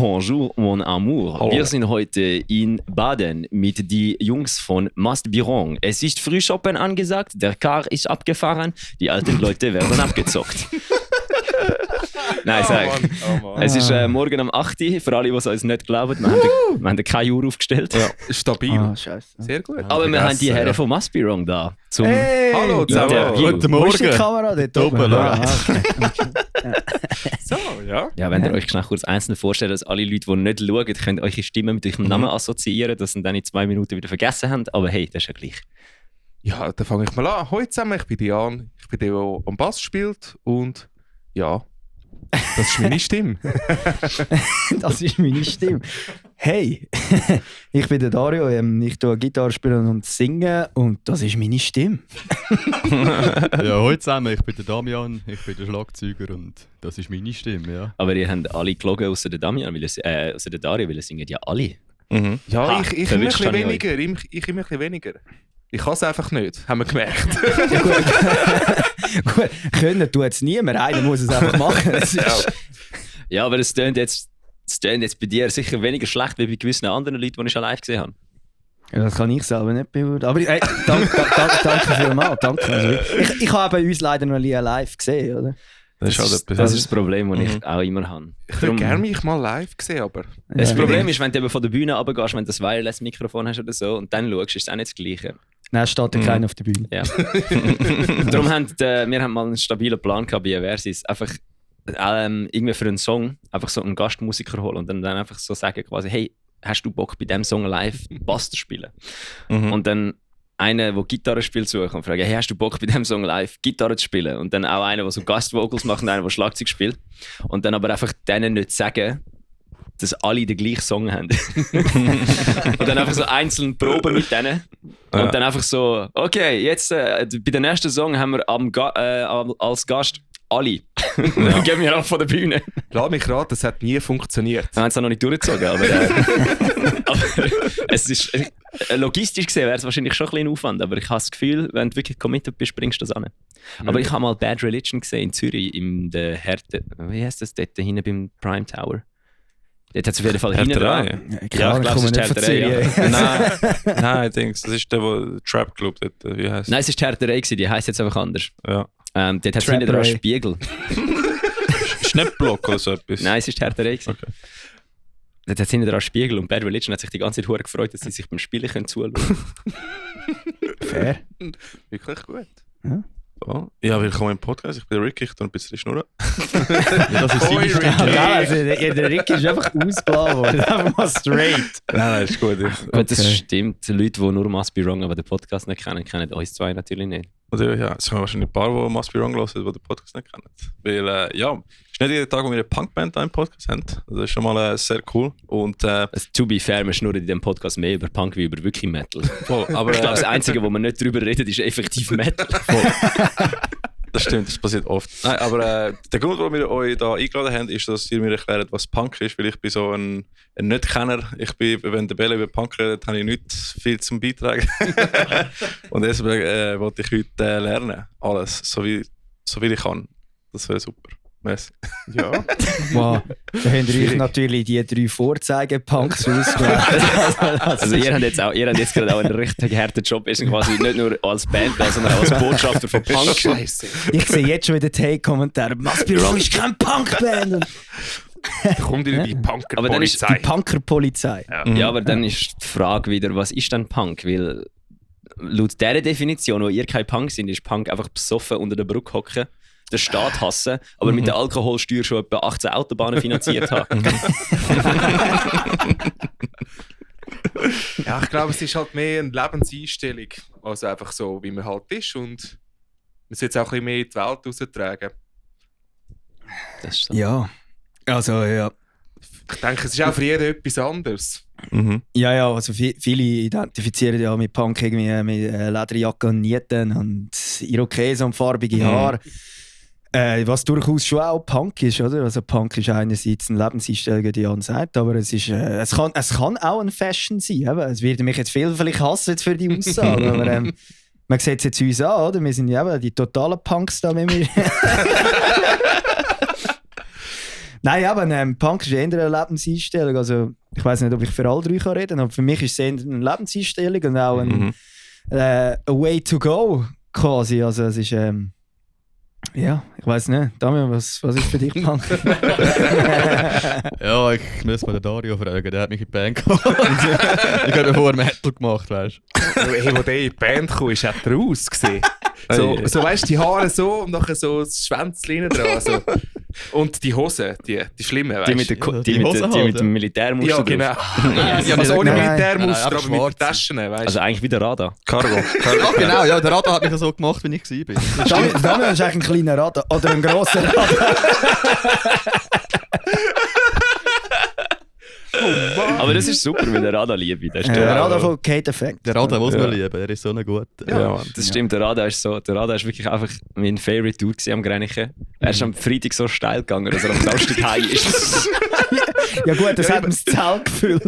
Bonjour, mon amour. Hallo. Wir sind heute in Baden mit den Jungs von Mastbiron. Es ist Frühschoppen angesagt, der Car ist abgefahren, die alten Leute werden abgezockt. Nein, sag. Es ist morgen um 8 Uhr, für alle, die es uns nicht glauben. Wir haben keine Uhr aufgestellt. Ja, stabil. Scheiße. Sehr gut. Aber wir haben die Herren von Mastbiron da. Zum Hallo zusammen. Interview. Wo ist die Kamera dort oben? So, ja. Ja, wenn ihr euch schnell kurz einzeln vorstellt, dass alle Leute, die nicht schauen, können eure Stimme mit eurem Namen assoziieren, dass sie dann in 2 Minuten wieder vergessen haben. Aber hey, das ist ja gleich. Ja, dann fange ich mal an. Hallo zusammen, ich bin Jan. Ich bin der, der am Bass spielt. Und ja, das ist meine Stimme. Das ist meine Stimme. Hey, ich bin der Dario. Ich tue Gitarre spielen und singen und das ist meine Stimme. Ja, hallo zusammen, ich bin der Damian, ich bin der Schlagzeuger und das ist meine Stimme, ja. Aber ihr habt alle gelogen außer der Damian, außer der Dario, weil ihr singen ja alle. Ja, Ha, ich immer ein verwünscht bisschen habe ich weniger. Ich immer ein bisschen weniger. Ich kann es einfach nicht, haben wir gemerkt. Gut, können tut es niemand. Einer muss es einfach machen. Das ist, Ja, aber es tönt jetzt bei dir sicher weniger schlecht wie bei gewissen anderen Leuten, die ich schon live gesehen habe. ja, das kann ich selber nicht beurteilen. Aber danke vielmals. Danke. Also, ich habe uns leider noch nie live gesehen, oder? Das ist Das Problem, das ich auch immer habe. Ich würde gerne mich mal live sehen, aber... Das Ja. Problem ist, wenn du eben von der Bühne runtergehst, wenn du das Wireless-Mikrofon hast oder so und dann schaust, ist es auch nicht das Gleiche. Nein, steht der Kleine auf der Bühne. Ja. Darum haben wir mal einen stabilen Plan gehabt bei Versis. Einfach irgendwie für einen Song einfach so einen Gastmusiker holen und dann einfach so sagen quasi, hey, hast du Bock bei diesem Song live Bass zu spielen? Und dann einer, der Gitarre spielt, suchen und fragen, hey, hast du Bock bei diesem Song live Gitarre zu spielen? Und dann auch einer, der so Gastvocals macht und einer, der Schlagzeug spielt. Und dann aber einfach denen nicht sagen, dass alle den gleichen Song haben. Und dann einfach so einzeln proben mit denen. Und dann einfach so, okay, jetzt bei der nächsten Song haben wir als Gast alle. Dann gehen wir ab von der Bühne. Lass mich raten, das hat nie funktioniert. Wir haben es noch nicht durchgezogen, aber es ist, logistisch gesehen wäre es wahrscheinlich schon ein bisschen Aufwand, aber ich habe das Gefühl, wenn du wirklich committed bist, bringst du das an. Aber ich habe mal Bad Religion gesehen in Zürich, in der Härte, wie heißt das dort hinten beim Prime Tower? Dort hat es auf jeden Fall hinten dran. Ja, ich glaube, es ist Härterei. Ja. Nein, ich denke, das ist der Trap Club dort, wie heißt Nein, es war Härterei, die heisst jetzt einfach anders. Ja. Dort hat es hinten dran einen Spiegel. Schneppblock oder so etwas? Nein, es war Härterei. Okay. Dort hat es hinten dran einen Spiegel und Bad Religion hat sich die ganze Zeit verdammt gefreut, dass sie sich beim Spielen zuschauen können. Fair. Wirklich gut. So. Ja, willkommen im Podcast. Ich bin der Ricky, ich tue ein bisschen schnurren. Ja, das ist Hoi, seine Ricky. Stimme. Ja, also, der Rick ist einfach ausgeladen worden. Einfach mal straight. Nein, ist gut. Gut, das stimmt. Die Leute, die nur Must Be Wrong, aber den Podcast nicht kennen, kennen uns zwei natürlich nicht. Oder, ja, es sind wahrscheinlich ein paar, die Must Be Wrong hören, die den Podcast nicht kennen. Weil, ja, es ist nicht jeden Tag, wo wir eine Punkband einen Podcast haben. Das ist schon mal sehr cool. Und, Also, to be fair, wir schnurren in diesem Podcast mehr über Punk wie über wirklich Metal. voll, aber Ich glaube, das Einzige, wo wir nicht drüber reden, ist effektiv Metal. das stimmt, das passiert oft. Nein, aber der Grund, warum wir euch da eingeladen haben, ist, dass ihr mir erklärt, was Punk ist, weil ich bin so ein Nicht-Kenner. Wenn der Bälle über Punk redet, habe ich nicht viel zum Beitragen. Und deswegen wollte ich heute lernen. Alles, so wie ich kann. Das wäre super. Merci. Ja. Wow. Da haben wir euch natürlich die 3 Vorzeigen-Punks ausgewählt. Also, ihr habt jetzt gerade auch einen richtig harten Job, ist quasi nicht nur als Band, sondern auch als Botschafter von Punk. Scheiße. Ich sehe jetzt schon wieder die Hate-Kommentare. Must Be Wrong ist keine Punkband. Da kommt wieder die Aber dann ist Punker-Polizei. Die Punker-Polizei. Ja, aber dann ist die Frage wieder, was ist denn Punk? Weil laut dieser Definition, wo ihr kein Punk sind, ist Punk einfach besoffen unter der Brücke hocken, den Staat hassen, aber mit der Alkoholsteuer schon etwa 18 Autobahnen finanziert haben. Ja, ich glaube, es ist halt mehr eine Lebenseinstellung. Also einfach so, wie man halt ist. Und man sollte es auch ein bisschen mehr in die Welt raustragen. Das ist so. Ja. Also, ja. Ich denke, es ist auch für jeden etwas anderes. Ja, also viele identifizieren ja mit Punk irgendwie mit Lederjacke und Nieten und Irokesen und farbige Haare. Was durchaus schon auch Punk ist, oder? Also Punk ist einerseits eine Lebenseinstellung, die Jan sagt, aber es kann auch ein Fashion sein. Eben. Es wird mich jetzt viel vielleicht hassen jetzt für die Aussage, aber man sieht es jetzt uns an, oder? Wir sind ja eben die totalen Punks da, wenn wir... Nein, aber Punk ist eher eine Lebenseinstellung. Also, ich weiß nicht, ob ich für alle drei kann reden, aber für mich ist es eher eine Lebenseinstellung und auch ein a way to go quasi. Also, es ist, ja, ich weiß nicht. Damian, was ist für dich Punk? Ja, ich muss mal den Dario fragen, der hat mich in die Band geholt. Ich habe vorher Metal gemacht, weißt du. Hey, wo der in die Band kam, hat er ausgesehen. So weißt du, die Haare so und nachher so das Schwänzchen dran. So. Und die Hosen, die schlimmen, weißt Die du? mit, der, Ja, die die mit, Hose der, die halt, mit dem Militärmuster Ja, drauf. genau. Ja, Also ohne nein. Militärmuster, Nein, aber mit schwarz. Taschen, weißt du? Also eigentlich wie der Radar. Cargo. Ja, genau, ja, der Radar hat mich so gemacht, wie ich war. Damian ist eigentlich ein kleiner Radar oder ein grosser Radar. Aber das ist super mit der Radar-Liebe. Das, ist Der Radar von Kate Effect. Der Radar muss man lieben, der ist so ein guter. Ja, Mann. das stimmt, der Radar ist wirklich einfach mein Favorite Tour am Grenichen. Er ist am Freitag so steil gegangen, dass er am Samstag heim ist. Ja gut, das hat mir das Zelt gefüllt.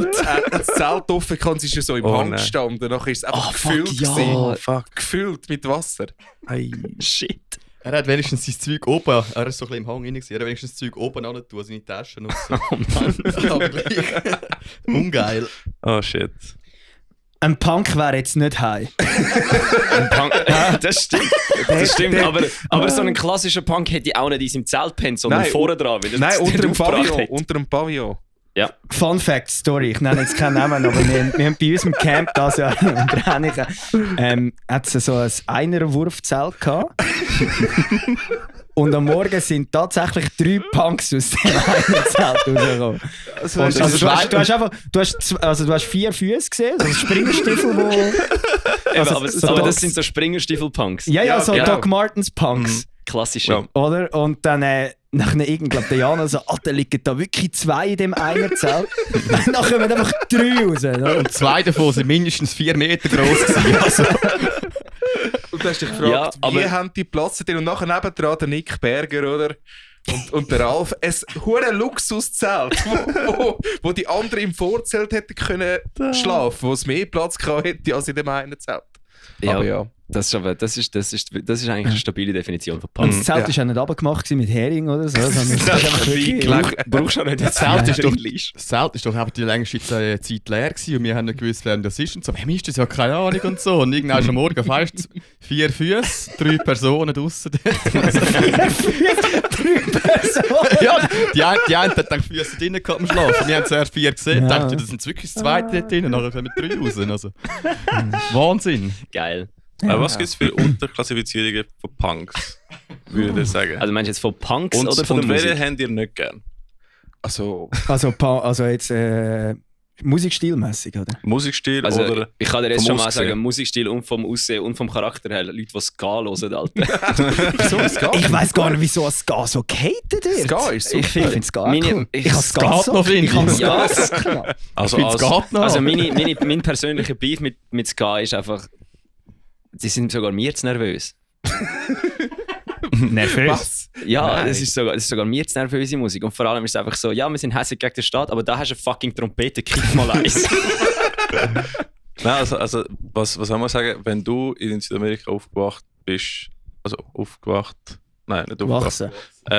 Das Zelt offen kann, es ist ja so im Oh, Hang nein. gestanden. Nachher ist es einfach fuck, gefüllt. ja. gewesen. Fuck. Gefüllt mit Wasser. Shit. Er hat wenigstens sein Zeug oben, er ist so ein bisschen im Hang rein, er hat wenigstens das Zeug oben an tun, seine Taschen und so. Oh Mann. Aber gleich. Ungeil. Oh shit. Ein Punk wäre jetzt nicht heim. Das stimmt. Das stimmt. Aber so einen klassischen Punk hätte ich auch nicht in seinem Zelt pennt, sondern Nein, vorne dran. Weil er Nein, das unter dem aufgebracht Pavillon. hat. Unter dem Pavillon. Ja. Fun Fact Story, ich nenne jetzt keinen Namen, aber wir haben bei uns im Camp das ja in Grenichen, hat es so ein Einerwurfzelt gehabt. Und am Morgen sind tatsächlich 3 Punks aus dem Einerzelt rausgekommen. Also, Und, du hast 4 Füße gesehen, so ein Springerstiefel, wo... Eben, aber das sind so Springerstiefel-Punks. Ja, so genau. Doc Martens Punks. Klassische. Ja. Oder? Und dann nachher irgendwann der Jana so, da liegen da wirklich 2 in dem Einerzelt. Und dann kommen einfach 3 raus. Oder? Und 2 davon sind mindestens 4 Meter groß gewesen. Also, Und du hast dich gefragt, Ja, aber- wie haben die Platz denn? Und nachher nebendran der Nick Berger, oder? Und der Ralf. Ein hure Luxuszelt, wo die anderen im Vorzelt hätten können schlafen, wo es mehr Platz gehabt hätte als in dem einen Zelt. Ja, Aber ja. Das ist eigentlich eine stabile Definition von Und Punk. das Zelt Ja. war ja nicht runtergemacht mit Hering oder so. Brauchst du auch nicht das Zelt ist doch einfach die längste Zeit leer gewesen und wir haben nicht gewusst, wer das ist und so. Wem ist das? Ja, keine Ahnung und so. Und irgendwann ist am Morgen fest 4 Füße, 3 Personen draussen. Ja, die eine hat dann die Füße drinnen gehabt am Schlafen. Wir haben zuerst 4 gesehen, Ja. dachten, das sind wirklich das zweite dort drinnen, nachher kommen 3 raus. Also, Wahnsinn. Geil. Aber was gibt es für Unterklassifizierungen von Punks? Würde ich sagen. Also meinst du jetzt von Punks Und, oder von der welche Musik? habt ihr nicht gern? Also, Also jetzt musikstilmässig, oder? Musikstil Also, oder ich kann dir jetzt vom schon mal Aussehen? sagen, Musikstil und vom Aussehen und vom Charakter her, Leute, die Ska hören, Alter. so es geht. Ich weiss gar nicht, wieso ein Ska so gehatet wird. Ska ist super. Ich finde Ska Meine- cool. ich- Ich habe Ska Ska noch, finde Ich habe ich. Ska Ja. Ska. Also, Es geht noch. Also mein persönlicher Beef mit Ska ist einfach, sie sind sogar mir zu nervös. Nervös. Was? Ja, Nein. das ist sogar mir zu nervöse Musik. Und vor allem ist es einfach so, ja, wir sind hässlich gegen den Staat, aber da hast du eine fucking Trompete, kick mal eins. Nein, also was soll man sagen, wenn du in Südamerika aufgewacht bist, Wachsen.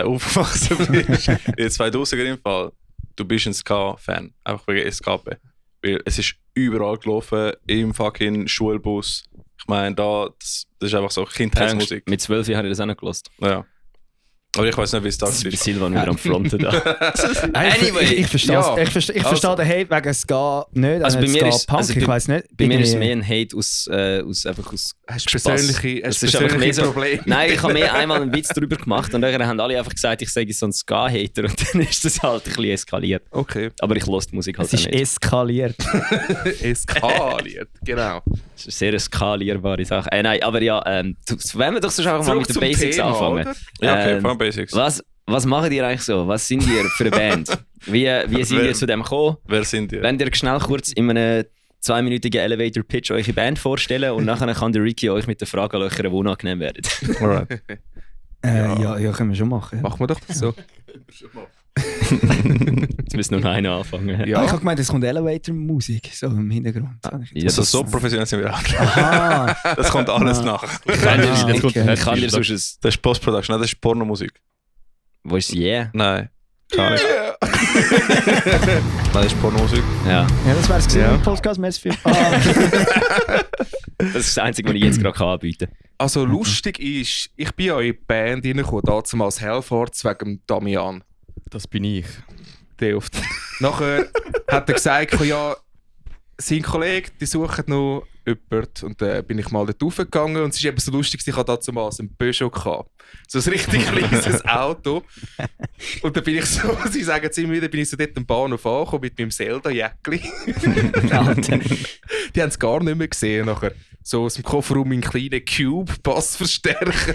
aufgewachsen bist, in 2000er im Fall, du bist ein Ska-Fan, einfach wegen SKP. Weil es ist überall gelaufen, im fucking Schulbus. Ich meine, das ist einfach so Kindheitsmusik. Mit 12 Jahren habe ich das auch noch gehört. Ja. Aber ich weiß nicht, wie es da Das ist bei ist. Silvan wieder am Fronten da. Anyway. Ich verstehe Ja. Ich verstehe den Hate wegen Ska nicht. Also bei mir ist- Punk, also ich weiß nicht. Bei mir ist es Irgendwie- mehr ein Hate aus Hast du Spaß. persönliche, Das hast ist einfach mehr persönliche so- Probleme? Nein, ich habe mir einmal einen Witz darüber gemacht und dann haben alle einfach gesagt, ich sage so ein Ska-Hater und dann ist das halt ein bisschen eskaliert. Okay. Aber ich höre die Musik halt Es ist auch nicht. eskaliert. Eskaliert, genau. Das ist eine sehr skalierbare Sache. Nein, aber ja, wenn wir doch sonst einfach mal mit den zum Basics Thema, anfangen. oder? Ja, okay, Ähm, von Basics. Was macht ihr eigentlich so? Was sind ihr für eine Band? Wie sind ihr zu dem gekommen? Wer sind ihr? Wenn ihr schnell kurz in einem 2-minütigen Elevator-Pitch eure Band vorstellen und nachher kann der Ricky euch mit der Frage löchern, die unangenehm werden. Alright. Ja, können wir schon machen. Machen wir doch das so. Jetzt müssen nur noch einer anfangen. Ich habe gemeint, es kommt Elevator-Musik so im Hintergrund. Ja, Also das- so professionell sind wir auch. Aha. Das kommt alles nach. Kann dir, Ah, Jetzt kommt okay. der ich kann dir Headfield. sonst Das ist Post-Production, nein, das ist Pornomusik. Wo ist Yeah? Nein. Keine Ahnung. Das ist Pornosik. Ja. Ja, das wär's gewesen Ja. im Podcast. Merci für. Das ist das Einzige, was ich jetzt gerade anbieten kann. Also lustig ist, ich bin ja in die Band reingekommen, damals Hellforts wegen Damian. Das bin ich. Der oft. Nachher hat er gesagt, ja, sein Kollege, die suchen noch jemanden. Und dann bin ich mal dort raufgegangen und es ist eben so lustig, ich hatte damals einen Peugeot gehabt. So ein richtig kleines Auto. Und dann bin ich so, sie sagen es immer wieder, bin ich so dort am Bahnhof angekommen mit meinem Zelda-Jäckli. Die haben es gar nicht mehr gesehen. Nachher so aus dem Kofferraum einen kleinen Cube-Bassverstärker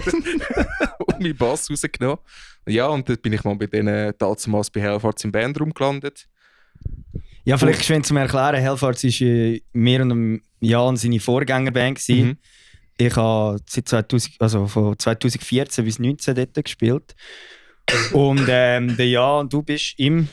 und meinen Bass rausgenommen. Ja, und dann bin ich mal bei denen damals bei Hellfarts im Bandraum gelandet. Ja, vielleicht schön zum Erklären. Hellfarts war mir und Jan seine Vorgängerband gewesen. Mhm. Ich habe seit 2000, also von 2014 bis 2019 dort gespielt. Und der Jan und du bist im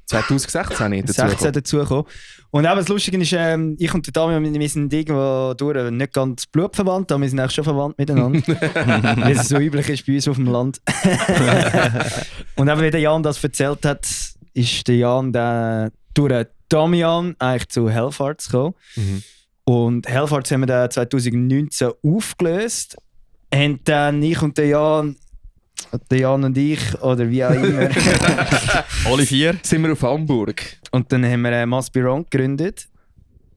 2016 16 dazugekommen. Und eben das Lustige ist, ich und der Damian, wir sind irgendwo durch nicht ganz blutverwandt, aber wir sind eigentlich schon verwandt miteinander. Wie es so üblich ist bei uns auf dem Land. Und eben, wie der Jan das erzählt hat, ist der Jan dann durch Damian eigentlich zu Hellfarts gekommen. Mhm. Und Hellfarts haben wir dann 2019 aufgelöst. Und dann ich und der Jan und ich, oder wie auch immer. Alle vier. Sind wir auf Hamburg. Und dann haben wir Must Be Wrong gegründet.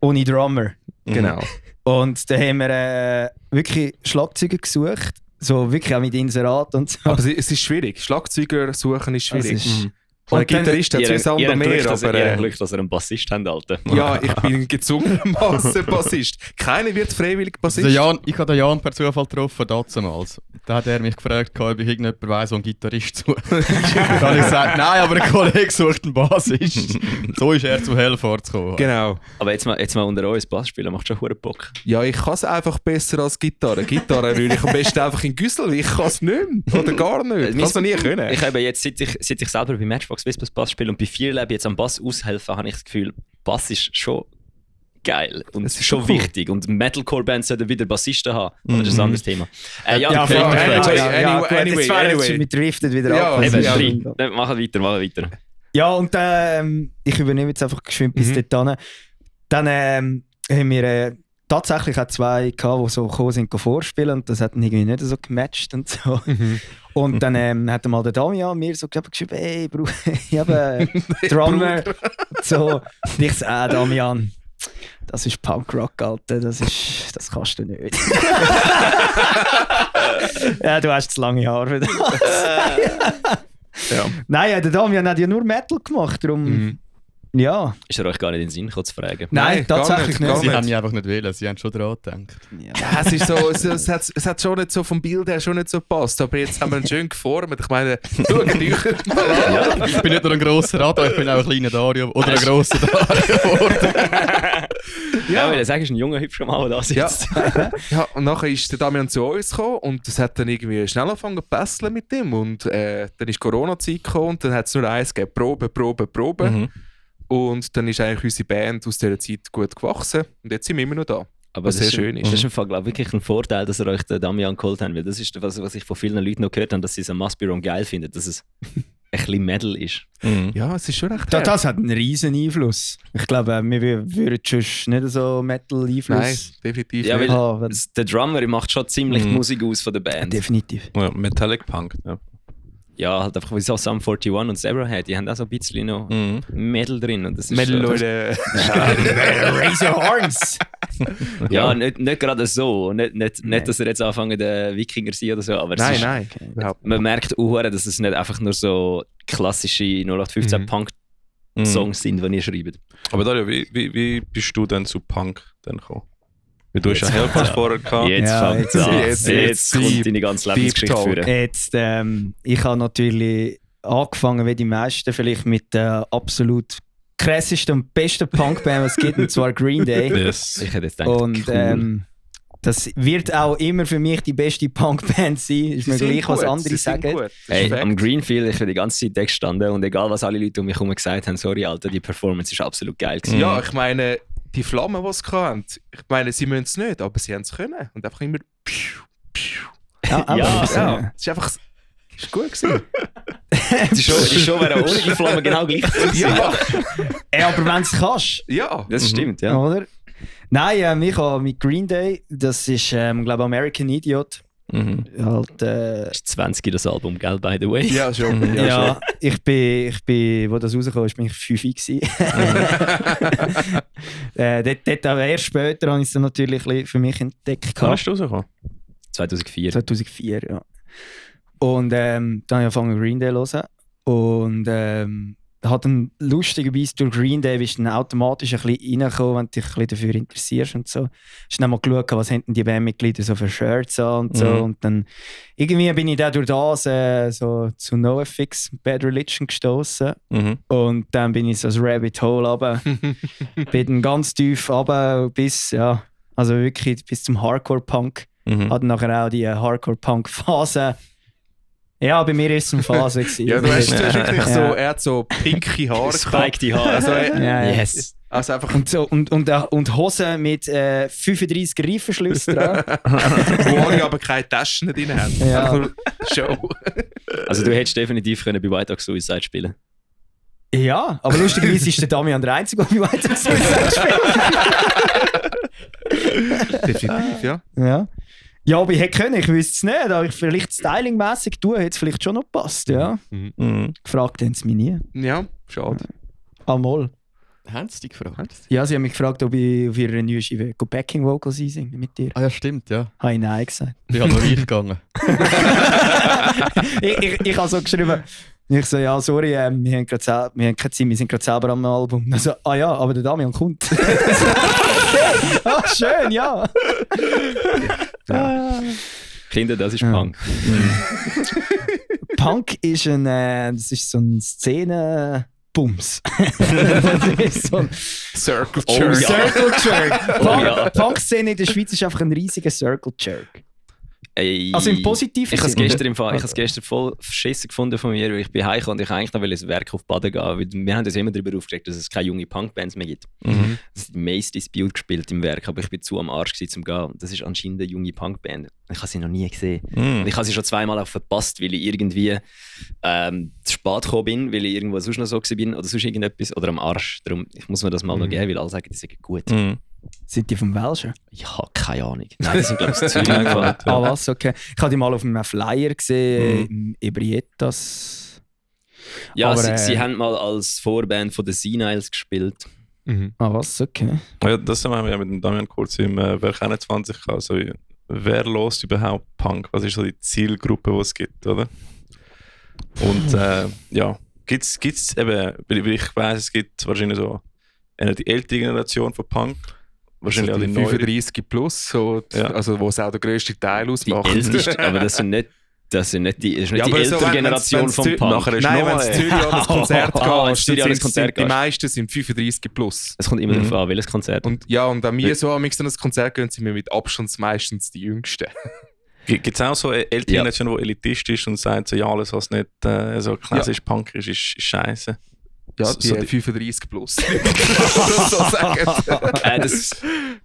Ohne Drummer. Genau. Und dann haben wir wirklich Schlagzeuger gesucht. So wirklich auch mit Inserat und so. Aber es ist schwierig. Schlagzeuger suchen ist schwierig. Das ist- Und ein Und dann- Gitarrist hat zwei Sander mehr, aber... Glück, dass ihr einen Bassist habt, Alter. ja, ich bin gezwungenermaßen Bassist. Keiner wird freiwillig Bassist. Ich habe den Jan per Zufall getroffen, damals. Da hat er mich gefragt, ob ich irgendjemand weiss, der einen Gitarrist sucht. Dann habe ich gesagt, nein, aber ein Kollege sucht einen Bassist. So ist er zu Hellfarts gekommen. Genau. Aber jetzt mal unter uns Bass spielen, macht schon verdammt Bock. Ja, ich kann es einfach besser als Gitarre. Gitarre rühre ich am besten einfach in Güssel. Ich kann es nicht mehr. Oder gar nicht. Ich kann es noch nie können. Ich habe jetzt, seit ich selber bei Matchbox Whispers Bass spiele und bei vielen Leben jetzt am Bass aushelfen, habe ich das Gefühl, Bass ist schon geil und Das ist schon cool. wichtig. Und Metalcore-Bands sollten wieder Bassisten haben. Aber das ist ein anderes Thema. Ja, okay, voll. anyway, Gut, jetzt wäre anyway. wir driften wieder Ja, ab. also, Eben, ja. drei. Dann machen wir weiter. Ja, und ich übernehme jetzt einfach geschwind bis dorthin. Dann haben wir tatsächlich auch zwei gehabt, die so gekommen sind, vorspielen und das hat dann irgendwie nicht so gematcht und so. Und dann hat mal der Damian mir so geschrieben, hey Bruder, ich habe einen Drummer. So. Und ich so, Damian, das ist Punkrock, Alter, das kannst du nicht. Ja, du hast zu lange Haare für das. Ja. Nein, der Damian hat ja nur Metal gemacht, darum... Ja. Ist er euch gar nicht in den Sinn gekommen zu fragen? Nein, gar tatsächlich nicht, gar nicht. Sie nicht. haben mich einfach nicht wählen, sie haben schon daran gedacht. Ja, es ist so, es hat schon nicht so vom Bild her schon nicht so gepasst, aber jetzt haben wir ihn schön geformt. Ich meine, schaut euch mal an. Ich bin nicht nur ein grosser Radar, ich bin auch ein kleiner Dario oder ein grosser Dario geworden. Ja, weil er sagt, ist ein junger, hübscher Mann, der da sitzt. Ja, und nachher ist der Damian zu uns gekommen und es hat dann irgendwie schnell angefangen zu pässeln mit ihm und dann ist Corona-Zeit gekommen und dann hat es nur eins gegeben, Probe. Mhm. Und dann ist eigentlich unsere Band aus dieser Zeit gut gewachsen und jetzt sind wir immer noch da. Aber Was das sehr schön ist. Das ist im Fall, glaube ich, wirklich ein Vorteil, dass ihr euch den Damian geholt habt, weil das ist was ich von vielen Leuten noch gehört habe, dass sie so Must Be Wrong geil finden, dass es ein bisschen Metal ist. Mhm. Ja, es ist schon recht Das hat einen riesen Einfluss. Ich glaube, wir würden sonst nicht so Metal-Einfluss Nein, definitiv Ja, nicht. weil haben. der Drummer macht schon ziemlich die Mhm. Musik aus von der Band. Definitiv. Ja, Metallic Punk. Ja. Ja, halt einfach wie so Sum 41 und Zebrahead, die haben auch so ein bisschen noch Mhm. Metal drin. Und das ist Metal, schon- Leute. Raise your horns! Ja, nicht gerade so. Nicht, dass er jetzt anfangen, der Wikinger sein oder so, aber es ist, Nein, überhaupt. man merkt auch, dass es nicht einfach nur so klassische 0815 Mhm. Punk-Songs sind, die ihr schreibt. Aber Dario, wie bist du denn zu Punk dann gekommen? Weil du hast ja Hellfarts vorher gehabt. Jetzt Ja, fängt es jetzt- an. jetzt- Jetzt deep- kommt deine ganze Deep Lebensgeschichte Talk. führen. Jetzt, ich habe natürlich angefangen, wie die meisten, vielleicht mit der absolut krassesten und besten Punkband, was es gibt, und zwar Green Day. Yes. Ich hätte jetzt gedacht, Und cool. das wird auch immer für mich die beste Punkband sein. Ist mir gleich, was andere sagen. Hey, am Greenfield, ich bin die ganze Zeit da gestanden und egal was alle Leute um mich herum gesagt haben, sorry Alter, die Performance ist absolut geil gewesen. Ja, ich meine, die Flammen, die sie hatten, ich meine, sie müssen es nicht, aber sie haben es können. Und einfach immer. Ja, Ja, aber, Ja, es ist einfach. Es ist gut gewesen. Die Show wäre ohne die Flamme genau gleich gewesen. Ja. Aber wenn du es kannst, Ja. Das stimmt, ja. oder? Nein, ich habe mit Green Day, das ist, glaube ich, American Idiot. Mhm. Halt, Das ist 20 das Album, gell, by the way. Ja, schon. ja, ich bin, wo das rauskam, bin ich 5 gewesen. Dort aber erst später habe ich es dann natürlich ein bisschen für mich entdeckt. Wann hast du rausgekommen? 2004. 2004, ja. Und dann habe ich angefangen Green Day zu hören. Und hat dann lustigerweise durch Green Day bist du dann automatisch ein bisschen reingekommen, wenn du dich ein bisschen dafür interessierst und so. Hast dann mal geschaut, was haben denn die Bandmitglieder so für Shirts an und so. Und dann irgendwie bin ich dann durch das so zu NoFX, Bad Religion gestoßen. Und dann bin ich so das Rabbit Hole runter. Bin dann ganz tief runter bis, ja, also wirklich bis zum Hardcore-Punk. Hatte nachher auch die Hardcore-Punk-Phase. Ja, bei mir ist es eine Phase. Ja, du hast wirklich so, er hat so pinke Haare. Spiked Haare. Also, Yes. also einfach, Und Hosen mit 35 Reifenschlüssen dran. wo alle aber keine Taschen drin haben. Ja. Einfach nur Show. Also du hättest definitiv können bei White Dog Suicide spielen. Ja, aber lustigerweise ist der Damian der Einzige, der bei White spielt. Definitiv, ja. Ja. Ja, aber ich hätte können, ich wüsste es nicht. Aber ich vielleicht stylingmäßig tun, hätte es vielleicht schon noch gepasst. Ja. Gefragt haben sie mich nie. Ja, schade. Einmal. Haben sie dich gefragt? Ja, sie haben mich gefragt, ob ich auf ihrer neuen Scheibe Backing Vocals einsingen mit dir. Ah ja, stimmt, ja. Habe ich nein gesagt. Ich habe noch eingegangen. ich habe so geschrieben, ich so, ja, sorry, wir haben keine Zeit, wir sind gerade selber am Album. Also, ah ja, aber der Damian kommt. Ah, schön, ja. Kinder, das ist Punk. Punk ist das ist so ein Szenen-Bums. Das ist so ein Circle Oh, Jerk. ja. Circle Jerk. ja. Punk-Szene in der Schweiz ist einfach ein riesiger Circle Jerk. Ey, Also im positiven Ich habe es Sinne. gestern, gestern voll verschissen gefunden von mir, weil ich bin heimgekommen und ich eigentlich noch ein Werk auf Baden gehen. Weil wir haben uns immer darüber aufgeregt, dass es keine junge Punkbands mehr gibt. Es ist Mace Dispute gespielt im Werk, aber ich bin zu am Arsch gewesen, zum gehen. Das ist anscheinend eine junge Punkband. Ich habe sie noch nie gesehen. Und ich habe sie schon zweimal auch verpasst, weil ich irgendwie zu spät gekommen bin, weil ich irgendwo sonst noch so bin oder sonst irgendetwas. Oder am Arsch. Darum ich muss mir das mal noch geben, weil alle sagen, die sind gut. Sind die vom Welschen? Ich habe keine Ahnung. Nein, die sind glaube ich zu Zürich gefahren. Ah, was? Okay. Ich habe die mal auf einem Flyer gesehen, im Ebrietas. Ja, Aber, sie haben mal als Vorband von den Seniles gespielt. Ah, was? Okay. Ja, das haben wir ja mit dem Damian kurz im Werk 21 gehabt. Also, wer lost überhaupt Punk? Was ist so die Zielgruppe, die es gibt, oder? Und ja, gibt's eben, weil ich weiss, es gibt wahrscheinlich so die ältere Generation von Punk. Wahrscheinlich Also auch die die neue. 35 plus, so, Ja. also wo es auch der grösste Teil Die ausmacht. älteste, aber das ist nicht die Ja, ältere aber so, Generation wenn's vom Zü- Punk. nachher ist Nein, noch wenn du in Zürich an das Konzert in gehst, Zürich an das dann Konzert sind die gehst. meisten sind 35 plus. Es kommt immer darauf an, welches Konzert. Und ja, und an mir so, am nächsten das Konzert gehen, sind wir mit Abstand meistens die Jüngsten. Gibt es auch so eine ältere Ja. Generation, die elitistisch ist und sagt, so, ja, alles, was nicht so klassisch Punk ist scheiße? Ja, So- die, so die- 35 plus. so sagen.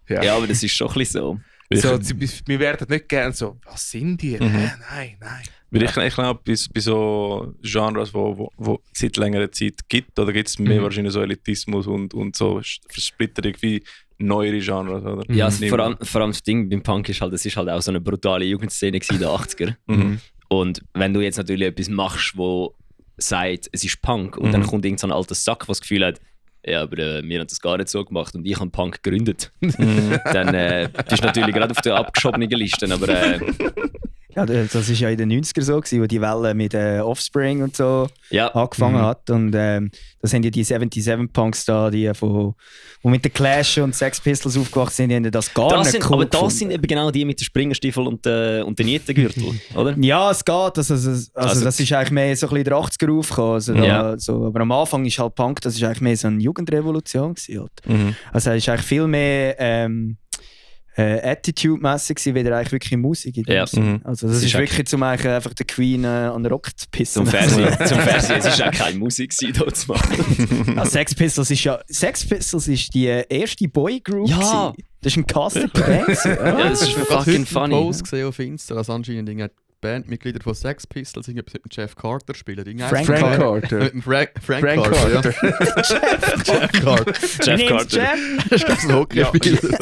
Ja, aber das ist schon ein bisschen so. So, wir werden nicht gerne so, was sind die? Nein. Weil ich glaube, bei so Genres, wo seit längerer Zeit gibt, oder gibt es mehr wahrscheinlich so Elitismus und so Versplitterung wie neuere Genres, oder? Ja, Nimm- vor allem das Ding beim Punk ist halt, das ist halt auch so eine brutale Jugendszene in den 80er. Und wenn du jetzt natürlich etwas machst, wo sagt, es ist Punk und dann kommt irgend so ein alter Sack, der das Gefühl hat, ja, aber wir haben das gar nicht so gemacht und ich habe Punk gegründet. Dann bist du natürlich gerade auf der abgeschobenen Liste, aber Ja, das war ja in den 90ern so, wo die Welle mit Offspring und so ja. angefangen hat. Und das sind ja die 77 Punks da, die mit den Clash und Sex Pistols aufgewacht sind, die haben das gar Das nicht sind, cool aber das gefunden. sind eben genau die mit den Springerstiefeln und den Nietengürtel, oder? Ja, es geht. Also, das ist eigentlich mehr so ein bisschen der 80er aufgekommen. Also, Ja. aber am Anfang ist halt Punk, das ist eigentlich mehr so eine Jugendrevolution gewesen, halt. Also es ist eigentlich viel mehr Attitude-mässig gewesen, wieder eigentlich wirklich Musik in dem Ja. Sinn. Also das Es ist ist wirklich zum eigentlich einfach der Queen an den Rock zu pissen. Zum Fernsehen. Es war auch keine Musik dort zu machen. Ja, Sex Pistols ist die erste Boygroup Ja. gewesen. Das ist ein Casting Band. Ja, das ist fucking funny. Post gesehen auf Insta, dass anscheinend Bandmitglieder von Sex Pistols mit dem Jeff Carter spielen. Frank Carter. Mit dem Frank Carter. Ja. Jeff Carter. Jeff Carter. Das ist ein Hockeyspieler.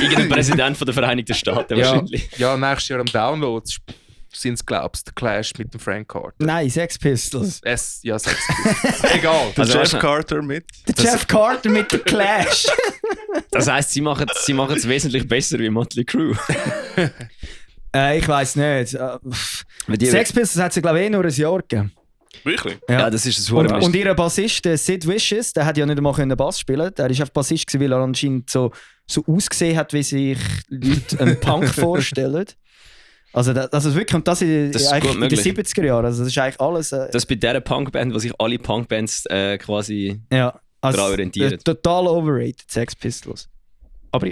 Irgendein Präsident von der Vereinigten Staaten wahrscheinlich. Ja, nächstes Jahr am Download sind es, glaubst du, der Clash mit dem Frank Carter. Nein, Sex Pistols. Ja, Sex Pistols. Egal. Der Also, Jeff weißt Carter mit. Der Jeff Carter mit der Clash. Das heisst, sie machen es wesentlich besser wie Motley Crue. Ich weiss nicht. Sex Pistols hat es, glaube ich, nur ein Jahr gegeben. Wirklich? Ja, das ist ein Und ihr Bassist, der Sid Vicious, der hat ja nicht einmal Bass spielen. Der ist einfach Bassist gewesen, weil er anscheinend so ausgesehen hat, wie sich Leute einen Punk vorstellen. Also das ist wirklich, und das in den 70er Jahren. Also das ist eigentlich alles. Das ist bei dieser Punkband, wo sich alle Punkbands quasi daran orientieren. Total overrated, Sex Pistols. Aber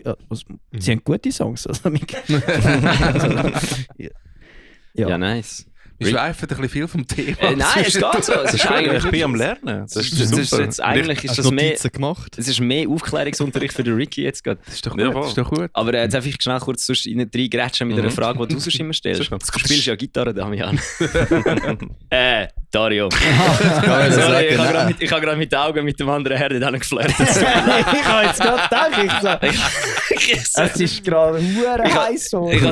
sie haben gute Songs. Also, Ja, nice. Wir schweifen ein bisschen viel vom Thema. Nein, es geht so. Es ist eigentlich, Ich bin am Lernen. Das ist das ist super. jetzt, eigentlich ist Hast das du mehr, Notizen gemacht? es ist mehr Aufklärungsunterricht für den Ricky jetzt gerade. Das ist doch Ja, gut. voll. Das ist doch gut. Aber jetzt einfach schnell kurz sonst in drei Grätschen mit einer Frage, die du sonst immer stellst. Sicher. Du spielst ja Gitarre, Damian. Dario. Sorry, Sorry, ich habe gerade mit den Augen mit dem anderen Herr nicht geflirtet. Ich habe jetzt gerade gedacht, es ist gerade hure heiß so. Ich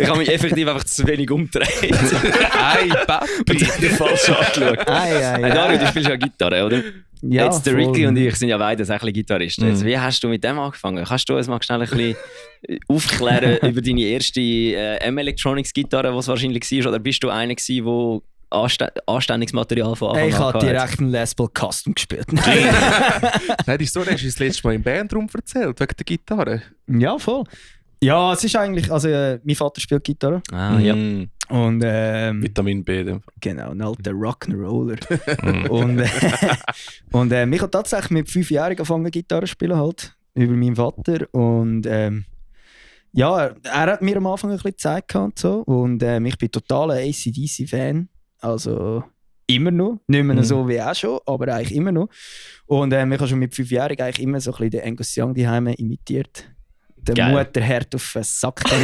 habe mich effektiv einfach zu wenig umgedreht. Hey, Und Papi. den falsch angeschaut. Dario, du spielst ja Gitarre, oder? Ja, jetzt der voll. Ricky und ich sind ja beide ein bisschen Gitarristen. Jetzt, wie hast du mit dem angefangen? Kannst du uns mal schnell ein bisschen aufklären über deine erste M-Electronics-Gitarre, die es wahrscheinlich war? Oder bist du einer gewesen, der anständiges Material von Anfang an Ich habe hatte? direkt einen Les Paul Custom gespielt. Nein, die Story hast du das letzte Mal im Bandraum erzählt, wegen der Gitarre. Ja, voll. Ja, es ist eigentlich, also mein Vater spielt Gitarre Ah, ja. und Vitamin B. Dem. genau, ein alter Rock'n'Roller. und mich hat tatsächlich mit 5-Jährigen angefangen Gitarre zu spielen halt, über meinen Vater und ja, er hat mir am Anfang ein bisschen gezeigt und so und ich bin totaler AC/DC-Fan, also immer noch, nicht mehr so wie auch schon, aber eigentlich immer noch und ich habe schon mit 5-Jährigen eigentlich immer so ein bisschen den Angus Young daheim imitiert. Der Geil. Mutterherd auf den Sack so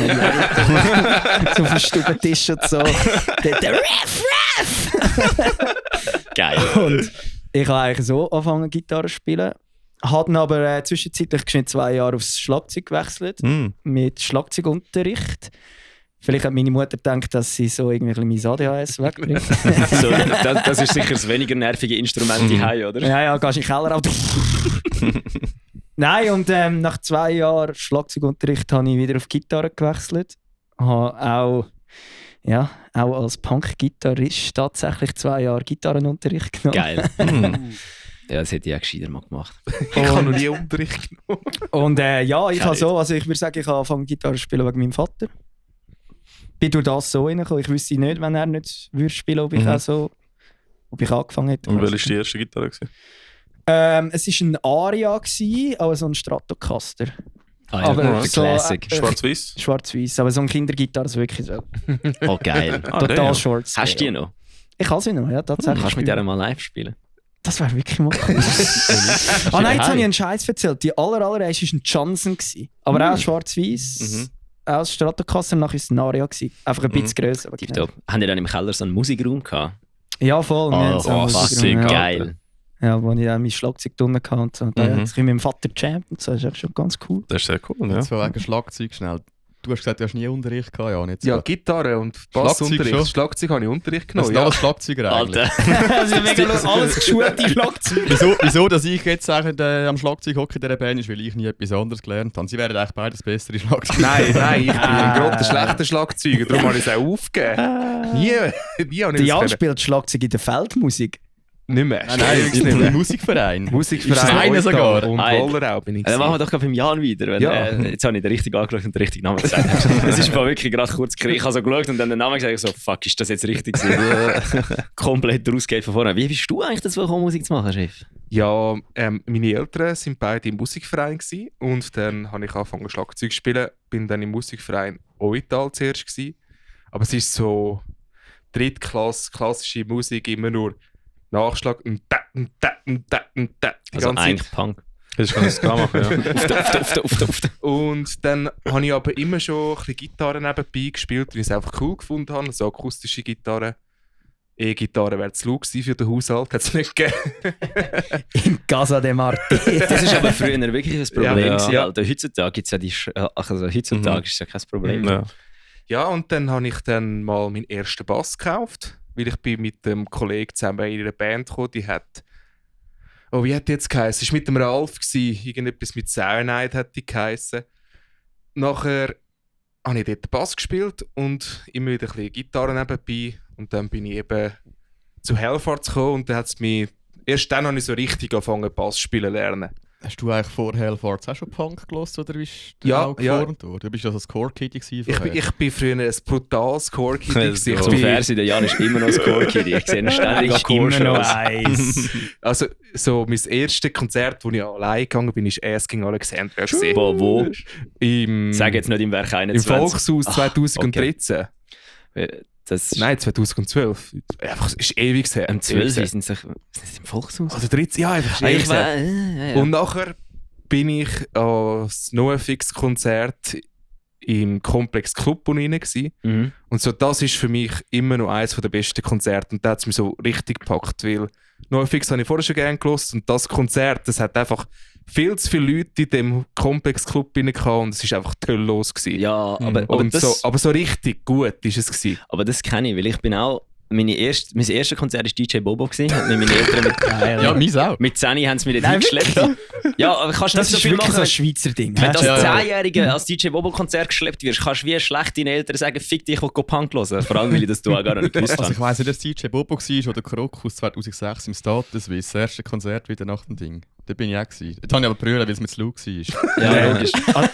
auf dem Stubentisch und so. Der Raff! Geil. Und ich habe eigentlich so angefangen Gitarre zu spielen. Habe aber zwischenzeitlich geschwind 2 Jahre aufs Schlagzeug gewechselt. Mit Schlagzeugunterricht. Vielleicht hat meine Mutter gedacht, dass sie so irgendwie ein bisschen mein ADHS wegbringt. So, das ist sicher das weniger nervige Instrument die oder? Ja, gehst in den Keller. Nein, und nach 2 Jahren Schlagzeugunterricht habe ich wieder auf Gitarre gewechselt. Habe auch als Punk-Gitarrist tatsächlich 2 Jahre Gitarrenunterricht genommen. Geil. Ja, das hätte ich auch gescheiter mal gemacht. Ich habe noch nie Unterricht genommen. Und ich Geil. habe so, also ich würde sagen, ich habe angefangen Gitarre zu spielen wegen meinem Vater. Bin durch das so reingekommen. Ich wüsste nicht, wenn er nicht würde spielen, ob ich auch so, ob ich angefangen hätte. Und welche war die erste Gitarre? Es war ein Aria, aber so ein Stratocaster. Ah, Aber ja, so, Classic. Schwarz-Weiß? Schwarz-Weiß, aber so ein Kindergitarre ist wirklich so. Oh, geil. Total ja. short. Hast du die noch? Ich habe sie noch, ja, tatsächlich. Kannst du mit der mal live spielen? Das wäre wirklich mal cool. Nein, jetzt habe ich einen Scheiß erzählt. Die allererste war ein Johnson. Aber auch schwarz-weiß. Auch Stratocaster, nachher war es ein Aria. Einfach ein bisschen grösser. aber genau. Tipptopp. Haben die dann im Keller so einen Musikraum gehabt? Ja, voll. wir haben so einen fuck, Musikraum, ja. geil. Ja, wo ich auch mein Schlagzeug drinnen hatte. Und so. Da habe ich mit meinem Vater gejammt und so. Das ist echt schon ganz cool. Das ist sehr cool, ja. Jetzt von wegen Schlagzeug schnell. Du hast gesagt, du hast nie Unterricht gehabt, ja, nicht so. Ja, Gitarre und Bassunterricht. schon. Schlagzeug habe ich Unterricht Das genommen. sind Ja. alles Schlagzeuger eigentlich. Alter. Also mega alles geschulte Schlagzeug. Wieso, dass ich jetzt sage, am Schlagzeug hocke in dieser Band ist, weil ich nie etwas anderes gelernt habe. Sie wären eigentlich beides bessere Schlagzeuger. Nein, ich bin ein grotter schlechter Schlagzeuger, darum habe ich es auch aufgegeben. Nie habe ich Der das Jan können. spielt Schlagzeug in der Feldmusik. Nicht mehr. Nein, im Musikverein. Musikverein. Ist das eine sogar? Und Nein. Wollerau bin ich. Dann machen wir doch gerade beim Jan wieder. Weil, Ja. Jetzt habe ich den richtigen angeschaut und den richtigen Namen gesagt. Es ist mir wirklich gerade kurz gekriegt. Ich habe so geschaut und dann den Namen gesagt. Ich so, fuck, ist das jetzt richtig gewesen? Komplett rausgeht von vorne. Wie bist du eigentlich dazu gekommen, Musik zu machen, Chef? Ja, meine Eltern waren beide im Musikverein gewesen, und dann habe ich angefangen Schlagzeug zu spielen. Bin dann im Musikverein Oital zuerst gewesen. Aber es ist so Drittklasse, klassische Musik, immer nur Nachschlag und da, die Also ganze eigentlich Zeit. Punk. Hättest du das machen, ja. Auf. Und dann habe ich aber immer schon ein bisschen Gitarre nebenbei gespielt, weil ich es einfach cool gefunden habe. So akustische Gitarre. E-Gitarre wäre zu laut gewesen für den Haushalt, hat es nicht gegeben. In Casa de Marti. Das ist aber früher wirklich ein Problem. Ja. gewesen, Alter. Heutzutage gibt es ja heutzutage ist es ja kein Problem. Ja. Ja, und dann habe ich dann mal meinen ersten Bass gekauft, weil ich bin mit einem Kollegen zusammen in einer Band gekommen, die hat... Oh, wie hat die jetzt geheißen? Es war mit dem Ralf, irgendetwas mit Cyanide hat die geheißen. Nachher habe ich dort den Bass gespielt und immer wieder ein bisschen Gitarre nebenbei. Und dann bin ich eben zu Hellfahrt gekommen und dann hat's mich... Erst dann habe ich so richtig angefangen, Bass spielen zu lernen. Hast du eigentlich vor Hellfarts auch schon Punk gehört oder bist du Ja, auch ja. geformt worden? Du bist also das Core-Kitty vorher. Ich bin früher ein brutales Core-Kid. Also, Ich Zum bin- Fernsehen, der Jan ist immer noch das Core-Kid. Ich sehe ihn ständig an Immer noch Chorshows. eins. Also, so mein erstes Konzert, wo ich allein gegangen bin, war Asking Alexandria. gewesen. Wo? Sag Im jetzt nicht im Werk Im 21. Volkshaus 2013. Das ist Nein, 2012. Einfach, es ist ewig her. am Ewig 12. her. sind sie im Volkshaus. Also 13, ja, einfach ist ewig her. Und nachher bin ich an das NoFX-Konzert im Komplex Club rein gewesen. Mhm. Und so, das ist für mich immer noch eines der besten Konzerte. Und da hat es mich so richtig gepackt, weil NoFX habe ich vorher schon gerne gehört und das Konzert, das hat einfach viel zu viele Leute in dem Komplex Club rein gehabt und es war einfach toll los gewesen. Ja, aber Und das... aber so richtig gut ist es gewesen. Aber das kenne ich, weil ich bin auch... mein erstes Konzert war DJ Bobo. Mit meinen Eltern Ja, meins auch. mit 10 haben sie mich dort Nein, hingeschleppt. Ja, aber kannst Das nicht so ist viel wirklich so machen. ein Schweizer Ding. Wenn du als Ja, ja. 10-Jähriger als DJ Bobo-Konzert geschleppt wirst, kannst du wie schlecht deinen Eltern sagen, fick dich, ich will Punk hören. Vor allem, weil ich das du auch gar nicht gewusst Also habe. ich weiss nicht, dass DJ Bobo war oder Krokus 2006 im Status, wie das erste Konzert wieder nach dem Ding. Da bin ich auch gewesen. Jetzt habe ich aber brüllen, weil es mit Lou war. Ja, logisch.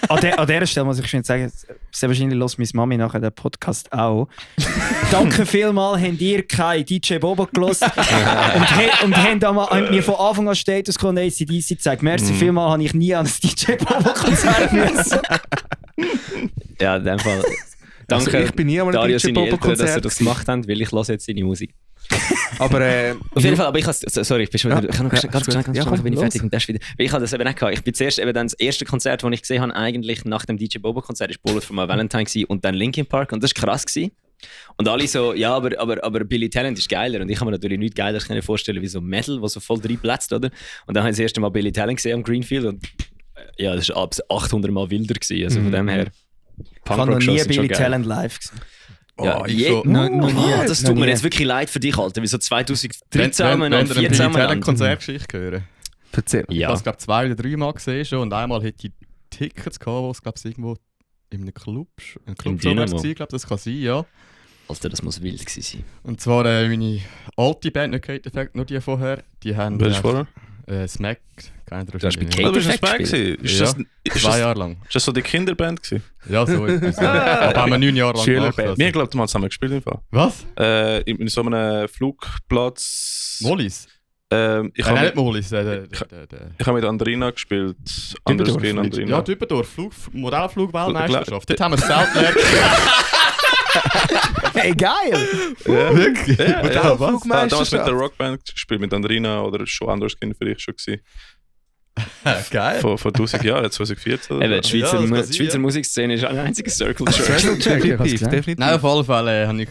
An dieser Stelle muss ich schon sagen, sehr wahrscheinlich hört meine Mami nachher den Podcast auch. Danke vielmals, habt ihr kein DJ Bobo gehört und habt mir von Anfang an Status Quo und ACDC gezeigt. Merci vielmals, habe ich nie an das DJ Bobo Konzert müssen. Ja, in dem Fall. Danke, Also ich bin nie an einem Dario, DJ seine Bobo Eltern, dass sie Konzert das gemacht haben, weil ich höre jetzt seine Musik. Aber Auf jeden Fall, aber ich habe... Sorry, ich bin schon wieder... Ich habe noch Ja, ganz ist schnell, gut. ganz Ja, schnell, komm, bin ich los. fertig und das wieder... Weil ich habe das eben nicht gehabt. Ich bin zuerst eben dann das erste Konzert, das ich gesehen habe, eigentlich nach dem DJ Bobo Konzert, ist Bullet for My Valentine gewesen, und dann Linkin Park und das war krass gewesen. Und alle so, ja, aber Billy Talent ist geiler. Und ich kann mir natürlich nichts Geileres vorstellen wie so Metal, was so voll reinplätzt, oder? Und dann habe ich das erste Mal Billy Talent gesehen am Greenfield und ja, das war 800 Mal wilder gewesen. Also von dem her... Ich habe noch Punkrock-Shows nie sind schon Billy geil. Talent live gesehen. Ja, ich schon. Noch nie. Das Noch tut mir nie. jetzt wirklich leid für dich, Alter. Wie so 2013 Wenn und ihr eine 14 Billy miteinander. Konzertgeschichte hören. erzähl. Ich Ja. habe es glaube 2 oder 3 Mal gesehen schon und einmal hätte ich Tickets gehabt, wo es glaube irgendwo in einem Club Dynamo. war, glaube das kann sein, ja. Alter, das muss wild gewesen sein. Und zwar meine alte Band, nicht Kate Effect, nur die vorher, die haben Wer ist vorher? Smack, keine Du hast mit Ahnung. Kate Ah, du bist ein Effect Smack gespielt? gewesen. Ist Ja. das, 2 Jahre lang. ist das so die Kinderband gewesen? Ja, so etwas. Aber haben wir 9 Jahre lang Schülerband. gemacht. Wir glauben, mal zusammen gespielt im Fall. Was? In so einem Flugplatz. Mollis? Ich Nein, nicht habe Mollis. ich hab mit Andrina gespielt. Anders gehen Andrina. Ja, Dübendorf, Modellflug-Weltmeisterschaft. Dort haben wir das Zelt leer Hey, geil! Wirklich? Ja, Und ja. dann was? Damals mit der Rockband gespielt, mit Andrina oder schon anders Kind vielleicht schon gewesen. Geil. Vor 1000 Jahren, 2014 oder Eben, so. die Schweizer, Ja, das kann die Schweizer sein, ja. Musikszene ist ein einziger Circle Jerk. Definitiv, definitiv. Nein, auf alle Fälle haben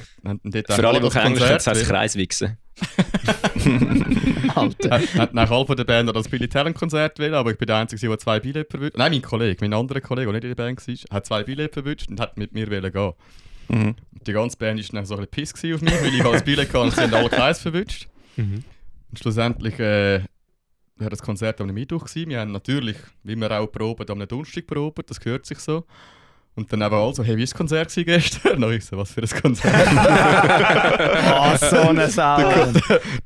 dort Für alle, die das kein Englisch können, Konzert das heisst Kreiswichsen. hat nach halb der Band das Billy Talent Konzert wählen, aber ich bin der Einzige, der 2 Billette verwünscht. Nein, mein anderer Kollege, der nicht in der Band war, hat 2 Billette verwünscht und hat mit mir gehen. Mhm. Die ganze Band war dann so ein bisschen piss auf mich, weil ich als Billett hatte und sie haben alle Kreis verwünscht. Und schlussendlich war das Konzert am Mittwoch gewesen. Wir haben natürlich, wie wir auch proben, am Donnerstag proben, das gehört sich so. Und dann eben also, hey, wie war das Konzert gewesen gestern? Und ich so, was für ein Konzert? Oh, so eine Sau.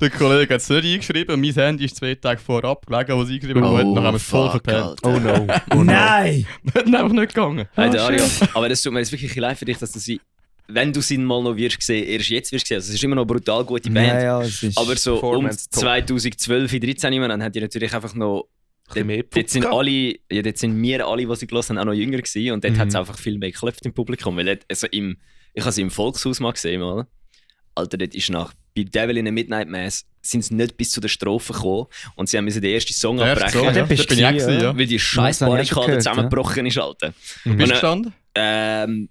Der Kollege hat es nicht eingeschrieben und mein Handy ist 2 Tage vorab gelegen, wo es eingeschrieben wurde. Dann haben wir es voll verpennt. Oh no. Nein! Wir sind einfach nicht gegangen. Hey, Dario, aber das tut mir jetzt wirklich leid für dich, dass du sie, wenn du sie mal noch wirst sehen, erst jetzt wirst sehen. Also es ist immer noch eine brutal gute Band. Ja, ja, es ist... Aber so um Performance top. 2012, 2013 dann hat die natürlich einfach noch... bisschen mehr Dort sind, Pups alle, ja, dort sind wir alle, die sie gelassen haben, auch noch jünger gewesen. Und dort hat es einfach viel mehr geklopft im Publikum. Weil dort, also ich habe sie im Volkshaus mal gesehen. Mal. Alter, dort ist bei Devil in a Midnight Mass sind sie nicht bis zu der Strophe gekommen und sie müssen den ersten Song Der erste abbrechen, Song, ja. Da bist Das bin ich auch gewesen, ja. weil die scheiß Das habe ich auch schon Barrikade gehört, zusammengebrochen ist, Alter. Bist du gestanden?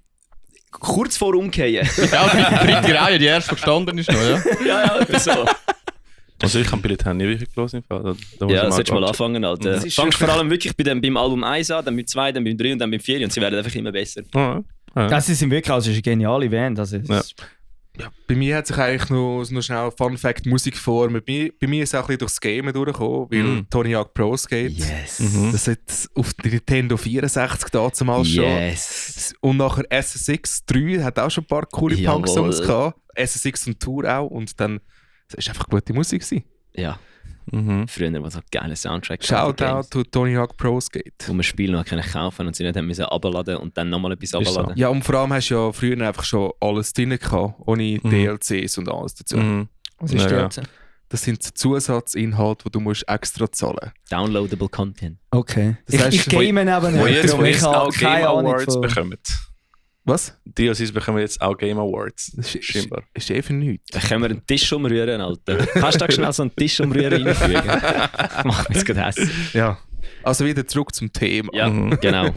Kurz vor Umkehren. Ja, die dritte Reihe, die erste, die gestanden ist noch, ja? ja, so. Also ich habe Billet nie wirklich gelesen. Im Fall. Da muss Ja, ich solltest du mal anschauen. anfangen, Alter. Das ist Fangst vor allem wirklich beim Album 1 an, dann beim 2, dann beim 3 und dann beim 4 und sie werden einfach immer besser. Das ist wirklich, also es ist eine geniale Band. Also Ja. Ja, bei mir hat sich eigentlich noch schnell Fun Fact Musik geformt. Bei mir ist es auch ein bisschen durchs Game durchgekommen, weil Tony Hawk Pro Skate. Yes. Das hat auf der Nintendo 64 damals schon. Yes. Und nachher SSX 3 hat auch schon ein paar coole Jawohl. Punk-Songs gehabt. SSX und Tour auch. Und dann das war einfach gute Musik gewesen. Ja, früher war es ein geiler Soundtrack. Shoutout to Tony Hawk Pro Skate. Wo wir Spiele noch können kaufen und sie nicht haben müssen runterladen und dann nochmal etwas so. runterladen. Ja, und vor allem hast du ja früher einfach schon alles drin gehabt, ohne DLCs und alles dazu. was ist Ja, jetzt? Das sind Zusatzinhalte, die du musst extra zahlen. Downloadable Content. Okay. Das heißt, ich game eben Wo nicht. jetzt, darum wo ich jetzt habe auch Game keine Ahnung Awards von- bekommen. Was? DLCs bekommen jetzt auch Game Awards. Das ist, Scheinbar. ist für nichts. Da können wir einen Tisch umrühren, Alter. Kannst du da schnell so einen Tisch umrühren reinfügen? Mach mich jetzt gerade hässlich. Ja. Also wieder zurück zum Thema. Ja, genau.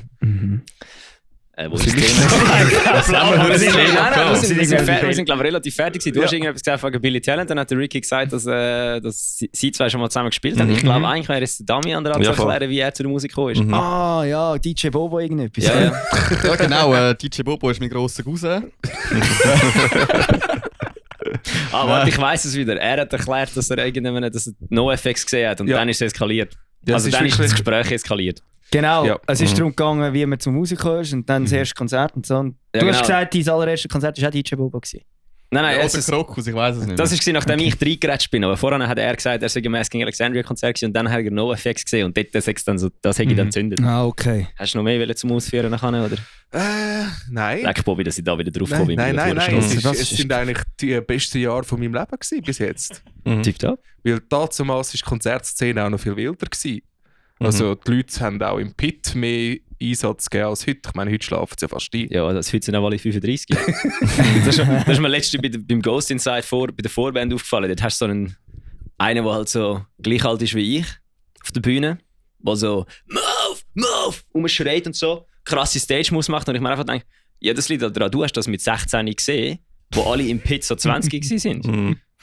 Wo ist das sind Thema? Wir sind, Thema gehabt? wir sind glaube ich, relativ fertig gewesen. Du hast irgendetwas gesagt von Billy Talent, dann hat der Ricky gesagt, dass sie zwei schon mal zusammen gespielt haben. Ich glaube eigentlich wäre es der Damian dran zu Ja, voll. erklären, wie er zu der Musik gekommen ist. Ah ja, DJ Bobo irgendetwas. Ja, ja. Ja, genau. DJ Bobo ist mein grosser Cousin. Ah, warte, ich weiss es wieder. Er hat erklärt, dass er irgendwann dass er NoFX gesehen hat und Ja. dann ist es eskaliert. Ja, Also es ist dann ist das wirklich- Gespräch eskaliert. Genau, Ja. es ist darum gegangen, wie man zur Musik kommst und dann das erste Konzert und so. Und Ja, du hast genau. gesagt, dein allererste Konzert war auch DJ Bobo gewesen. Nein, Oder es ist, Krokus, ich weiß es nicht. das war, nachdem ich reingerätscht bin. Aber vorher hat er gesagt, er sei im Asking Alexandria Konzert gewesen und dann hat er NoFX gesehen und dort hat dann so, das hätte ich dann gezündet. Ah, okay. Hast du noch mehr zum Ausführen nachher, oder? Nein. Leck, Bobby, dass ich da wieder drauf gekommen Nein, bin. nein, nein. stolz. Es, Das es ist- sind eigentlich die besten Jahre von meinem Leben gewesen, bis jetzt. Tipptopp. Weil damals war die Konzertszene auch noch viel wilder gewesen. Also die Leute haben auch im Pit mehr Einsatz gegeben als heute. Ich meine, heute schlafen sie ja fast ein. Ja, das heute sind auch alle 35. das ist mir letztens beim Ghost Inside bei der Vorband aufgefallen. Dort hast du so einen der halt so gleich alt ist wie ich auf der Bühne, der so Move rumschreit und so krasse Stage-Moves macht und ich mir einfach denke, ja, das liegt halt daran, du hast das mit 16 gesehen, wo alle im Pit so 20 gewesen sind.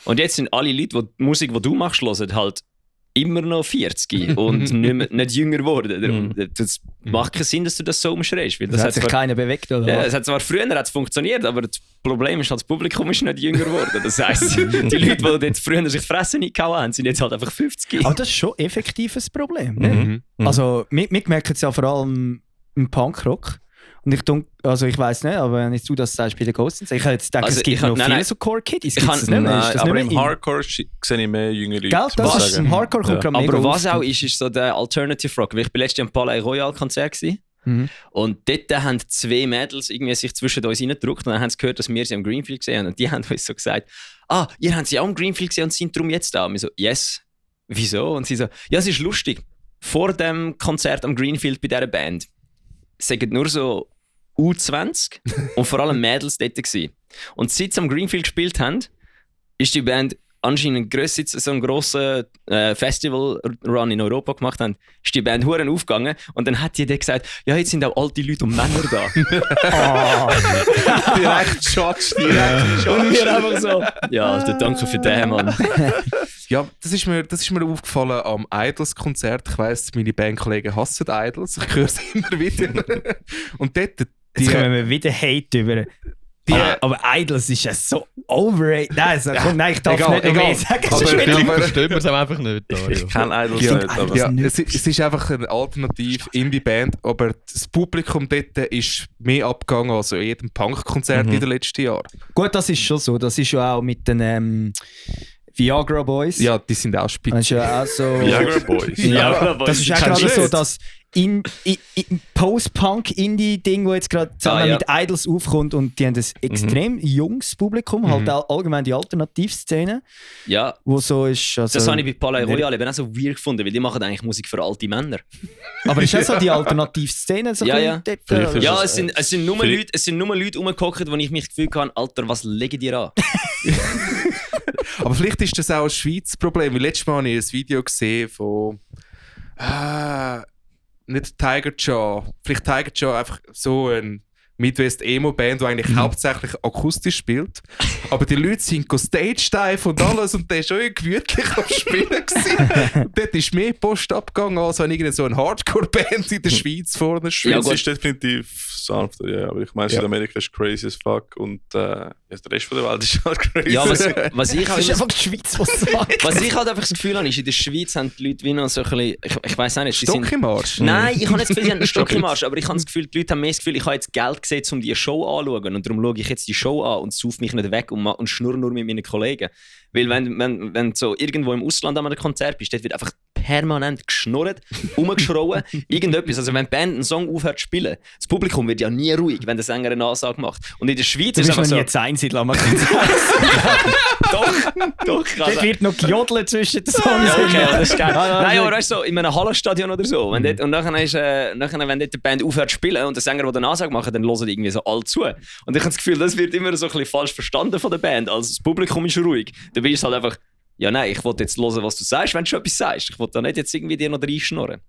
Und jetzt sind alle Leute, die Musik, die du machst, hören, halt immer noch 40 und nicht jünger geworden. Darum, das macht keinen Sinn, dass du das so umschreist. Weil Das hat sich zwar- keiner bewegt, oder? ja, was? es hat zwar früher hat's funktioniert, aber das Problem ist, halt, das Publikum ist nicht jünger geworden. Das heisst, die Leute, die jetzt früher sich die Fresse nicht gehauen haben, sind jetzt halt einfach 50. Aber das ist schon effektiv ein Problem. Ne? Also, wir merken es ja vor allem im Punkrock. Und ich weiss nicht, aber wenn jetzt du das sagst bei den Ghosts, ich hätte jetzt gedacht, Also es gibt ich hab- noch nein, viele nein. so Core-Kiddies. Ich Gibt's kann- das nicht mehr? Ist Nein, das aber nicht im mehr in? Hardcore sehe ich mehr junge Leute. Gell, das muss ist sagen. im Hardcore kommt gerade mega Aber was auf. auch ist so der Alternative Rock. Weil ich bin letztes Jahr am Palais Royal Konzert gewesen. Mhm. Und dort haben zwei Mädels irgendwie sich zwischen uns reingedrückt und dann haben sie gehört, dass wir sie am Greenfield gesehen haben. Und die haben uns so gesagt, ihr habt sie auch am Greenfield gesehen und sind darum jetzt da. Und wir so, yes. Wieso? Und sie so, ja, es ist lustig. Vor dem Konzert am Greenfield bei dieser Band sagen nur so U20 und vor allem Mädels dort gewesen. Und seit sie am Greenfield gespielt haben, ist die Band anscheinend grösser, so einen grossen Festival-Run in Europa gemacht haben, ist die Band huren aufgegangen und dann hat jeder gesagt, ja, jetzt sind auch alte Leute und Männer da. Direkt Schatz, direkt Und wir einfach so, ja, Alter, danke für den, Mann. Ja, das ist mir aufgefallen am Idols-Konzert. Ich weiss, meine Bandkollegen hassen Idols. Ich höre sie immer wieder. Und dort, Jetzt kommen wir wieder Hate über. Aber Idols ist ja so overrated. Nein, ich darf egal, nicht noch egal. mehr sagen. Aber- sonst Vielleicht aber- verstehen wir es auch einfach nicht. Ich kenne Idols Ja, nicht, aber ja, nicht. es ist einfach eine alternative Indie-Band, aber das Publikum dort ist mehr abgegangen als in jedem Punk-Konzert in den letzten Jahren. Gut, das ist schon so. Das ist ja auch mit den Viagra Boys. Ja, die sind auch Das spitze. ist ja auch so. Viagra Boys. Ja, Das ist auch Kennst gerade du so nicht? das Post-Punk-Indie-Ding, das jetzt gerade zusammen ja. mit Idols aufkommt und die haben ein extrem junges Publikum, halt auch allgemein die Alternativszene, Ja, wo so ist. Also, das habe ich bei Palais Royal eben auch so weird gefunden, weil die machen eigentlich Musik für alte Männer. aber ist das so die Alternativszene? So Ja, ein ja. bisschen dort, Vielleicht oder? ist Ja, es- es sind nur Leute rumgehockt, wo ich mich das Gefühl hatte, Alter, was legen die an? Aber vielleicht ist das auch ein Schweizer Problem. Weil letztes Mal habe ich ein Video gesehen von nicht Tiger Jaw. Vielleicht Tiger Jaw einfach so ein Midwest-Emo-Band, die eigentlich hauptsächlich akustisch spielt. Aber die Leute sind Stage-Dive und alles und der war schon gemütlich am Spielen gewesen. Und dort ist mehr Post abgegangen, als wenn irgendeine so eine Hardcore-Band in der Schweiz vorne spielt. Ja, es ist definitiv sanfter, ja. Aber ich meine, Südamerika ist crazy as fuck und der Rest von der Welt ist halt crazy. Ja, was ich halt... Das ist einfach die Schweiz, was sagt. Was ich halt einfach das Gefühl habe, ist, in der Schweiz haben die Leute wie noch so ein bisschen... Ich weiss auch nicht, sie Stock sind... im Arsch. Nein, ich habe nicht das Gefühl, sie haben einen Stock im Arsch, aber ich habe das Gefühl, die Leute haben mehr das Gefühl, ich habe jetzt Geld gesehen, um diese Show anzuschauen und darum schaue ich jetzt die Show an und sauf mich nicht weg und schnurre nur mit meinen Kollegen. Weil wenn du so irgendwo im Ausland an einem Konzert bist, dort wird einfach permanent geschnurrt, rumgeschrauen, irgendetwas. Also wenn die Band einen Song aufhört zu spielen, das Publikum wird ja nie ruhig, wenn der Sänger eine Ansage macht. Und in der Schweiz Du ist bist es noch einfach nie so... jetzt Doch. Dort wird noch gejodelt zwischen den Songs. Ja, okay, das ist geil. Nein, aber weißt du, so, in einem Hallenstadion oder so. Wenn dort, und nachher, wenn dort die Band aufhört zu spielen und der Sänger will eine Ansage machen, dann hören die irgendwie so alle zu. Und ich habe das Gefühl, das wird immer so ein bisschen falsch verstanden von der Band. Also das Publikum ist ruhig. Dabei ist es halt einfach, ja nein, ich will jetzt hören, was du sagst, wenn du schon etwas sagst. Ich will da nicht jetzt irgendwie dir noch reinschnurren.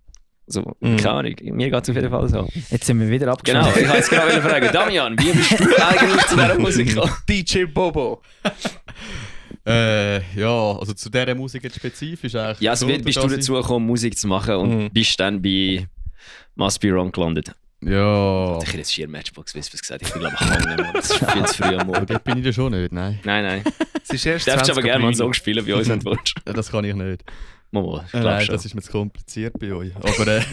Also, keine Ahnung, mir geht es auf jeden Fall so. Jetzt sind wir wieder abgeschlossen. Genau, ich wollte jetzt gerade fragen, Damian, wie bist du eigentlich zu dieser Musik gekommen? DJ Bobo. Ja, also zu dieser Musik jetzt spezifisch eigentlich. Ja, also wie bist du dazu gekommen, Musik zu machen und bist dann bei Must Be Wrong gelandet? Ja. Ich hätte jetzt schier Matchbox Whispers gesagt, ich bin glaube ich hängen, Mann. Das ist viel zu früh am Morgen. Dort bin ich ja schon nicht, nein. Nein. Es ist erst Du darfst aber gerne mal einen 20 Song spielen bei uns, wenn du willst. Ja, das kann ich nicht. Mal, ich glaube Nein, schon. das ist mir zu kompliziert bei euch. Aber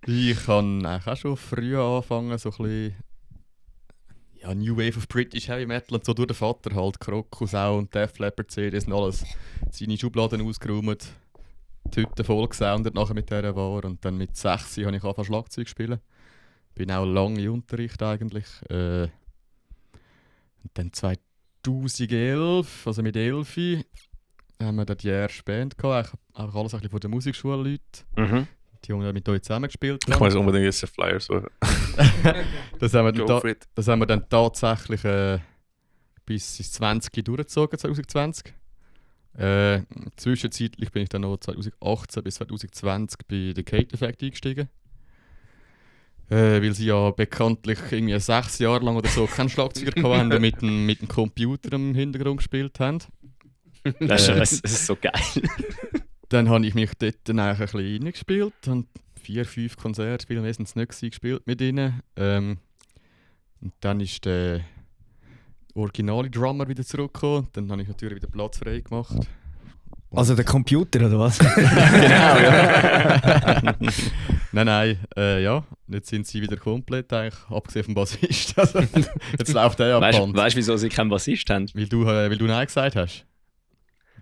ich kann eigentlich auch schon früh anfangen, so ein bisschen New Wave of British Heavy Metal und so durch den Vater halt, Krokus auch und Def Leppard CDs und alles, seine Schubladen ausgeräumt, die Hütte voll gesoundet nachher mit dieser war und dann mit 6 habe ich angefangen Schlagzeug zu spielen. Bin auch lange in Unterricht eigentlich. Und dann 2011, also mit 11, haben wir dann die erste Band gehabt, auch alles ein bisschen von den Musikschulleuten. Mhm. Die Jungen mit euch zusammen gespielt Ich muss unbedingt jetzt einen Flyer suchen. Das haben wir Go dann, for it. das haben wir dann tatsächlich bis ins 20 durchgezogen, 2020. Zwischenzeitlich bin ich dann noch 2018 bis 2020 bei The Kate Effect eingestiegen. Weil sie ja bekanntlich irgendwie 6 Jahre lang oder so keinen Schlagzeuger hatten und mit dem Computer im Hintergrund gespielt haben. Das ist so geil. Dann habe ich mich dort dann auch ein bisschen reingespielt, habe 4-5 Konzerte spielmäßig nicht gespielt mit ihnen. Und dann ist der originale Drummer wieder zurückgekommen. Dann habe ich natürlich wieder Platz frei gemacht. Also der Computer, oder was? Genau, ja. Nein, ja. Jetzt sind sie wieder komplett, eigentlich, abgesehen vom Bassist. Also, jetzt läuft der ab. Weißt du, wieso sie keinen Bassist haben? Weil du Nein gesagt hast.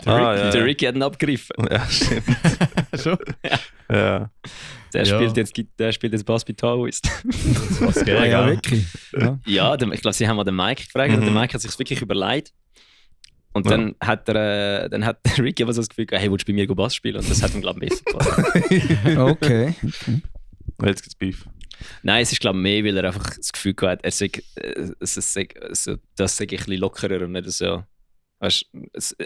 Der Ricky hat ihn abgegriffen. Ja, stimmt. Schon? Ja. Der spielt jetzt Bass bei Taoist. Was geht, Ja, ja. wirklich. Ja. Ja, ich glaube, sie haben mal den Mike gefragt und der Mike hat sich wirklich überlegt. Und dann hat der Ricky aber so das Gefühl gehabt, hey, willst du bei mir Bass spielen? Und das hat ihm, glaube ich, besser gefallen. Okay. Jetzt gibt's Beef. Nein, es ist, glaube ich, mehr, weil er einfach das Gefühl gehabt hat, das sei ein bisschen lockerer und nicht so. Weißt,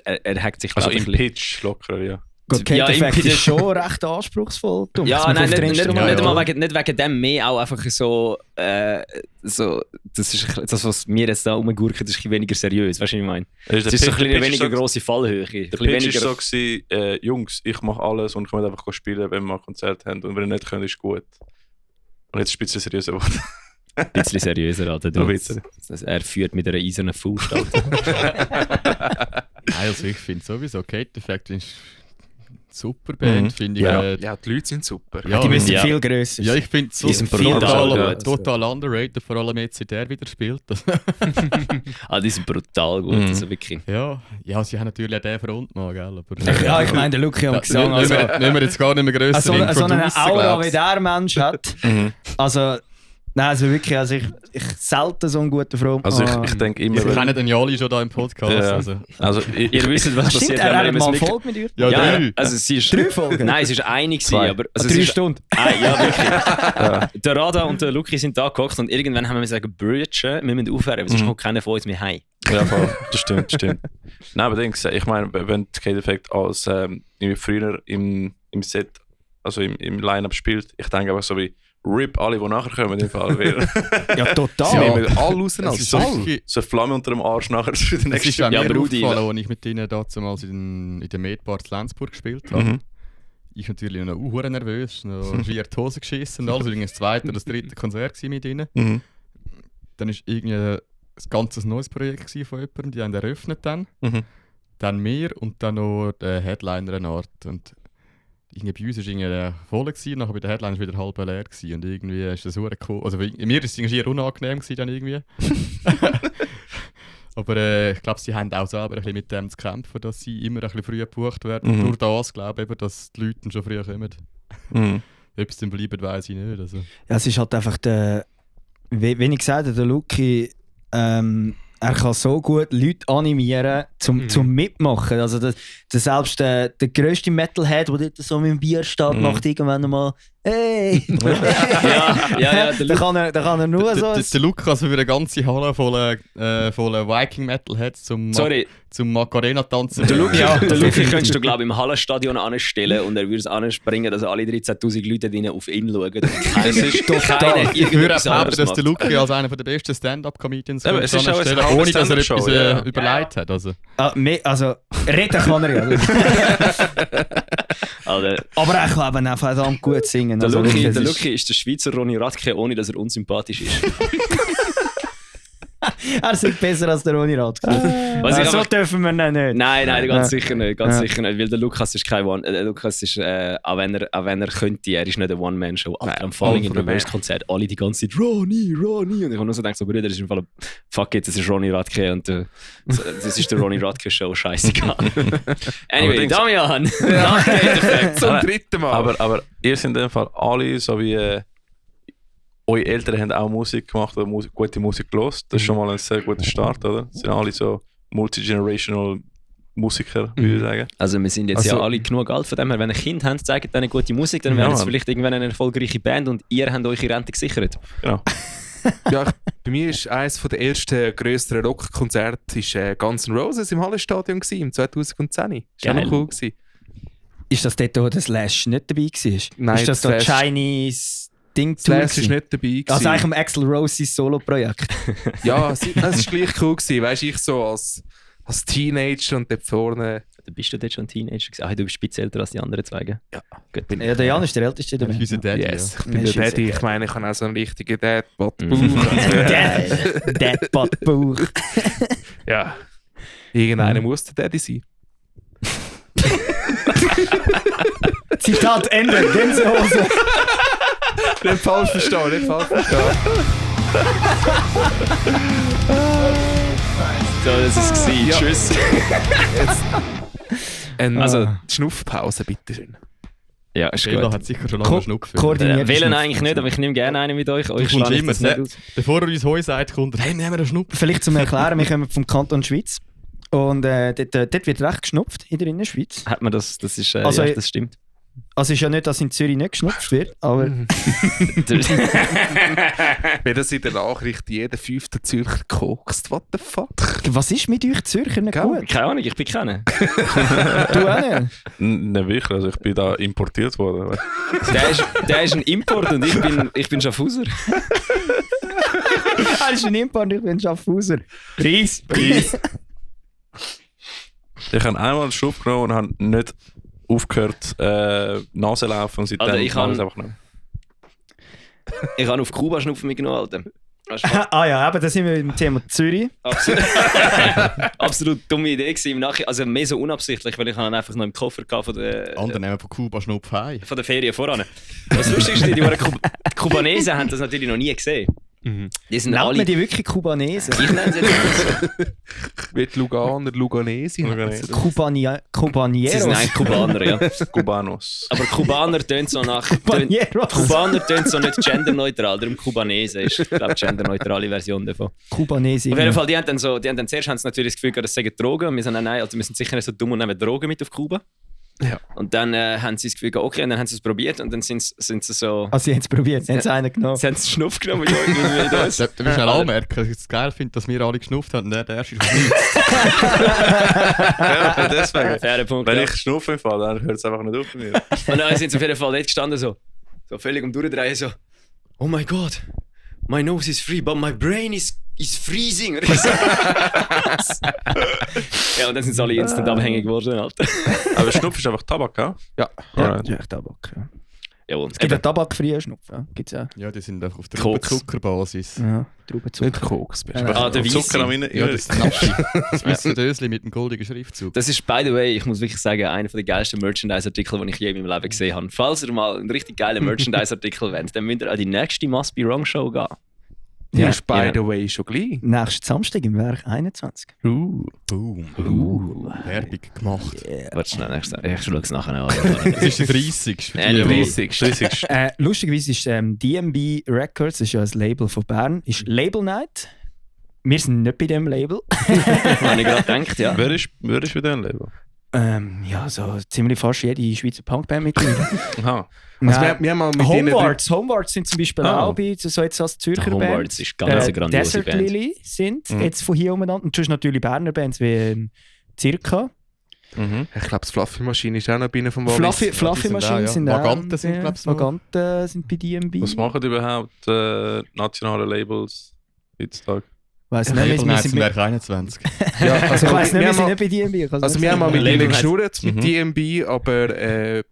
er hackt sich Also glaub ich, im ein bisschen- Pitch lockerer, ja. Gut, Kate Ja, Effect im- ist schon recht anspruchsvoll. dumm. Ja, Das nein, auf der nicht Instrumente- mal nicht wegen dem, mehr auch einfach so, das ist das, was mir jetzt da rumgurken, das ist ein bisschen weniger seriös, weißt du, was ich meine? Es ist so ein bisschen weniger grosse Fallhöhe. Der Pitch war so, gewesen, Jungs, ich mache alles und könnt einfach spielen, wenn wir mal ein Konzert haben. Und wenn ihr nicht könnt, ist gut. Und jetzt ist ein bisschen seriöser geworden. ein bisschen seriöser, Alter. Ein bisschen. Er führt mit einer eisernen Faust, Alter. Nein, also ich finde sowieso, Kate Effect ist eine super Band, finde ich. Ja. Ja, die Leute sind super. Ja, Die müssen Ja. viel grösser Ja, sein. ich finde so Die sind brutal gut. total underrated, vor allem jetzt, seit er wieder spielt. Die sind brutal gut, also wirklich. ja, sie haben natürlich auch den Frontmann, gell? Aber, Ja, ich meine, der Luki am Gesang. Nehmen Also, wir jetzt gar nicht mehr grösser so eine Aura, wie der Mensch hat. Also, nein, also wirklich, also ich selten so einen guten Freund. Also ich denke immer... Wir kennen den Jali schon da im Podcast. Ja. Also Ihr wisst, was Stimmt, passiert, er wenn hat man mal das Folge mit dir. Ja, Ja, 3. also sie ist... 3 Folgen? Nein, es war eine gewesen, 2. aber... Also 3 es ist- Stunden. Ja, wirklich. Der Rada und der Luki sind da gehockt und irgendwann haben wir gesagt, Bridge, wir müssen aufhören, weil sonst kommt keiner von uns mehr heim. Ja, voll. Das stimmt. Nein, aber ich meine, wenn Skate Effect als irgendwie früher im Set, also im Line-Up spielt, ich denke aber so wie RIP, alle, die nachher kommen, im Fall wäre. Ja, Sie total. nehmen alle auseinander. Es ist So eine Flamme unter dem Arsch nachher für den Es ist nächsten. auch mir Rudi, aufgefallen, als ich mit ihnen damals in der Medbar in Lenzburg gespielt habe. Mhm. Ich natürlich noch nervös, noch schier die Hose geschissen und alles. Das war das zweite oder das dritte Konzert mit ihnen. Mhm. Dann war irgendwie ein ganz neues Projekt von jemandem, die haben eröffnet dann. Mhm. Dann mehr und dann noch der Headliner eine Art. Und irgendwie bei uns war es voll, gewesen, nachher bei der Headliner war es wieder halb leer. Gewesen. Und irgendwie ist das so cool. Also mir war es schier unangenehm gewesen, dann irgendwie. Aber ich glaube, sie haben auch selber ein bisschen mit dem zu kämpfen, dass sie immer ein bisschen früher gebucht werden. Mhm. Durch das glaube ich, dass die Leute schon früher kommen. Mhm. Ob es dann bleibt, weiss ich nicht. Also. Ja, es ist halt einfach wie ich gesagt habe, der Luki, er kann so gut Leute animieren, zum Mitmachen. Also selbst der grösste Metalhead, der dort so mit dem Bier steht, macht irgendwann mal «Hey!» Ja, Da kann er nur so... Der Lukas über eine ganze Halle voller Viking-Metalheads zum Macarena tanzen. Der Luki könntest du, glaube ich, im Hallenstadion anstellen und er würde es anspringen, dass alle 13'000 Leute drin auf ihn schauen. Es ist Keiner Ich würde auch irgendetwas behaupten, anderes dass der macht. Luki als einer der besten Stand-Up-Comedians Aber es ist auch eine anstellen, halbe ohne dass er Stand-Up-Show, etwas ja. überlegt hat. Also. Also, reden kann er ja. Alter, Aber er kann eben auch verdammt gut singen. der Also, Luki wirklich, es ist der Schweizer Ronny Radke, ohne dass er unsympathisch ist. Er ist besser als der Ronny Radke. Was ich So einfach- dürfen wir ihn nicht. Nein, ganz sicher nicht. Ganz Ja. sicher nicht. Weil der Lukas ist kein One. Der Lukas ist, auch wenn er könnte, er ist nicht eine One-Man-Show. Alter, am Falling in Reverse Konzert, alle die ganze Zeit Ronny. Und ich habe nur so gedacht, so Brüder, das ist im Fall fuck it, das ist Ronny Radke und das ist der Ronny Radke Show, scheißegal. Anyway, Allerdings- Damian. Danke. Zum dritten Mal. Aber ihr seid in dem Fall alle, so wie eure Eltern haben auch Musik gemacht oder gute Musik gehört. Das ist schon mal ein sehr guter Start, oder? Sind alle so multigenerational Musiker, würde ich sagen. Also wir sind jetzt Also- ja alle genug alt von dem her. Wenn ihr ein Kind habt, zeigt ihnen gute Musik, dann Ja, werden es Mann. vielleicht irgendwann eine erfolgreiche Band und ihr habt eure Rente gesichert. Genau. Ja, bei mir ist eines der ersten grösseren Rockkonzerte Guns N' Roses im Hallenstadion gewesen, im 2010. Das war Geil. auch noch cool gewesen. Ist das dort, wo der Slash nicht dabei war? Nein, ist das so ein Slash- Chinese Ding? Slash ist nicht dabei gewesen. Also eigentlich im Axl Roses Solo-Projekt. Ja, es war gleich cool gewesen. Weißt du, ich so als Teenager und dort vorne. Da bist du dort schon ein Teenager gewesen. Du bist speziell älter als die anderen zwei, gell? Ja. Gut. Ja, der Jan ist der Älteste dabei. Unser Daddy, Yes, ich Ja, bin der ist jetzt- Daddy. Ich meine, ich habe auch so einen richtigen Dad-Bot. Deadbutt-Bauch. Ja. Irgendeiner muss der Daddy sein. Zitat Ende, Gänsehose. Nicht falsch verstehen, nicht falsch verstehen. So, das ist es. Ja. Tschüss. Also, Schnuffpause, bitte schön. Ja, ist Bela gut. hat sicher schon lange Schnupp für. Koordiniert. Wählen eigentlich nicht, aber ich nehme gerne einen mit euch. Euch kommst schlage ich immer das nicht sehr- aus. Bevor er uns Heu sagt, kommt er, hey, nehmen wir einen Schnupp. Vielleicht zum Erklären, wir kommen vom Kanton Schweiz. Und dort wird recht geschnupft in der Innenschweiz. Hat man das? Das ist, Also, ja, das stimmt. Also ist ja nicht, dass in Zürich nicht geschnupft wird, aber Wenn das in der Nachricht jeder 5. Zürcher kokst, what the fuck? was ist mit euch Zürcher nicht Gell? gut? Keine Ahnung, ich bin keiner. Du auch nicht? Nicht wirklich, also ich bin da importiert worden. Der ist ein Import und ich bin Schaffhauser. Er ist ein Import, ich bin Schaffhauser. Preis. Ich habe einmal einen Schub genommen und habe nicht aufgehört Nase laufen und seitdem Also ich mache habe- es einfach nicht. Ich habe auf Kuba Schnupfen mitgenommen, Alter. Ja, eben, da sind wir beim Thema Zürich. Absolut, absolut dumme Idee gewesen im Nachhinein. Also mehr so unabsichtlich, weil ich habe ihn einfach noch im Koffer gehabt von der, Andere nehmen von Kuba Schnupp heim. von der Ferien voran. Das Lustigste, die Kubanesen haben das natürlich noch nie gesehen. Die sind Nennt alle... man die wirklich Kubanesen? Ich nenne sie jetzt so. Wie die Luganer, Luganesi. Luganesi. Kubanieros. Sie sind eigentlich Kubaner, ja. Kubanos. Aber Kubaner tönt so nach... Kubanieros. Kubaner tönt so nicht genderneutral, darum Kubanese ist, ich glaube, die genderneutrale Version davon. Kubanesi. Auf jeden Fall, die haben dann zuerst haben sie natürlich das Gefühl, das sagen Drogen. Und wir sagen, nein, also wir sind sicher nicht so dumm und nehmen Drogen mit auf Kuba. Ja. Und dann haben sie das Gefühl, okay, und dann haben sie es probiert und dann sind sie so... Also sie haben es probiert, sie haben es einen genommen. Sie haben es Schnuff genommen, mit uns. Du musst schnell anmerken, dass ich es geil finde, dass wir alle geschnupft haben und der erste ist auf nichts. Ja, deswegen. Fairer Punkt, Wenn ja. ich schnaufe im Fall, dann hört es einfach nicht auf bei mir. Und dann sind sie auf jeden Fall dort gestanden, so völlig am Durchdrehen, so oh my God, my nose is free, but my brain is freezing. Ja, und dann sind sie alle instant abhängig geworden, Alter. Aber Schnupf ist einfach Tabak, ja? Ja. Alright. Das ist echt Tabak, ja. Jawohl. Es gibt einen tabakfreien Schnupf, ja. Gibt's auch. Ja, die sind einfach auf der Koks. Zuckerbasis. Ja, Traubenzucker. Nicht Koks. Ah, der Zucker am Weisse. Innen. Ja, das ist das weiße Dösli mit dem goldenen Schriftzug. Das ist, by the way, ich muss wirklich sagen, einer der geilsten Merchandise-Artikel, die ich je in meinem Leben gesehen habe. Falls ihr mal einen richtig geilen Merchandise-Artikel wollt, dann müsst ihr an die nächste Must Be Wrong Show gehen. Ja, Ja. ist by the way schon gleich. Nächsten Samstag im Werk 21. Boom. Werbung gemacht. Warte schnell, ich schaue es nachher an. Das ist der 30. Für die, Anyway. 30. Lustigerweise ist DMB Records, das ist ja ein Label von Bern, ist Label Night. Wir sind nicht bei dem Label. Habe ich gerade gedacht, ja. Wer ist bei diesem Label? Ja, so ziemlich fast jede Schweizer Punkband mitglied. Aha. Also Nein. wir haben mal mit denen... Homewards sind zum Beispiel Ah. auch bei so jetzt als Zürcher Band. Homewards ist ganz eine grandiose Desert Band. Lily sind jetzt von hier umeinander. Und sonst natürlich Berner Bands wie Circa. Mhm. Ich glaube, das Fluffy Maschine ist auch noch bei ihnen vom Wallis. Fluffy sind Maschinen auch, ja. sind Vaganten sind, glaub's, noch. Vaganten sind bei DMB. Was machen überhaupt nationale Labels heutzutage? Weiss nicht, Label wir Night sind zum mit, Werk 21. Ja, also ich weiss nicht, wir wir haben sind mal- nicht bei DMB. ich kann's Also nicht wir haben mal sagen. mit ihnen Label geschnurrt, mit Mhm. DMB, aber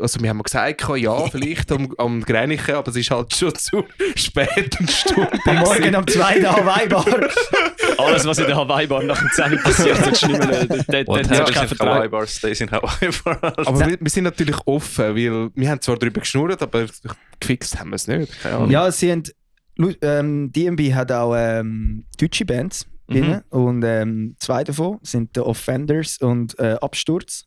also wir haben mal gesagt, ja, vielleicht am Grenchen, aber es ist halt schon zu spät und Stunde. Am Morgen um 2 Uhr Hawaii-Bar. Alles, was in der Hawaii-Bar nach dem 10 passiert, solltest du nicht mehr. What Dort hast du happens keinen in Vertrag. Hawaii Bar stays in Hawaii Bar. Aber wir sind natürlich offen, weil wir haben zwar darüber geschnurrt, aber gefixt haben wir es nicht. Keine Ahnung. Ja, sie haben, DMB hat auch deutsche Bands drin. Und zwei davon sind The Offenders und Absturz.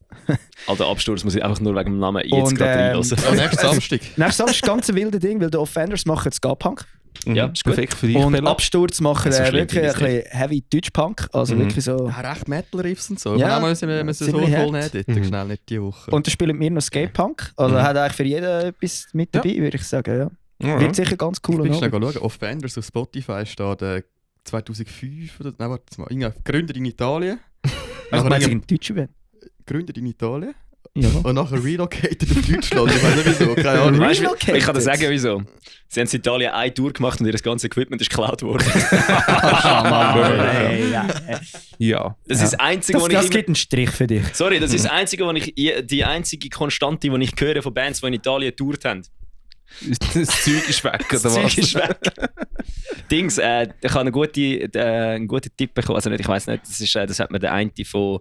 Alter, Absturz muss ich einfach nur wegen dem Namen jetzt Und, gerade reinlassen. Ja, nächsten Samstag. Nächstes Samstag ist ganz ein wildes Ding, weil The Offenders machen Ska-Punk. Ja, ist gut. Perfekt für dich, Und Bella. Absturz machen So schlimm wirklich ein finde ich's bisschen Heavy Deutsch-Punk. Also Mhm. wirklich so. Ja, recht Metal-Riffs und so. Ja, Ja, müssen so ziemlich voll hart. nehmen dort. Mhm. Schnell nicht die Woche. Und da spielen wir noch Skate-Punk. Also hat eigentlich für jeden etwas mit dabei, würde ich sagen. Ja. Wird sicher ganz cool. Ich bin schnell Abend. schauen. Offenders auf Spotify steht 2005 oder nein, warte mal. Gegründet in Italien. Also, Nachher meinst du irgendwie- in Deutsche Band? gegründet in Italien. Ja. Und nachher relocated auf Deutschland. Ich weiß nicht wieso. Keine Ahnung. Weißt du, Relocated. ich kann dir sagen, wieso. Sie haben in Italien eine Tour gemacht und ihr ganzes Equipment ist geklaut worden. Ja. Das ist das Einzige, Das, was ich das immer... gibt einen Strich für dich. Sorry, das ist das Einzige, was ich... Die einzige Konstante, die ich höre von Bands, die in Italien getourt haben. Das Zeug ist weg, oder Das Zeug was? ist weg. Dings, ich habe einen guten Tipp bekommen. Also nicht, ich weiß nicht, das hat mir der eine von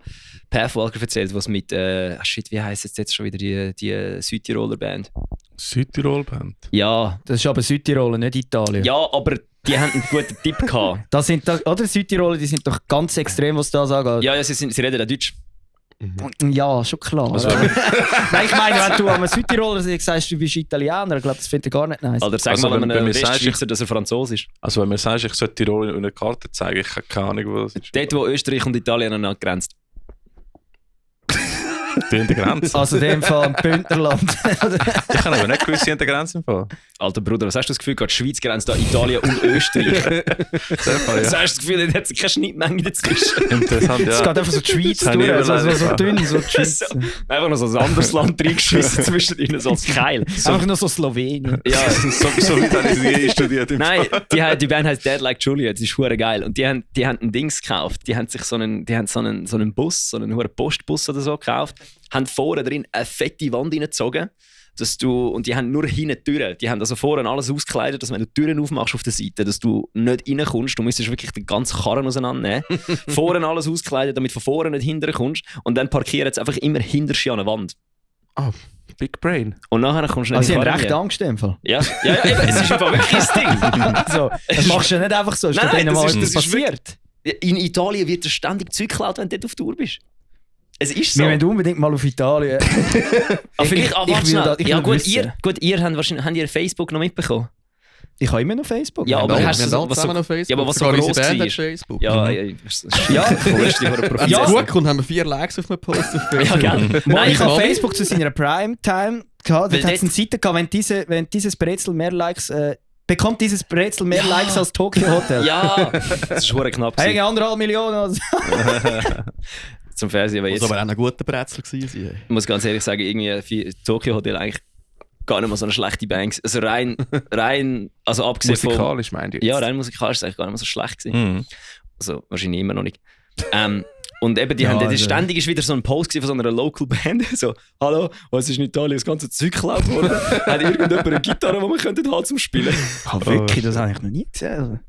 Pathwalker erzählt, was mit, shit, wie heisst jetzt schon wieder die Südtiroler Band? Südtirol-Band. Ja, Das ist aber Südtirol, nicht Italien. ja, aber die haben einen guten Tipp gehabt. Das sind doch, oder Südtiroler, die sind doch ganz extrem, was das angeht. Ja, sie reden auch Deutsch. Ja, schon klar. Also, Nein, ich meine, wenn du einem Südtiroler sagst, du bist Italiener, ich glaube, das findet er gar nicht nice. Alter, sag Also, mal wenn einem mir sagst, Westschweizer, dass er Franzose ist. Also wenn mir sagst, ich sollte Tirol in einer Karte zeigen, ich habe keine Ahnung, wo das ist. Dort, wo Österreich und Italien aneinander grenzt. Die in der Grenze. Also in dem Fall im Bündnerland. Ich habe aber nicht gewusst, sie in der Grenze im Fall. Alter Bruder, was hast du das Gefühl, gerade die Schweiz grenzt an Italien und Österreich? Ja. Hast du das Gefühl, da hat es keine Schnittmenge dazwischen? Interessant, Es ja. geht einfach so die Schweiz Das habe ich durch, so überlegt. dünn, so die Schweiz. So, einfach noch so ein anderes Land reingeschissen zwischen ihnen, so als Keil. Einfach nur so Slowenien. Ja, so wie habe ich es je studiert. im nein, die Band heißt Dead Like Julia, das ist hure geil. Und die haben ein Dings gekauft. Die haben sich so einen Bus, so einen hohen Postbus oder so gekauft, haben vorne drin eine fette Wand reingezogen. Und die haben nur hinten Türen. Die haben also vorne alles ausgekleidet, dass wenn du die Türen aufmachst auf der Seite, dass du nicht reinkommst. Du müsstest wirklich den ganzen Karren auseinandernehmen. Vorne alles auskleiden, damit du von vorne nicht hinterher kommst. Und dann parkieren sie einfach immer hinterst an der Wand. Big Brain. Und nachher kommst du nicht Also sie in haben den recht Karren Angst in dem Fall. mehr. Ja, eben, es ist einfach wirklich das Ding. So, das machst du ja nicht einfach so. Ist Nein, doch denen das mal ist- etwas das ist passiert. In Italien wird dir ständig Zeug geklaut, wenn du dort auf Tour bist. Es ist so. Wir wollen unbedingt mal auf Italien. Ah, vielleicht, ich will schnell. das- ich Ja will gut, wissen. ihr habt Facebook noch mitbekommen? Ich habe immer noch Facebook. Ja, aber wir hast du haben so, alle was zusammen so, auf Facebook. ja, aber was so Sogar gross unsere Band war. hat Facebook. Ja, ja, Wenn Ja. es gut kommt, haben wir 4 Likes auf einem Post auf Ja, Facebook. gell? Nein, ich habe Mami? Facebook zu seiner Primetime gehabt. Weil Dort hat es eine Seite gehabt, wenn dieses Brezel mehr Likes... bekommt dieses Brezel mehr Likes als Tokyo Hotel. Ja, das ist schon knapp. Hey, gewesen. 1,5 Millionen. Also. Zum Fernsehen, aber Muss jetzt aber auch ein guter Brezel gewesen sein. ich muss ganz ehrlich sagen, irgendwie für Tokyo Hotel eigentlich gar nicht mal so eine schlechte Band. Also rein, also abgesehen von... Musikalisch meint ihr jetzt? Ja, rein musikalisch ist es eigentlich gar nicht mal so schlecht gewesen. Mhm. Also wahrscheinlich immer noch nicht. Und eben, die Ja, haben also- ständig ist wieder so ein Post von so einer Local Band. So, hallo, was ist in Italien das ganze Zeug geklaut worden? Hat irgendjemand eine Gitarre, die wir könnten haben zum Spielen? Wirklich, das habe ich noch nie gesehen. Also.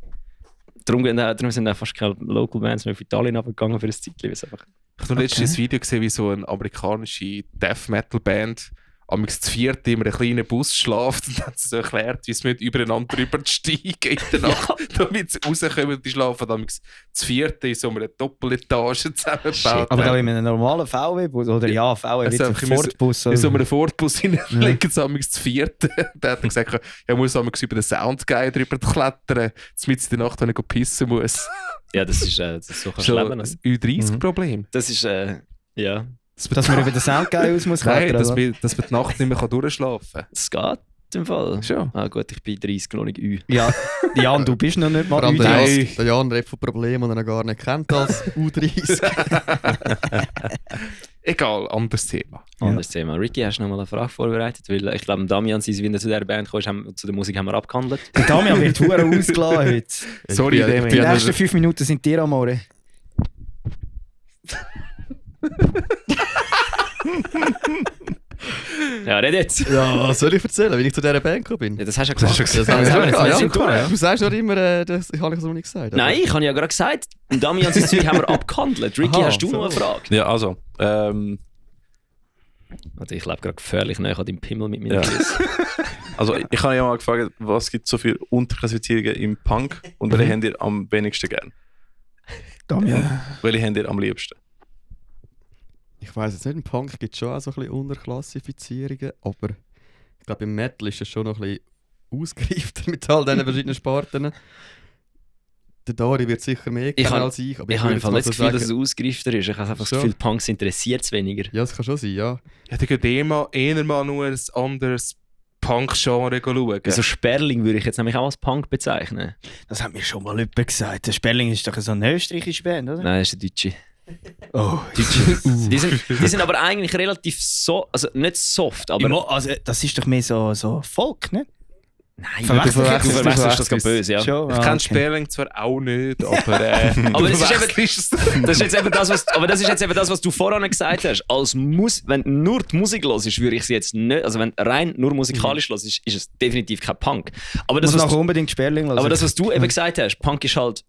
Darum sind auch fast keine Local Bands mehr auf Italien abgegangen für ein Zeitchen. weil es einfach... Ich habe letztens ein Video gesehen, wie so eine amerikanische Death Metal Band am zu viert in einem kleinen Bus schläft und hat so erklärt, wie es mit übereinander drüber zu steigen in der Nacht, damit sie rauskommen. Die schlafen dann zu viert in so einer Doppeletage zusammengebaut. Aber da in einem normalen VW-Bus, oder ja, VW Also wird ein einfach in Ford-Bus. in so einem Ford-Bus hineinlegen sie am zu viert. Da hat er gesagt, er muss am über den Soundguy drüber klettern, damit in der Nacht, wenn er pissen muss. Ja, das ist so kannst du Schon leben. ein Also. Ü30-Problem. Das ist, ja, Dass man über den Soundguy aus muss Nein, klettern, dass oder? man die Nacht nicht mehr durchschlafen kann. das geht im Fall. Schon. Ah gut, ich bin 30, noch nicht Ü. Ja, Jan, du bist noch nicht mal Vor allem Ü30. Nein. der Jan redet von Problemen, die er gar nicht kennt als U30. Egal, anderes Thema. Anderes Thema. Ricky, hast du noch mal eine Frage vorbereitet? Weil ich glaube, Damian, wie er zu dieser Band kam, zu der Musik haben wir abgehandelt. Der Damian wird verdammt ausgelassen heute. Sorry, Ich bin- Demi. Die Ja, nächsten 5 Minuten sind dir, Amore. Ja, red jetzt. Ja, was soll ich erzählen, wie ich zu dieser Band gekommen bin? Ja, das hast du ja gesagt. Das haben haben wir wir jetzt ja, nicht durch. Du sagst doch immer, das habe ich so nicht gesagt. Nein, ich habe ja gerade gesagt, Damian, sein Zeug haben wir abgehandelt. Ricky, Aha, hast du so. noch eine Frage? Ja, also. Also ich lebe gerade gefährlich näher an deinem Pimmel mit meinem Ja. Kiss. Also ich habe ja mal gefragt, was gibt es so viele Unterklassifizierungen im Punk und welche habt ihr am wenigsten gern? Damian. Welche habt ihr am liebsten? Ich weiss jetzt nicht, im Punk gibt es schon auch so ein bisschen Unterklassifizierungen, aber ich glaube, im Metal ist es schon noch ein bisschen ausgereifter mit all diesen verschiedenen Sparten. Der Dari wird sicher mehr kennen habe- als ich. Aber Ich habe würde einfach mal nicht das Gefühl, dass es sagen- ausgereifter ist. Ich habe einfach das So. Gefühl, Punks interessiert es weniger. Ja, das kann schon sein, ja. Ja, dann geht eher mal nur ein anderes Punk-Genre schauen. Also Sperling würde ich jetzt nämlich auch als Punk bezeichnen. Das hat mir schon mal jemand gesagt. Der Sperling ist doch so eine österreichische Band, oder? Nein, das ist eine Deutsche. Oh, Die sind aber eigentlich relativ so, also nicht soft, aber... also, das ist doch mehr so Folk, ne? Nein, Verwechselst du du- verwechselst das verwechselst ganz böse, ja. Schon? Ich Ah, kenne okay. Sperling zwar auch nicht, aber Aber das ist eben- verwechselst es. Das ist jetzt eben das, was du vorhin gesagt hast. Wenn du nur die Musik hörst, würde ich es jetzt nicht. Also wenn rein nur musikalisch hörst, ist es definitiv kein Punk. Aber das, Muss was nachher unbedingt Sperling lassen. Aber das, was du eben gesagt hast, Punk ist halt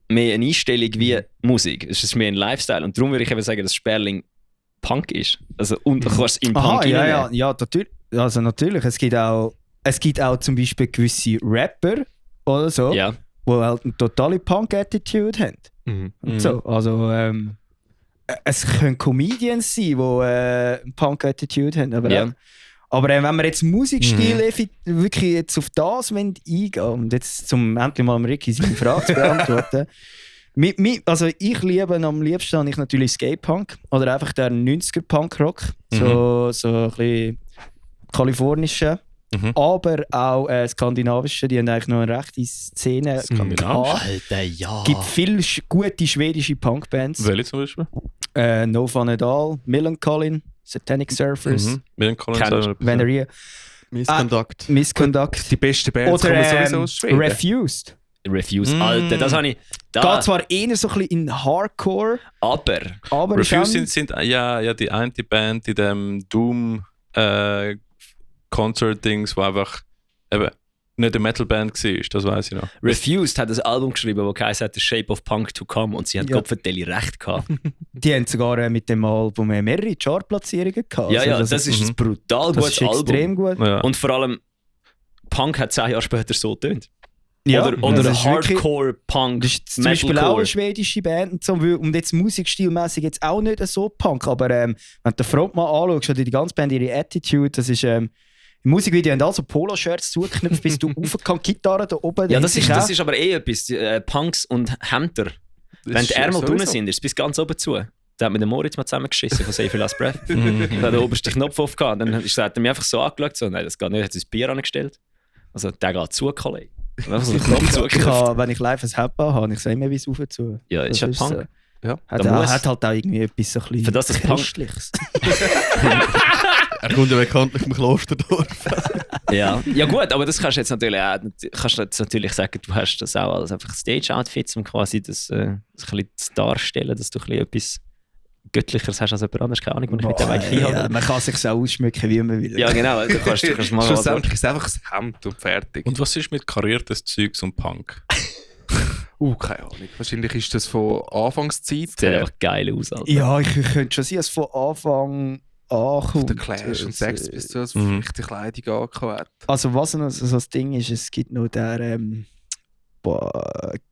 mehr eine Einstellung wie Musik. Es ist mehr ein Lifestyle. Und darum würde ich eben sagen, dass Sperling Punk ist. Also, und du kannst es im Punk Aha, ja, reinnehmen. ja, natürlich. Also natürlich, es gibt auch zum Beispiel gewisse Rapper oder so, Ja. die halt eine totale Punk-Attitude haben. Mhm. Und so. Also, es können Comedians sein, die eine Punk-Attitude haben. Aber, Ja. Wenn wir jetzt Musikstil wirklich jetzt auf das eingehen und jetzt zum endlich mal Ricky seine Frage zu beantworten. Also ich liebe am liebsten habe ich natürlich Skate-Punk oder einfach der 90er-Punk-Rock. So ein bisschen kalifornische. Mhm. Aber auch skandinavische, die haben eigentlich noch eine rechte Szene. Skandinavisch? Alter, ja. Es gibt viele gute schwedische Punkbands. Welche zum Beispiel? No Fun at All, Millencolin, Satanic Surfers, Millencolin. Veneria, Misconduct. Misconduct Die besten Bands kommen sowieso aus Schweden. Refused. Refuse, Alter, das habe ich... Da, Geht zwar eher so ein bisschen in Hardcore, aber... aber ist Refuse auch- sind ja die eine Band in dem Doom Concert-Dings, wo einfach eben nicht eine Metal-Band war, das weiß ich noch. Refused hat ein Album geschrieben, das heisst The Shape of Punk to Come und sie haben Ja. Kopfverteile recht gehabt. Die haben sogar mit dem Album mehrere Chartplatzierungen gehabt. Ja, ja, Also das ist ein brutal das gutes ist Album. extrem gut. Ja. Und vor allem, Punk hat 10 Jahre später so getönt. Ja, Oder das ist wirklich- Hardcore-Punk, Das ist zum Beispiel auch Metalcore. eine schwedische Band und, so, und jetzt musikstilmäßig jetzt auch nicht so Punk, aber wenn du den Frontmann anschaust oder die ganze Band, ihre Attitude, das ist Im Musikvideo haben also Poloshirts zugeknüpft, bis du rauf kannst. Gitarre da oben. Ja, das ist aber etwas. Punks und Hemder. Wenn die Ärmel drinnen sind, ist es bis ganz oben zu. Da hat mir der Moritz mal zusammengeschissen von Save Your Last Breath. Da hat der oberste Knopf aufgehauen. Dann hat er mich einfach so angeschaut. So, nein, das geht nicht. Er hat das Bier angestellt. Also, der geht zu, Kollege. Einfach so einen Knopf zugeknüpft. Wenn ich live ein Headband habe, ich sehe immer, wie es rauf zu. Ja, ist ja Punk. Ja. Hat halt auch irgendwie etwas so ein bisschen Für das Punk. Christliches. Er kommt ja bekanntlich im Klosterdorf. Ja gut, aber das kannst du jetzt natürlich auch, sagen, du hast das auch als einfach Stage-Outfits, um quasi das ein bisschen zu darstellen, dass du ein bisschen etwas Göttlicheres hast als jemand anderes, keine Ahnung, wo ich mit dem eigentlich ja, man kann sich so ausschmücken, wie man will. Ja genau, du kannst mal schlussendlich ist es einfach das Hemd und fertig. Und was ist mit kariertes Zeugs und Punk? Keine Ahnung. Wahrscheinlich ist das von Anfangszeit. Das sieht einfach geil aus, Alter. Ja, ich könnte schon sehen, dass von Anfang auf der Clash und Sex bis zu richtig Kleidung angekommen hat. Also was noch so das Ding ist, es gibt noch der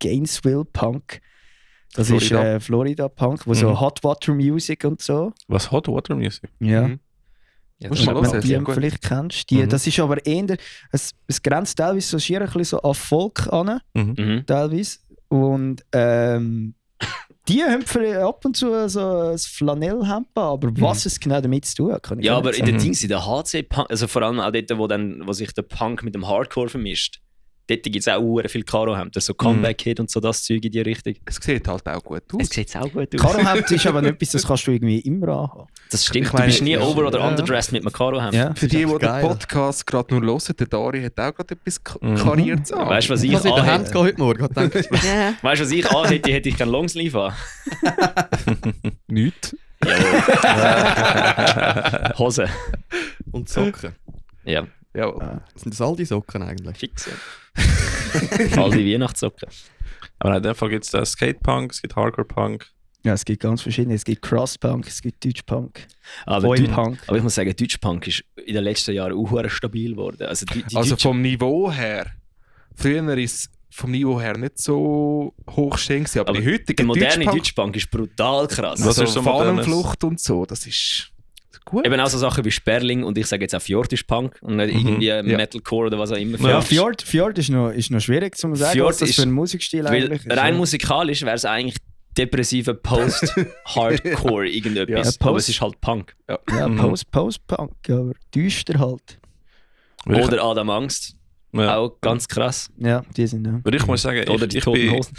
Gainesville Punk. Das Florida. ist Florida Punk, wo so Hot Water Music und so. Was Hot Water Music? Ja. Ja, Musst du mal Wenn hören, du sehr die gut. vielleicht kennst. Das ist aber eher, es grenzt teilweise so schier ein bisschen so an Folk an, Mhm. teilweise. Und die haben ab und zu so ein Flanellhemd, aber was es genau damit zu tun hat, kann ich Ja, gar aber nicht in sagen. den Dings, in der HC-Punk, also vor allem auch dort, wo sich der Punk mit dem Hardcore vermischt, dort gibt es auch viel Karo-Hemder, so Comeback-Hit und so das Zeug in die Richtung. Es sieht halt auch gut aus. Es sieht auch gut aus. Karohemd ist aber nicht etwas, das kannst du irgendwie immer anhaben. Das stimmt, Ich meine, du bist nie ja, over- oder ja. underdressed mit einem Karo-Hemd. Ja. Für die, die den geil. Podcast gerade nur hören, der Dari hat auch gerade etwas Kariertes an. Weißt du, was ich Was in der Hand anhätte? geht heute Morgen? Ich dachte, Weißt du, was ich anhätte? Hätte ich keinen Longsleeve an. Nichts. Hose. und Socken. Ja, Jawohl. Sind das all die Socken eigentlich? fix. Ja. All die Weihnachtssocken. Aber in dem Fall gibt es Skate-Punk, es gibt Hardcore-Punk. Ja, es gibt ganz verschiedene. Es gibt Cross-Punk, es gibt Deutsch-Punk, Aber, Oi-Punk. aber ich muss sagen, Deutsch-Punk ist in den letzten Jahren auch verdammt stabil geworden. Also, die Also Deutschen- vom Niveau her, früher ist es vom Niveau her nicht so hochstehend gewesen, aber die heutige der moderne Deutschpunk, Deutsch-Punk ist brutal krass. Was also ist so modernes? Fahnenflucht und so, das ist gut. Eben auch so Sachen wie Sperling und ich sage jetzt auch Fjord ist Punk und nicht irgendwie Metalcore oder was auch immer. Ja, Fjord ist noch schwierig zu sagen, Fjord was das ist- für ein Musikstil Weil eigentlich ist. rein ja. musikalisch wäre es eigentlich depressiver Post-Hardcore irgendetwas. Ja, aber es ist halt Punk. Ja, Post-Punk, aber düster halt. Oder Adam Angst. Ja. Auch ganz krass. Ja, die sind ja. Aber ich muss sagen, Oder die ich Toten bin Hosen.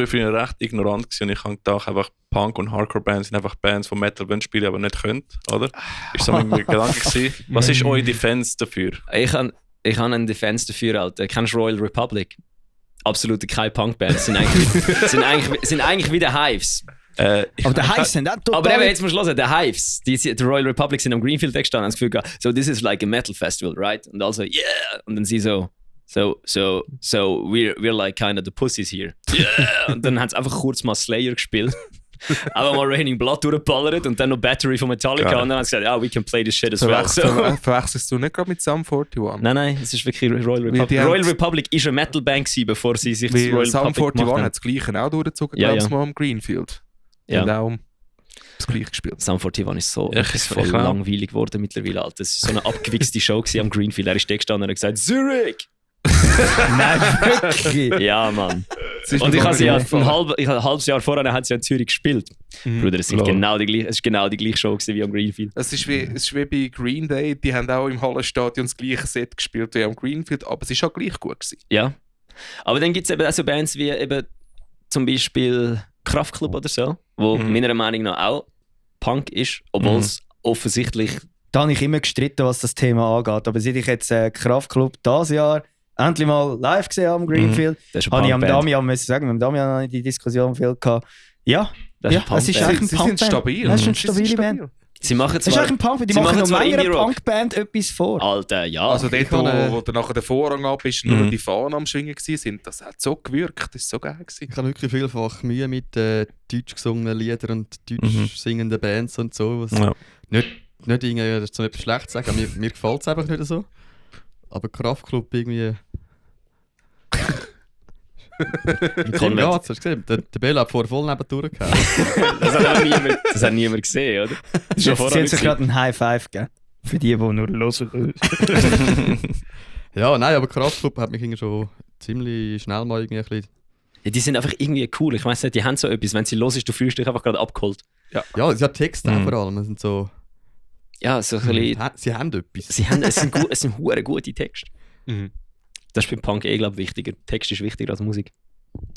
früher recht ignorant gewesen und ich habe gedacht, einfach Punk- und Hardcore-Bands sind einfach Bands, die Metal wollen spielen, aber nicht können, oder? Ist so mein Gedanke gewesen. Was ist eure Defense dafür? Ich habe einen Defense dafür, Alter. Kennst du Royal Republic? Absolut keine Punkband. Sind eigentlich wie die Hives. Aber der Hives sind auch total... Aber eben, jetzt musst du hören, die Hives, die Royal Republic sind am Greenfield gestanden und haben das Gefühl gehabt, so, this is like a metal festival, right? Und also, yeah! Und dann sie so we're like kind of the pussies here. Yeah! Und dann haben sie einfach kurz mal Slayer gespielt. Aber mal Raining Blood durchgeballert und dann noch Battery von Metallica Geil. und dann haben sie gesagt, ja, we can play this shit as well. So. Verwechselst du nicht gerade mit Sum 41? Nein, es ist wirklich Royal Republic. die haben- Royal Republic ist eine Metal-Band gewesen, bevor sie sich das Weil Royal Sum Republic 41 gemacht hat haben. das Gleiche auch durchgezogen, Ja, glaube ich, ja. mal am Greenfield. Die Ja. haben auch das Gleiche gespielt. Sum 41 ist so Ja, voll ich auch. langweilig geworden mittlerweile. Alter. Das war so eine abgewichste Show gewesen am Greenfield. Er ist da gestanden und hat gesagt, Zurich! Nein, wirklich. Ja, Mann. Das ist Und mir ich gar habe sie nicht ja aufgefallen. ein halbes Jahr vorher hat sie ja in Zürich gespielt. Bruder, es ist Lol. genau die gleiche Show gewesen wie am Greenfield. Es ist wie bei Green Day, die haben auch im Hallenstadion das gleiche Set gespielt wie am Greenfield, aber es war auch gleich gut gewesen. Ja. Aber dann gibt es eben auch so Bands wie eben zum Beispiel Kraftklub oder so, wo meiner Meinung nach auch Punk ist, obwohl es offensichtlich... Da habe ich immer gestritten, was das Thema angeht. Aber seit ich jetzt Kraftklub dieses Jahr endlich mal live gesehen habe am Greenfield, Das ist eine habe ich am Punkband. Damian müssen sagen, mit dem Damian habe ich die Diskussion viel gehabt. Ja, Das ist ja, eine es ist Punkband. eigentlich ein Sie sind Punkband. stabil. Das ist eine Sie sind stabile stabil. Band. Sie machen Es ist zwar... eigentlich ein Punk, die Sie machen machen noch zwar meiner Indie-Rock. Punkband etwas vor. Alter, ja. Also dort, wo dann nachher der Vorrang ab ist, Mhm. nur die Fahnen am Schwingen waren, das hat so gewirkt, das war so geil gewesen. Ich habe wirklich vielfach Mühe mit deutsch gesungenen Liedern und deutsch singenden Bands und so. Was Ja. nicht irgendwie so etwas Schlechtes sagen, mir gefällt es einfach nicht so. Aber Kraftklub irgendwie... Konvent. Ja, hast du gesehen? Der Bell hat vorher voll neben durchgehauen. Das hat niemand gesehen, oder? Das ist schon Sie vorher haben sich nicht gerade einen High Five gegeben. Für die nur hören. Ja, nein, aber Kraftklub hat mich irgendwie schon ziemlich schnell mal irgendwie ein bisschen... Ja, die sind einfach irgendwie cool. Ich weiss nicht, die haben so etwas, wenn sie los ist, du fühlst dich einfach gerade abgeholt. Ja, sie haben Texte auch vor allem. Sind so, Ja, so ein bisschen, sie haben etwas. es sind hure gute Texte. Mhm. Das ist beim Punk glaube ich wichtiger. Text ist wichtiger als Musik.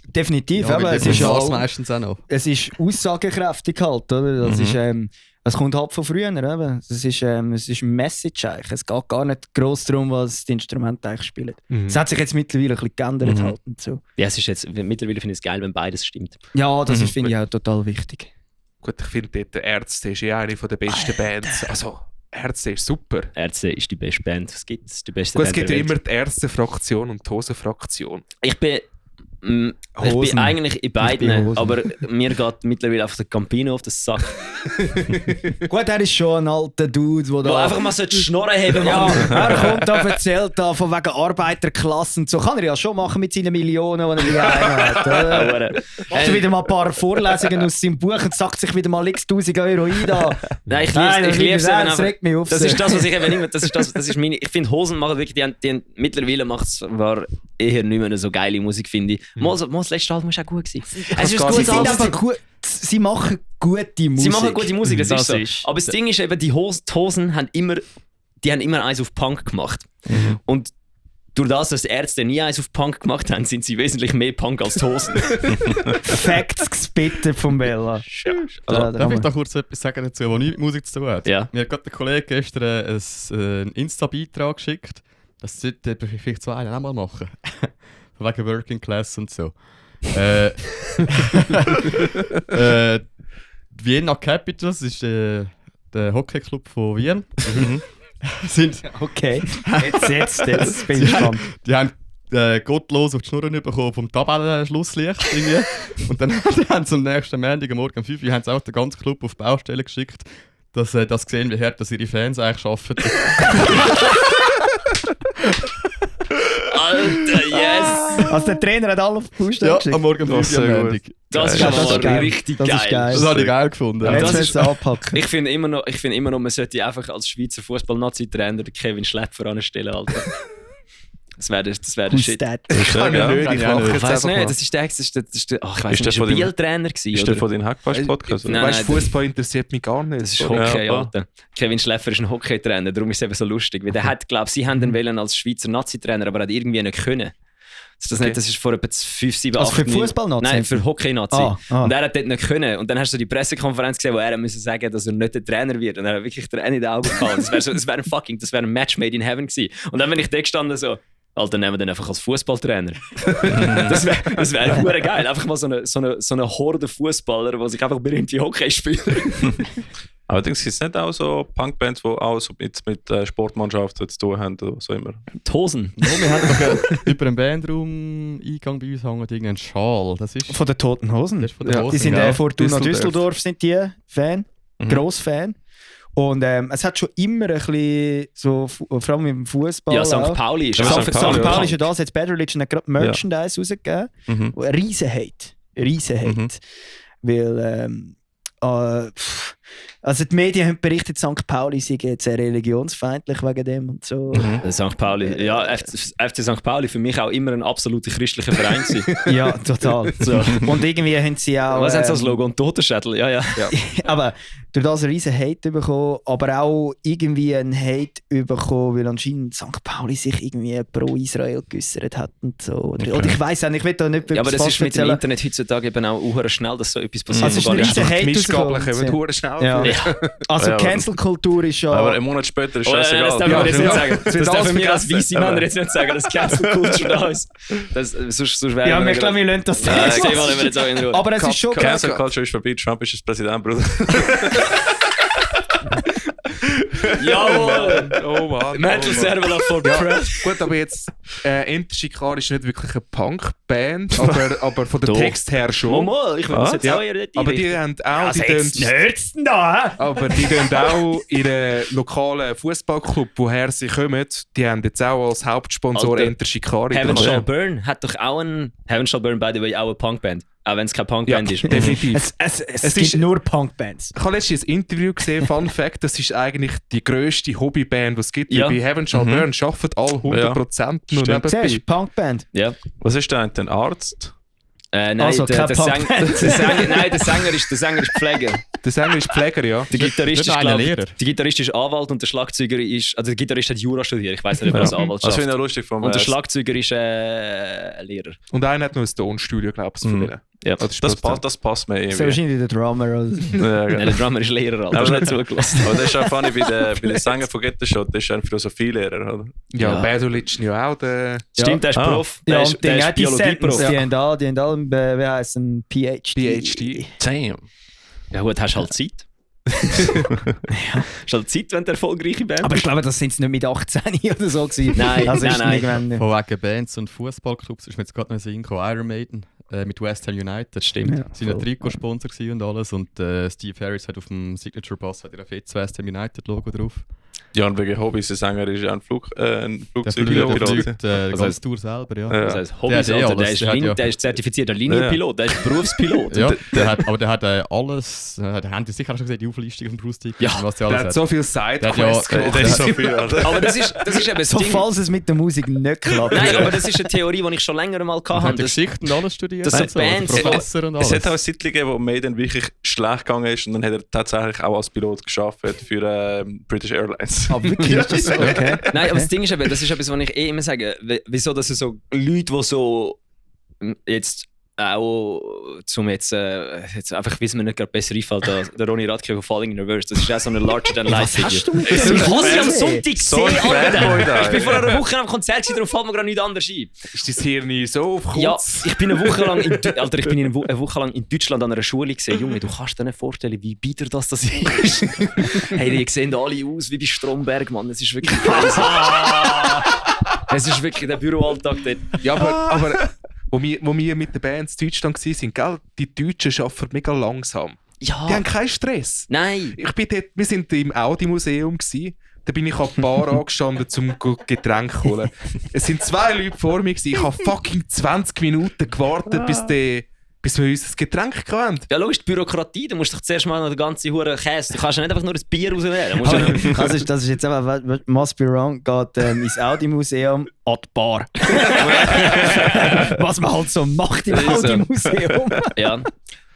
Definitiv, Ja, aber weil es die ist, Stars auch, meistens auch noch. es ist aussagekräftig halt, oder? Das ist, es kommt halt von früher, eben. Es ist eine Message eigentlich. Es geht gar nicht gross darum, was die Instrumente eigentlich spielen. Es hat sich jetzt mittlerweile ein bisschen geändert halt und so. Ja, es ist jetzt, mittlerweile finde ich es geil, wenn beides stimmt. Ja, das finde ich auch total wichtig. Gut, ich finde dort, der Ärzte ist ja eine der besten Bands. Also, Ärzte ist super. Ärzte ist die beste Band. Es gibt die beste Gut, es Band gibt der ja Welt. immer die Ärzte-Fraktion und die Hosen-Fraktion. Ich bin Hosen. eigentlich in bin beiden, Hosen. aber mir geht mittlerweile einfach der Campino auf den Sack. Gut, er ist schon ein alter Dude, der Wo da... einfach mal so die Schnorren haben, Ja, Mann. er kommt da, erzählt da von wegen Arbeiterklassen und so. Kann er ja schon machen mit seinen Millionen, die er daheim hat. Oder? Macht er wieder mal ein paar Vorlesungen aus seinem Buch und sagt sich wieder mal x-tausend Euro ein da. Nein, ich Nein, liebe es. das regt mich auf. Das ist das, was ich eben immer. Das ist meine. Ich finde, Hosen machen wirklich. Die haben, mittlerweile macht es eher nicht mehr so geile Musik, finde ich. Das letzte Album war auch gut gewesen. Es ist Sie ein gutes sind Album. einfach gut. Sie machen gute Musik. Sie machen gute Musik, das ist so. ist- Aber das Ding ist eben, die Hosen haben immer eins auf Punk gemacht. Und durch das, dass die Ärzte nie eins auf Punk gemacht haben, sind sie wesentlich mehr Punk als die Hosen. Facts gespittet von Bella. Darf ich da kurz etwas sagen dazu, was nichts mit Musik zu tun hat? Ja. Mir hat gerade der Kollege gestern einen Insta-Beitrag geschickt. Das sollte vielleicht so einen auch mal machen. Von wegen Working Class und so. Vienna Capitals ist der Hockeyclub von Wien. Sind, Okay, jetzt bin ich gespannt. die haben gottlos auf die Schnurren bekommen vom Tabellenschlusslicht. Irgendwie. Und dann haben sie am nächsten Montag, morgen um 5 Uhr, haben sie auch den ganzen Club auf die Baustelle geschickt, dass das gesehen wird, dass ihre Fans eigentlich arbeiten. Alter, yes! Also der Trainer hat alle auf die Baustelle Ja, geschickt. am Morgen um Das 5 Uhr ist am sehr Montag. Das ist Ja, schon das mal ist geil. richtig Das ist geil. geil. Das habe ich geil gefunden. Ja, das jetzt ist- müssen sie anpacken. Ich finde immer noch, man sollte einfach als Schweizer Fußball-Nazi-Trainer den Kevin Schläpfer anstellen, Alter. Das wäre der Who's Shit. that? Kann ja. ich nicht, Kann ich ich auch mache nicht. jetzt Ich weiß einfach nicht, mal. das ist der, ich weiß Ist nicht, das ist von ein dem- Biel-Trainer gewesen, Ist der oder? von den Hackfleisch-Podcast? Nein, Weißt du, nein, Fußball interessiert mich gar nicht. Das ist Sorry. Hockey, Ja, Alter. Kevin Schläffer ist ein Hockey-Trainer, darum ist es eben so lustig. Weil der hat, glaube sie haben den wollen als Schweizer Nazi-Trainer, aber hat irgendwie nicht können. Das ist vor etwa 5, 7, 8, Also für 9 Fußball-Nazi? Nein, für Hockey-Nazi. Ah. Und er hat dort nicht können. Und dann hast du so die Pressekonferenz gesehen, wo er müssen sagen, dass er nicht der Trainer wird. Und er hat wirklich Tränen in den Augen gehabt. Das wäre ein Match made in heaven gewesen. Und dann bin ich da gestanden so, Alter, nehmen wir den einfach als Fußballtrainer. Das wäre hure geil. Einfach mal so eine Horde Fußballer, die sich einfach berühmte Hockey spielen. Allerdings gibt es nicht auch so Punkbands, die auch so mit Sportmannschaften zu tun haben oder so immer. Die Hosen. No, wir haben doch über einen Bandraum-Eingang bei uns hängt irgendein Schal. Das ist Von den Toten Hosen. Das ist von den Ja, Hosen, die sind ja. Fortuna Düsseldorf. Düsseldorf sind die Fan, Grossfan. Und es hat schon immer ein bisschen, so, vor allem im Fußball. Ja, St. Pauli ist Ja, auch St. St. Pauli, Pauli ist ja das, jetzt Betterlich hat gerade Merchandise rausgegeben. Mhm. Ein riesen Hate. Weil, also die Medien haben berichtet, St. Pauli sei jetzt religionsfeindlich wegen dem und so. St. Pauli. Ja, FC St. Pauli für mich auch immer ein absoluter christlicher Verein gewesen. Ja, total. So. Und irgendwie haben sie auch... Was haben sie als Logo? Ein Totenschädel? Ja. aber durch das einen riesen Hate bekommen, aber auch irgendwie einen Hate bekommen, weil anscheinend St. Pauli sich irgendwie pro Israel geäußert hat und so. Oder ich weiss auch nicht, ich will da nicht Ja, aber das was ist mit dem erzählen. Internet heutzutage eben auch schnell, dass so etwas passiert. Also es ist Gar ein nicht. riesen Hate Mistgabeln rausgekommen. kommen hure schnell. Ja. Also Ja, aber- Cancel-Kultur ist ja... Aber einen Monat später ist Oh, scheißegal. das darf man jetzt nicht sagen. Das wird dürfen alles wir als vergessen. weisse Männer jetzt nicht sagen. Das Cancel Culture da ist. Sonst wäre ja, ich glaube, wir lassen das Nein, sehen wir nicht jetzt auch in Ruhe. Aber es ist schon Cancel Culture ist vorbei, Trump ist das Präsident, Bruder. Jawohl! Oh Mann. Metal Servola for Ja, Press. gut, aber jetzt, Interschikar ist nicht wirklich eine Punkband, aber von dem Doch. Text her schon. Mal, ich will das jetzt Ja, auch eher nicht aber die einrichten. haben auch, Also die jetzt tun, hört's denn da, hä? aber die tun auch ihren lokalen Fußballclub, woher sie kommen, die haben jetzt auch als Hauptsponsor Alter, Interschikari. Heaven dran. Shall Burn hat doch auch Heaven Shall Burn, by the way, auch eine Punkband. Auch wenn es keine Punkband ist. definitiv. Es gibt nur Punkbands. Ich habe letztens ein Interview gesehen, Fun Fact, das ist eigentlich die grösste Hobbyband, die es gibt. Ja. Bei Heaven Shall Burn arbeiten alle 100% nur Siehst nebenbei. du, Punkband. Ja. Was ist denn ein Arzt? Nein, Also, der kein Sänger ist Pfleger. Der Sänger ist Pfleger, ja. Der Gitarrist Nicht ist, einer glaub, Lehrer. der Gitarrist ist Anwalt und der Schlagzeuger ist... Also der Gitarrist hat Jura studiert, ich weiß nicht, ob er als Anwalt Das finde ich schafft. auch lustig vom Und der Schlagzeuger ist Lehrer. Und einer hat noch ein Tonstudio, glaube ich, von denen. Ja. das passt mir So irgendwie. wahrscheinlich der Drummer. Oder? Ja, Nein, genau. der Drummer ist Lehrer, Alter. Das ist nicht zugelassen. Aber das ist auch funny bei den Sängern von Ghetto Shot, das ist ein Philosophielehrer, oder? Ja, Ja. Berdulic ja auch. Der Stimmt, der ist Prof. Der Ja, ist, und der die ist Biologieprof. die haben alle, wie heisst ein PhD. Damn. Ja gut, hast halt Zeit. Ist halt Zeit, wenn du erfolgreiche Band Aber ich bist. glaube, das sind sie nicht mit 18 oder so gewesen. Nein, also nein, ist nein. irgendwann- Von wegen Bands und Fußballclubs ist mir jetzt gerade noch in den Sinn gekommen. Iron Maiden mit West Ham United. Stimmt. Ja. Sie waren ein Trikotsponsor gewesen und alles. Und Steve Harris hat auf dem Signature Pass ein fettes West Ham United Logo drauf. Ja, und wegen Hobbys, der Sänger ist ja ein Der Flugzeugpilot. fliegt die Was ganze Tour selber, ja. Ja. Das heisst, Hobbys, Der hat Alter, alles. der ist zertifizierter Linienpilot, der ist Berufspilot. Ja, der hat alles. Der haben die sicher auch schon gesehen, die Auflistung auf dem Brusticket. Ja, was der der alles hat so viele Sidequests Der hat gemacht. Das ist so viel, Alter. Aber das ist eben das So, Ding. falls es mit der Musik nicht klappt. Nein, aber das ist eine Theorie, die ich schon länger mal Er hat hatte. die Geschichte und alles studiert. das sind und so, der Bands- Professor und Es alles. hat auch eine Zeit gegeben, wo Maiden wirklich schlecht gegangen ist und dann hat er tatsächlich auch als Pilot gearbeitet für British Airlines. Aber wirklich, ist das so? Okay. Nein, aber das Ding ist eben, das ist etwas, was ich immer sage. Wieso, dass so Leute, die so jetzt auch zum jetzt einfach, wie es mir nicht gerade besser einfällt, der Ronny Radke von Falling in Reverse, das ist auch so eine Larger-than-Life-Video. Hast du mit Ich dem habe sie am gesehen? Sonntag So ein gesehen, Fanboy Alter. da. Ich bin vor einer Woche am Konzert gewesen, darum fällt mir gerade nichts anderes ein. Ist dein Hirn so auf kurz? Ja, ich bin eine Woche lang eine Woche lang in Deutschland an einer Schule gesehen. Junge, du kannst dir nicht vorstellen, wie bitter das ist. Hey, die sehen alle aus wie bei Stromberg, Mann. Es ist wirklich crazy. Es ist wirklich der Büroalltag dort. Ja, aber wo wir mit den Bands in Deutschland waren, gell, die Deutschen arbeiten mega langsam. Die haben Ja, keinen Stress. nein. Wir sind im Audi-Museum. Da bin ich an die Bar angestanden, um Getränke zu holen. Es sind 2 Leute vor mir. Ich habe fucking 20 Minuten gewartet, bis wir uns das Getränk hatten. Ja, logisch, die Bürokratie, du musst doch zuerst mal noch den ganzen Huren Käse. Du kannst ja nicht einfach nur ein Bier rausnehmen. Aber das ist jetzt eben, Must Be Wrong geht ins Audi-Museum an die Bar. Was man halt so macht im Audi-Museum. Ja.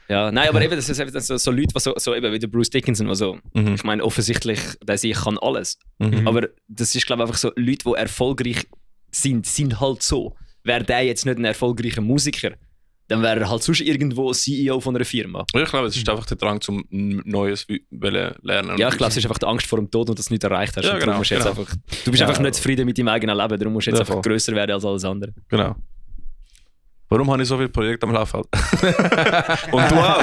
Ja, nein, aber eben, das ist eben so Leute, die so eben wie der Bruce Dickinson, die so, ich meine, offensichtlich, der sich kann alles. Aber das ist, glaube ich, einfach so, Leute, die erfolgreich sind halt so. Wäre der jetzt nicht ein erfolgreicher Musiker, dann wäre er halt sonst irgendwo CEO von einer Firma. Ich glaube, es ist einfach der Drang zum Neues lernen. Ja, ich glaube, es ist einfach die Angst vor dem Tod und dass du nicht erreicht hast. Ja, Und genau, darum musst du jetzt genau. einfach, du bist einfach nicht zufrieden mit deinem eigenen Leben, darum musst du jetzt Ja, einfach voll. grösser werden als alles andere. Genau. Warum habe ich so viele Projekte am Laufen? Und du auch?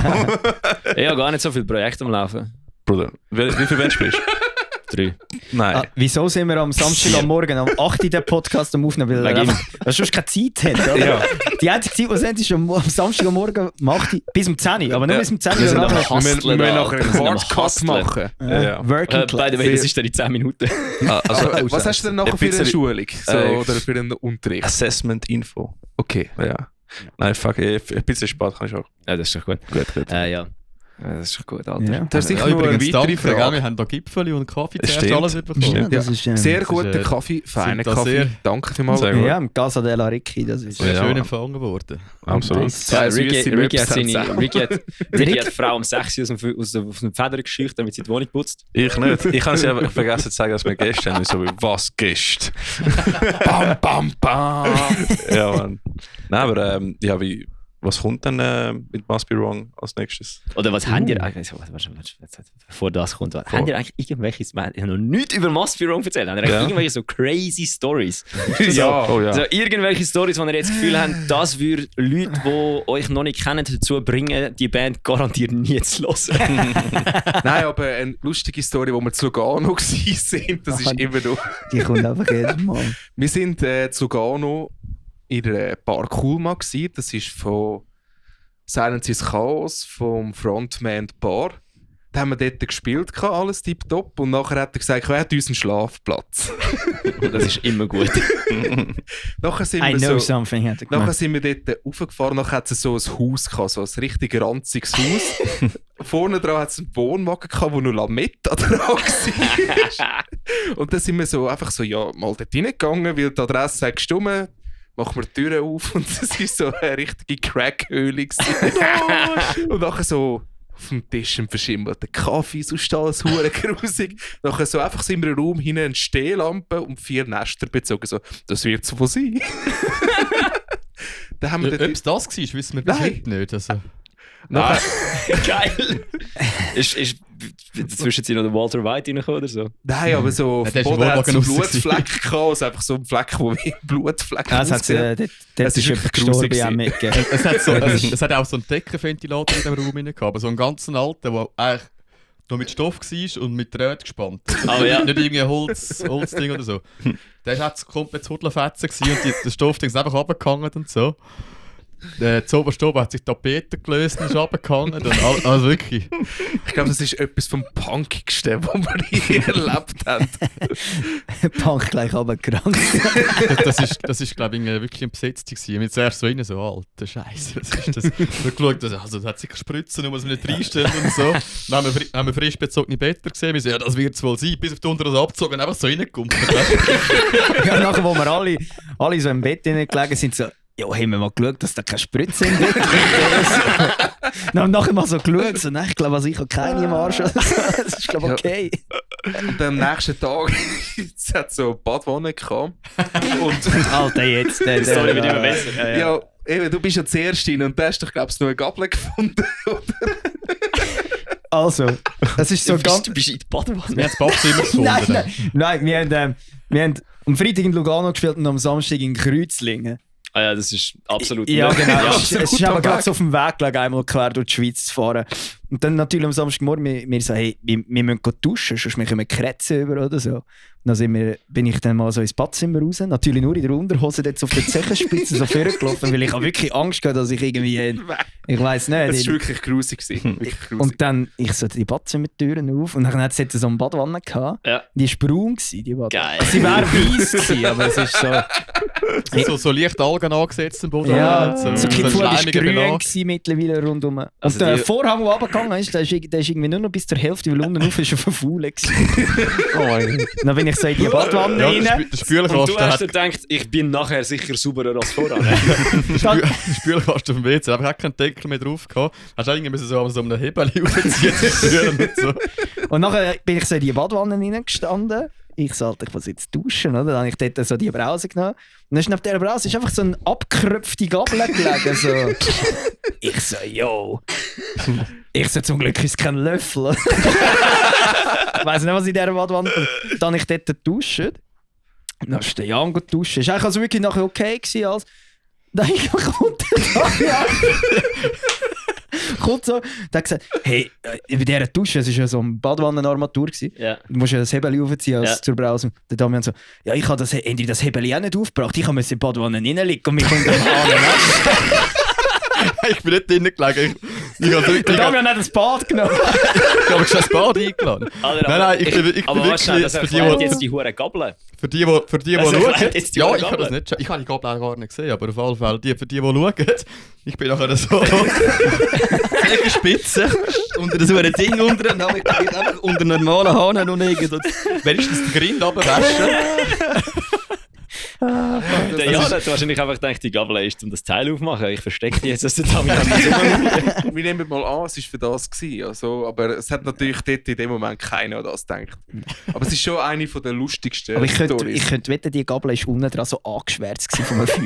Ich habe gar nicht so viele Projekte am Laufen. Bruder, wie viel Bands spielst du? 3. Nein. Ah, wieso sind wir am Samstag am Morgen am 8 Uhr den Podcast am Aufnehmen? Weil er Wegen einfach, weil er sonst keine Zeit hat. Oder? Ja. Die einzige Zeit, die sie haben, ist am Samstag am Morgen um 8 Uhr bis um 10 Uhr. Aber nur Ja. bis um 10 Wir sind Uhr. am nachher- Hustlen, Wir müssen nachher Alter. Wir einen sind am Hardcut Hustlen. machen. Ja. Working By Class. the way, das ist dann in 10 Minuten. Also, Was hast du denn nachher für eine bisschen- Schulung? So, Äh, oder für einen Unterricht? Assessment Info. Okay. Ja. Nein, fuck, ein bisschen spät kann ich auch. Ja, das ist doch gut. Gut. Ja. Das ist doch gut, Alter. Ja. Das ist sicher Ja, noch eine übrigens, weitere danke, gell, Frage. wir haben da Gipfeli und Kaffee Das zuerst stimmt. alles bekommen. Ja, das ist, Sehr Das guter ist, Kaffee, feiner sind da Kaffee. sehr- Danke vielmals. Sehr gut. Ja, im Casa della Ricci. Das ist Sehr Ja, schön Mann. empfangen worden. Absolut. Ja, Zwei Ricky, süße Ricky, Möps hat seine, haben Ricky hat die Frau um 6 Uhr aus dem Feder gescheucht, damit sie die Wohnung putzt. Ich nicht. Ich habe sie einfach vergessen zu sagen, dass wir Gäste haben. Ich so wie, was Gäste? Bam, bam, bam. Ja, Mann. Nein, aber ja, was kommt dann mit Must Be Wrong als nächstes? Oder was habt ihr eigentlich, bevor das kommt, habt ihr eigentlich irgendwelche, ich habe noch nichts über Must Be Wrong erzählt, habt ihr eigentlich Ja. irgendwelche so crazy Stories? Ja. Oh ja. So irgendwelche Stories, wo ihr jetzt das Gefühl habt, das würde Leute, die euch noch nicht kennen, dazu bringen, die Band garantiert nie zu hören. Nein, aber eine lustige Story, wo wir zu Lugano waren, das ist immer noch... Die kommt einfach jedes Mal. Wir sind zu Lugano in der Bar Kulma gsi. Das ist von Silence is Chaos, vom Frontman die Bar. Dann haben wir dort gespielt, alles tipptopp. Und nachher hat er gesagt, er hat uns einen Schlafplatz. Das ist immer gut. Nachher sind I wir know so, something, hat er nachher gemeint. sind wir dort raufgefahren. Nachher hat es so ein Haus gehabt, so ein richtig ranziges Haus. Vorne dran hat es einen Wohnwagen gehabt, wo nur Lametta dran war. Und dann sind wir so einfach so, ja, mal dort reingegangen, weil die Adresse sagt, stumm, machen wir die Türen auf und es war so eine richtige Crackhöhle. Und nachher so auf dem Tisch ein verschimmelter Kaffee, so steht alles hure grusig. Nachher so einfach so in einem Raum hinten eine Stehlampe und 4 Nester bezogen. So, das wird so sein. Dann haben wir Ob es das war, wissen wir bis heute nicht. Also. Geil! ist in der Zwischenzeit noch der Walter White reingekommen oder so? Nein, aber so auf der dem ist Boden hat es einen Wohnwagen Blutfleck gehabt. Also einfach so ein Fleck, wo wie ein Blutfleck Dort Es ist ist jemand wirklich gestorben, grusig ja, mitgegeben. Es hat auch so einen Deckenventilator in diesem Raum gehabt, aber so einen ganzen alten, der eigentlich noch mit Stoff war und mit Draht gespannt. Aber ja. Nicht irgendwie Holzding oder so. Der war komplett zu Hudelfetzen und der Stoffding ist einfach runtergehangen und so. Zu oben hat sich die Tapete gelöst und ist runtergehangen. Also wirklich. Ich glaube, das ist etwas vom Punkigsten, was wir hier erlebt haben. Punk gleich runtergerannt. Das ist glaube ich, wirklich ein Besetzte gewesen. Wir zuerst so rein, so, alter Scheiße, was ist das? Wir geschaut, also das hat sicher Spritzen, nur muss man nicht reinstellen und so. Dann haben wir frisch bezogene Betten gesehen. Wir so, ja, das wird es wohl sein. Bis auf die unteren Abzug und einfach so reingekommen. Ja, nachher, wo wir alle so im Bett gelegen sind, so, ja, haben wir mal geschaut, dass da keine Spritze im Bett liegt. Dann haben wir nachher mal so geschaut, so, nein, ich glaube, also ich habe keine im Arsch. Das ist, glaube ich, okay. Und am nächsten Tag es hat so eine Badwanne gehabt. Und Alter, jetzt. Die Story wird immer besser. ja, eben, du bist ja zuerst hin und du hast doch, glaube ich, noch eine Gabel gefunden. Also, das ist so ganz... Du bist in die Badewanne. Wir haben das Badzimmer gefunden. Nein, wir haben am Freitag in Lugano gespielt und am Samstag in Kreuzlingen. Ah ja, das ist absolut... Ja, genau. Ja. Es ist aber gerade so auf dem Weg gelegen, einmal quer durch die Schweiz zu fahren. Und dann natürlich am Samstagmorgen, wir so, hey, wir müssen duschen, sonst machen wir Krätze über oder so. Und dann bin ich dann mal so ins Badzimmer raus, natürlich nur in der Unterhose, jetzt auf der Zechenspitze so vorgelaufen, weil ich habe wirklich Angst gehabt, dass ich irgendwie, ich weiss nicht. Es war wirklich grusig. Wirklich grusig. Und dann, ich so die Badzimmertüren auf und dann hat es so eine Badwanne gehabt. Ja. Die war braun, die Badwanne. Geil. Also, sie wäre weiss gewesen, aber es ist so... So leicht Algen angesetzt im Boden. Ja, so so Kitzbühel war schleimiger grün Belag. gewesen mittlerweile rundum. Und Also der die- Vorhang, der runtergegangen ist, der ist irgendwie nur noch bis zur Hälfte, weil unten rauf ist er verfaulen gewesen. Oh mein Gott. Dann bin ich so in die Badwanne Ja, rein. der Und du Spülkasten hast hat dir gedacht, ich bin nachher sicher sauberer als voran. Dann, der Spülkasten auf dem WC, aber hat keinen Deckel mehr drauf gehabt. Hast du irgendwie so einem Hebel aufziehen und so. und nachher bin ich so in die Badwanne reingestanden. Ich so, Alter, ich muss jetzt duschen, oder? Dann habe ich dort so die Brause genommen. Und dann ist neben dieser Brause ist einfach so eine abgekröpfte Gabel gelegen. So. Ich so, yo. Ich so, zum Glück ist es kein Löffel. Ich weiss nicht, was in dieser Badwanne... Dann habe ich dort duschen. Dann ist der Jan duschen. Ist eigentlich also wirklich nachher okay gewesen, als... Dann kommt der Damian. Kommt so, der hat gesagt, hey, bei dieser Dusche, es war ja so eine Badwannenarmatur. Ja. Du musst ja das Hebel aufziehen Ja. zur Brause. Der Damian so, ja, ich habe das Hebel auch nicht aufgebracht, ich musste in die Badwanne reinlegen und mich kommt dann an. Ich bin nicht drinnen gelegen. Ich habe Der Damian hat das Bad genommen. schon das Bad eingeladen. Alter, Nein, ich bin aber wirklich warte, das jetzt für erklärt die, jetzt die hure Gabel. Für die Das schauen. erklärt jetzt die Ja, Hure ich habe das Gabel. nicht. Ich habe die Gabel auch gar nicht gesehen, aber auf jeden Fall, für die schauen, ich bin nachher so Spitze unter so einem Ding unter und habe mich einfach unter normalen Hahn und wenigstens den Grind runterwaschen. Der Jan hat wahrscheinlich einfach gedacht, die Gabel ist, um das Teil aufmachen. Ich verstecke die jetzt, dass der Damian nicht Wir nehmen mal an, es war für das gewesen, also, aber es hat natürlich dort in dem Moment keiner an das gedacht. Aber es ist schon eine der lustigsten Aber ich könnte Storys. wetten, die Gabel war unten dran so angeschwärzt von einem Feuer.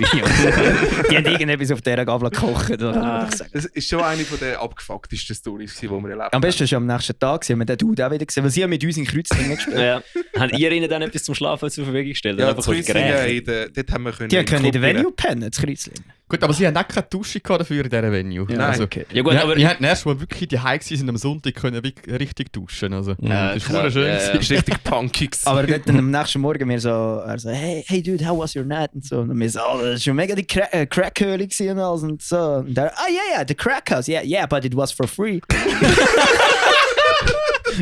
Die haben irgendetwas auf dieser Gabel gekocht. Oder, würde ich sagen. Es ist schon eine der abgefucktesten Storys, die wir erlebt Am besten war am nächsten Tag, haben wir den Dude auch wieder gesehen, weil sie haben mit uns in Kreuzlingen gespielt. Ja. Habt ihr ihnen dann etwas zum Schlafen zur Verfügung gestellt? Ja, Oder einfach das ein Gerät? dort haben wir können Die können in der Club Venue pennen, das Kreuzlingen. Gut, aber sie haben auch keine Dusche gehabt dafür in dieser Venue. Nein. Also, okay. Ja gut, aber... wir hatten erst mal wirklich die High sind am Sonntag können richtig duschen. Also, das war schön. ja. Das ist richtig punkig. Aber dann am nächsten Morgen mir so, er so, hey dude, how was your night? Und so. Und wir so, oh, das war schon mega die Crackhöhle und alles und so. Und der, yeah, the crack house, yeah, but it was for free.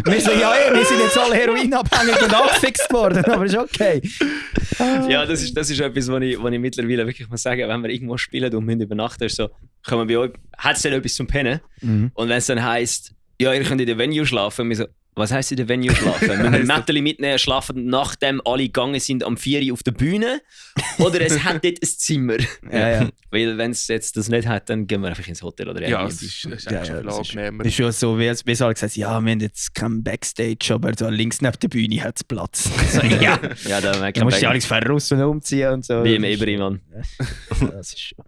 Wir sind jetzt alle heroinabhängig und abgefixt worden, aber ist okay. Ja, das ist etwas, was ich mittlerweile wirklich muss sagen, wenn wir irgendwo spielen und müssen übernachten, ist so, kommen wir bei euch, hat es denn etwas zum Pennen? Und wenn es dann heisst, ja, ihr könnt in der Venue schlafen, und wir so, was heisst in der Venue schlafen? Wir müssen Mädchen mitnehmen, schlafen, nachdem alle gegangen sind am 4 Uhr auf der Bühne, oder es hat dort ein Zimmer. Ja. Weil wenn es jetzt das nicht hat, dann gehen wir einfach ins Hotel oder Ja, Airbnb. das ist eigentlich schon viel angenehmer. Ist schon so, wie es alle gesagt wir haben jetzt keinen Backstage, aber so links neben der Bühne hat es Platz. So, ja, Ja, da du musst ja alles verrussen umziehen und so. wie im Eberi, Mann. Das ist schon.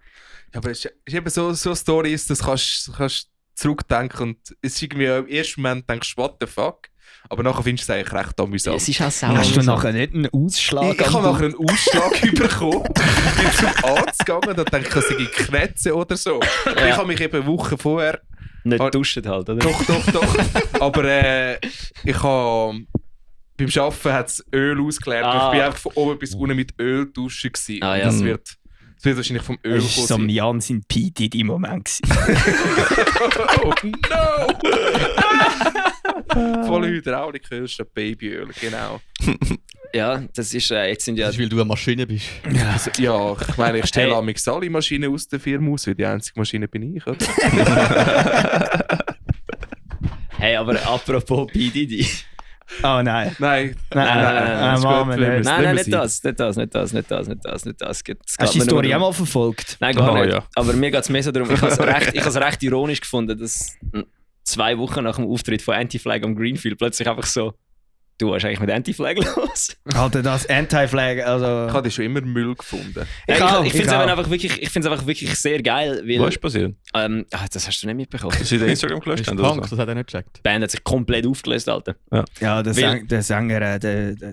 Ja, aber es ist eben so Storys, das kannst zurückdenken und es ist irgendwie im ersten Moment denkst du, what the fuck? Aber nachher findest du es eigentlich recht amüsant. Es ist auch sauer. Hast du nachher nicht einen Ausschlag? Ich habe nachher einen Ausschlag bekommen, bin zum Arzt gegangen und dachte, ich sei Knetze oder so. Ja. Ich habe mich eben Wochen vorher... Nicht duschen halt, oder? Doch. Aber ich habe... Beim Arbeiten hat es Öl ausgelernt. Ich bin einfach von oben bis unten mit Öl duschen gewesen. Ja. Das wird wahrscheinlich vom Öl Das war so ein Jan sein P. im Moment. Oh no! Volle Hydrauliköl statt Babyöl, genau. Ja, das ist, jetzt sind ja... Das ist, weil du eine Maschine bist. Also, ja, ich meine, ich stelle amigs alle Maschinen aus der Firma aus, weil die einzige Maschine bin ich, oder? Hey, aber apropos P. Diddy. Oh nein. Nein, Nein, machen wir nicht. Nein, nicht das. Hast du die Story auch mal verfolgt? Nein, gar nicht. Ja. Aber mir geht es mehr so darum, ich habe es recht ironisch gefunden, dass 2 Wochen nach dem Auftritt von Anti-Flag am Greenfield plötzlich einfach so, du hast eigentlich mit Anti-Flag los. Alter, das Anti-Flag, also... Ich habe schon immer Müll gefunden. Ich finde es auch. einfach wirklich sehr geil, weil... Was ist passiert? Das hast du nicht mitbekommen. Dass sie den Instagram gelöscht Das haben ist oder Punk, so? das hat er nicht gecheckt. Die Band hat sich komplett aufgelöst, Alter. Ja, der Sänger...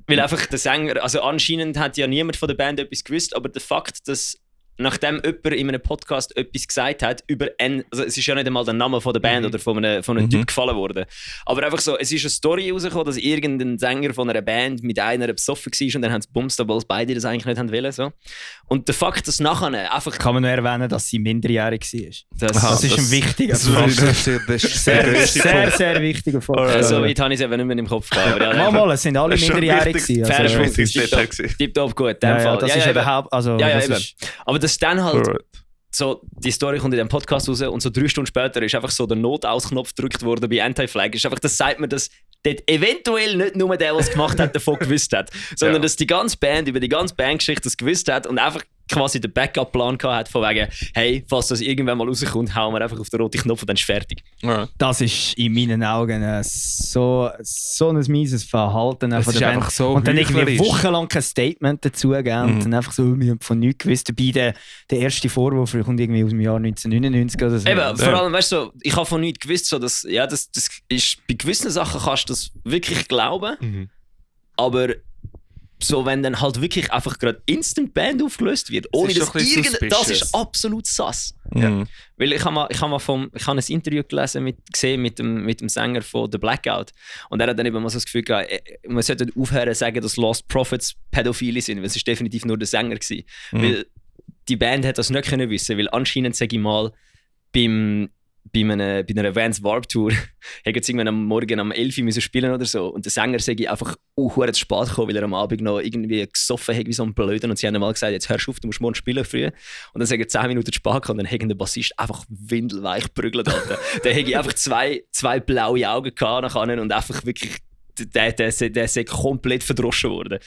Weil einfach der Sänger, also anscheinend hat ja niemand von der Band etwas gewusst, aber der Fakt, dass nachdem jemand in einem Podcast etwas gesagt hat, also es ist ja nicht einmal der Name von der Band oder von einem Typ gefallen worden, aber einfach so, es ist eine Story rausgekommen, dass irgendein Sänger von einer Band mit einer besoffen war und dann haben sie bumst, obwohl beide das eigentlich nicht haben wollen. So. Und der Fakt, dass nachher einfach... Kann man nur erwähnen, dass sie minderjährig war. Das Das ist ein wichtiger Das ist sehr wichtiger Fakt. so weit habe ich es eben nicht mehr im Kopf gehabt. Aber ja, Mal, es sind alle Das ist schon minderjährig wichtig. gewesen. Fair Also, Schwung. wichtiges Detail gewesen. Tipptopp gut, in dem ja, Fall. das ist eben. überhaupt... Also, Ja, das eben. ist, Aber dass dann halt Alright. so, die Story kommt in dem Podcast raus und so 3 Stunden später ist einfach so der Notausknopf gedrückt worden bei Anti-Flag. Ist einfach, das sagt mir, dass dort eventuell nicht nur der, der es gemacht hat, davon gewusst hat, sondern dass die ganze Band über die ganze Bandgeschichte das gewusst hat und einfach quasi den Backup-Plan gehabt hat, von wegen, hey, falls das irgendwann mal rauskommt, hauen wir einfach auf den roten Knopf und dann ist fertig. Alright. das ist in meinen Augen so ein mieses Verhalten Es von ist der einfach Band. so Und dann irgendwie heuchlerisch. wochenlang kein Statement dazu geben und dann einfach so, wir haben von nichts gewusst. Dabei der erste Vorwurf kommt irgendwie aus dem Jahr 1999 oder so. Eben, vor allem, weißt du, so, ich habe von nichts gewusst, so, dass, ja, das ist, bei gewissen Sachen kannst du das wirklich glauben, aber so, wenn dann halt wirklich einfach gerade instant Band aufgelöst wird, ohne ist dass doch ein bisschen das suspicious. ist absolut sass. Mhm. Weil ich habe ein Interview gesehen mit dem Sänger von The Blackout und er hat dann eben mal so das Gefühl gehabt, man sollte aufhören zu sagen, dass Lost Prophets Pädophile sind, weil es ist definitiv nur der Sänger gewesen. Weil die Band hat das nicht können wissen, weil anscheinend, sage ich mal, bei einer Vans Warp Tour hätten sie irgendwann am Morgen um 11 Uhr spielen oder so und der Sänger sei einfach zu spät gekommen, weil er am Abend noch irgendwie gesoffen hat wie so ein Blöder und sie haben mal gesagt, jetzt hörst du auf, du musst morgen spielen früh und dann sagen 10 Minuten zu spät gekommen und dann hätte der Bassist einfach windelweich geprügelt. Der hätte einfach zwei blaue Augen gehabt nachher und einfach wirklich der sei komplett verdroschen worden.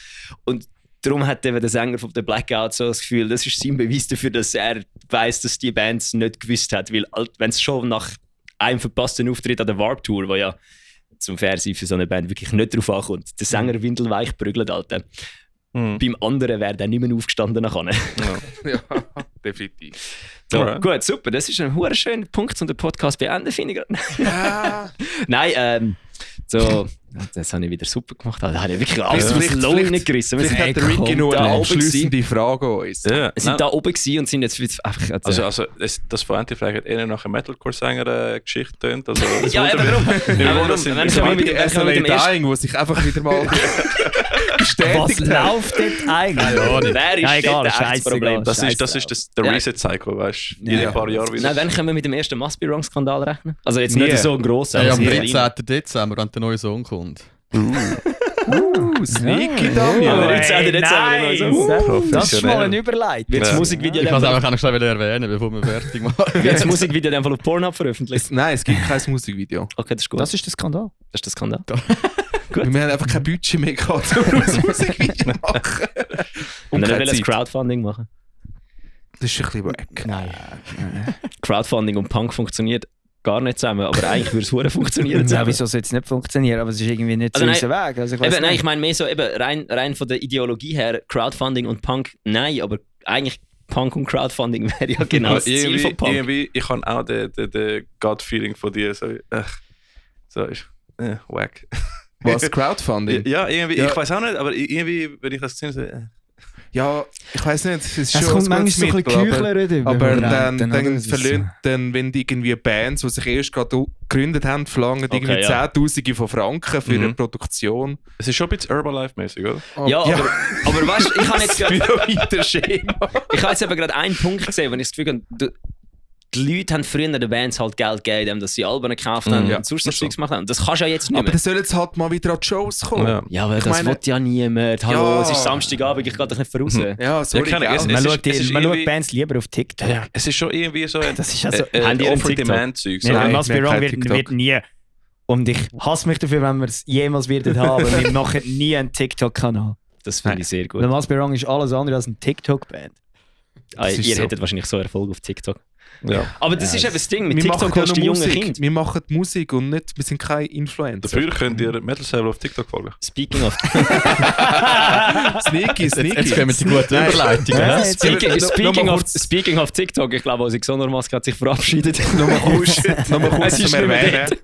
Und darum hat eben der Sänger von The Blackout so das Gefühl, das ist sein Beweis dafür, dass er weiss, dass die Band es nicht gewusst hat. Weil, wenn es schon nach einem verpassten Auftritt an der Warp Tour, wo ja zum Fernsehen für so eine Band wirklich nicht drauf ankommt, der Sänger windelweich prügelt, Alter. Beim anderen wäre der nicht mehr aufgestanden nachher. Ja, definitiv. So, Alright. gut, super. Das ist ein verdammt schöner Punkt, um den Podcast zu beenden, finde ich. Ja. Nein, so, das habe ich wieder super gemacht. Da habe ich wirklich alles aus Vielleicht- dem Lohn nicht gerissen. Wir Vielleicht sind hat der Ricky noch da eine oben gewesen. abschliessende Frage an uns. Ja, Wir sind nein. da oben gewesen und sind jetzt einfach... Also das von Anti-Flag hat eher nach einer Metalcore-Sänger-Geschichte tönt. Also, ja, eben warum? Warum? Warum? Das sind Wenn So wir wie mit die dem SLA ersten- Dying, wo sich einfach wieder mal Was läuft dort eigentlich? Wer ist Ja, egal, dort echt das scheissegal. Problem? Das ist der Ja. Reset-Cycle, weißt du? Ja. Jede paar Jahre wieder. Nein, wann können wir mit dem ersten Must Be Wrong-Skandal rechnen? Also jetzt Nie. nicht so ein grosser, Ja, am sehr 13. Dezember, wenn der neue Song kommt. Sneaky, Ja, Damian. aber jetzt haben wir nicht nice. so. Das ist mal eine Überleitung. Wird das Ja. Musikvideo Ich kann es dann einfach noch schnell erwähnen, bevor wir fertig machen. wird das Musikvideo dann auf Pornhub veröffentlicht? Nein, es gibt kein Musikvideo. Okay, das ist gut. Das ist der Skandal. Das ist der Skandal. Wir haben einfach kein Budget mehr gehabt, um ein Musikvideo zu machen. Und dann keine will das Zeit. Crowdfunding machen. Das ist ein bisschen wack. Nein. Crowdfunding und Punk funktioniert gar nicht zusammen, aber eigentlich würde es verdammt funktionieren Ja, zusammen. wieso soll es nicht funktionieren? Aber es ist irgendwie nicht Also so nein, unser Weg. Also ich weiss Eben, nein, nicht. ich meine mehr so eben rein von der Ideologie her, Crowdfunding und Punk, nein, aber eigentlich Punk und Crowdfunding wäre ja genau das Ziel von Punk. Irgendwie, ich habe auch den God-Feeling von dir. So ist wack. Was, Crowdfunding? Ja, irgendwie, Ja. ich weiß auch nicht, aber irgendwie, wenn ich das sehe, so, Ja, ich weiß nicht, es ist Es schon kommt ein manchmal gutes so ein bisschen Mittel, geküchlert über. aber Ja, dann oder? Das ist verlieren, dann, wenn die irgendwie Bands, die sich erst gerade gegründet haben, verlangen Okay, irgendwie ja. Zehntausende von Franken für eine Mhm. Produktion. es ist schon ein bisschen Herbalife-mäßig, oder? Ja, aber weißt du, ich habe jetzt gerade Pyramiden-Schema. ich habe jetzt eben gerade einen Punkt gesehen, wo ich das Gefühl habe, die Leute haben früher den Bands halt Geld gegeben, dass sie Alben gekauft haben Ja, und sonst das das Zeugs gemacht haben. Das kannst du ja jetzt nicht Aber mehr. dann sollen sie halt mal wieder an die Shows kommen. Ja. Ja, aber Ich das meine- will ja niemand. Hallo, Ja. es ist Samstagabend, ich gehe doch nicht voraus. Ja, sorry, Ja, keine gell? Ahnung, Man es schaut ist man irgendwie- schaut Bands lieber auf TikTok. Es ist schon irgendwie so ein Das ist ja so. Haben die einen TikTok? Offer-Demand-Zeug. So. Ja, Nein, Must Be wir haben Wrong kein wird, TikTok. wird nie. Und ich hasse mich dafür, wenn wir es jemals werden haben. Wir machen nie einen TikTok-Kanal. Das finde ich sehr gut. Weil Must Be Wrong ist alles andere als eine TikTok-Band. Das ist Ihr so. hättet wahrscheinlich so Erfolg auf TikTok. Ja. Aber das ist eben das Ding, mit Wir TikTok machen ja hast du die nur jungen Musik. Kinder. Wir machen Musik und nicht, wir sind keine Influencer. Dafür könnt ihr Metal Saber auf TikTok folgen. Speaking of, Sneaky, Jetzt sneaky. kommen die guten Überleitungen. Ja, hä? jetzt- speaking of TikTok, ich glaube, unsere Xonor-Maske hat sich verabschiedet. Nochmal kurz, nochmal kurz Es ist zum nicht mehr Erwähnen.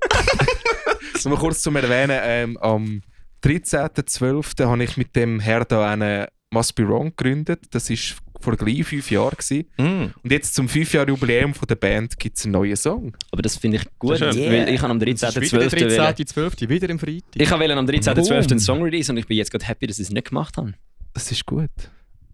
Nochmal kurz zum Erwähnen. Am 13.12. habe ich mit dem Herr da einen Must Be Wrong gegründet. Das war vor gleich 5 Jahren gewesen. Und jetzt zum 5-Jahr-Jubiläum der Band gibt es einen neuen Song. Aber das finde ich gut, Das ist schön. weil ich habe am Das ist wieder 13.12. der wählen. 13.12. wieder im Freitag. Ich wollte am 13.12. Boom. einen Song release und ich bin jetzt gerade happy, dass sie es nicht gemacht haben. Das ist gut.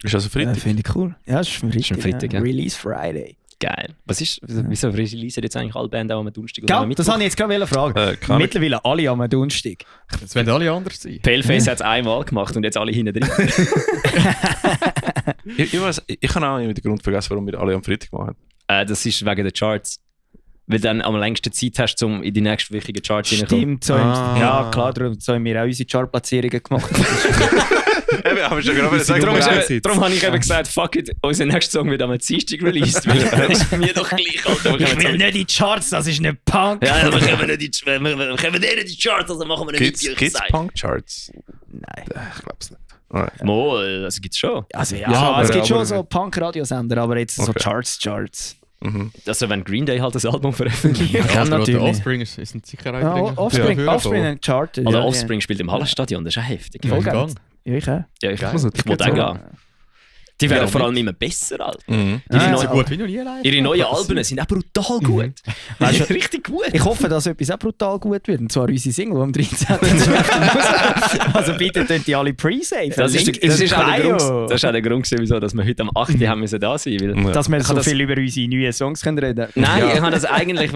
Ist also Ja, Freitag? finde ich cool. Ja, das ist ein Freitag. ein Freitag, ja. Release Friday. Geil. Wieso releasen jetzt eigentlich alle Bands auch am Donnerstag oder am Gell, Mittwoch? das habe ich jetzt gerade fragen. keine Ahnung. Mittlerweile alle am Donnerstag. Jetzt werden alle anders sein. Paleface hat es einmal gemacht und jetzt alle hinten drin. Ich habe auch irgendwie den Grund vergessen, warum wir alle am Freitag machen. Das ist wegen den Charts. Weil du dann am längsten Zeit hast, um in die nächstwöchigen Charts reinzukommen. Stimmt, so ja klar, so haben wir auch unsere Chartplatzierungen gemacht. Eben, aber schon gerade sagen, Darum, Einsatz. darum habe ich eben gesagt, fuck it, unser nächster Song wird am Dienstag released. Weil das ist mir doch gleich, Alter. Wir Ich können will jetzt- nicht in die Charts, das ist nicht Punk. Ja, aber wir kommen nicht in die Charts, also machen wir nicht Gibt's, wie ich gibt's gesagt. Punk-Charts? Nein. Ich glaube es nicht. Mal, also gibt's schon. Also ja, Ja, es gibt aber- schon so Punk-Radiosender, aber jetzt so Okay. Charts. Mhm. Also wenn Green Day halt das Album veröffentlicht. Ja, Ja, natürlich. Der Offspring sind sicher auch Ja, drin. Offspring, Ja, Offspring ja. hat chartet. Oder ja, Offspring spielt im Hallenstadion, das ist auch heftig. Ja, Voll im geil. Gang. Ja, ich auch. Ja, ich muss ich wollte auch gehen. Die werden vor allem immer besser, Alter. Mhm. Ihre, Ah, neuen, So gut wie noch nie live. ihre neuen Alben sind auch brutal gut. Weißt du, Richtig gut. Ich hoffe, dass etwas auch brutal gut wird. Und zwar unsere Single am 13.12. Also bitte tun die alle pre-save. Das ist auch der Bio. Grund, das ist auch der Grund gewesen, wieso dass wir heute am 8. haben müssen da sein müssen. Ja. Dass wir so das- viel über unsere neuen Songs können reden können. Nein, Ja. ich habe das eigentlich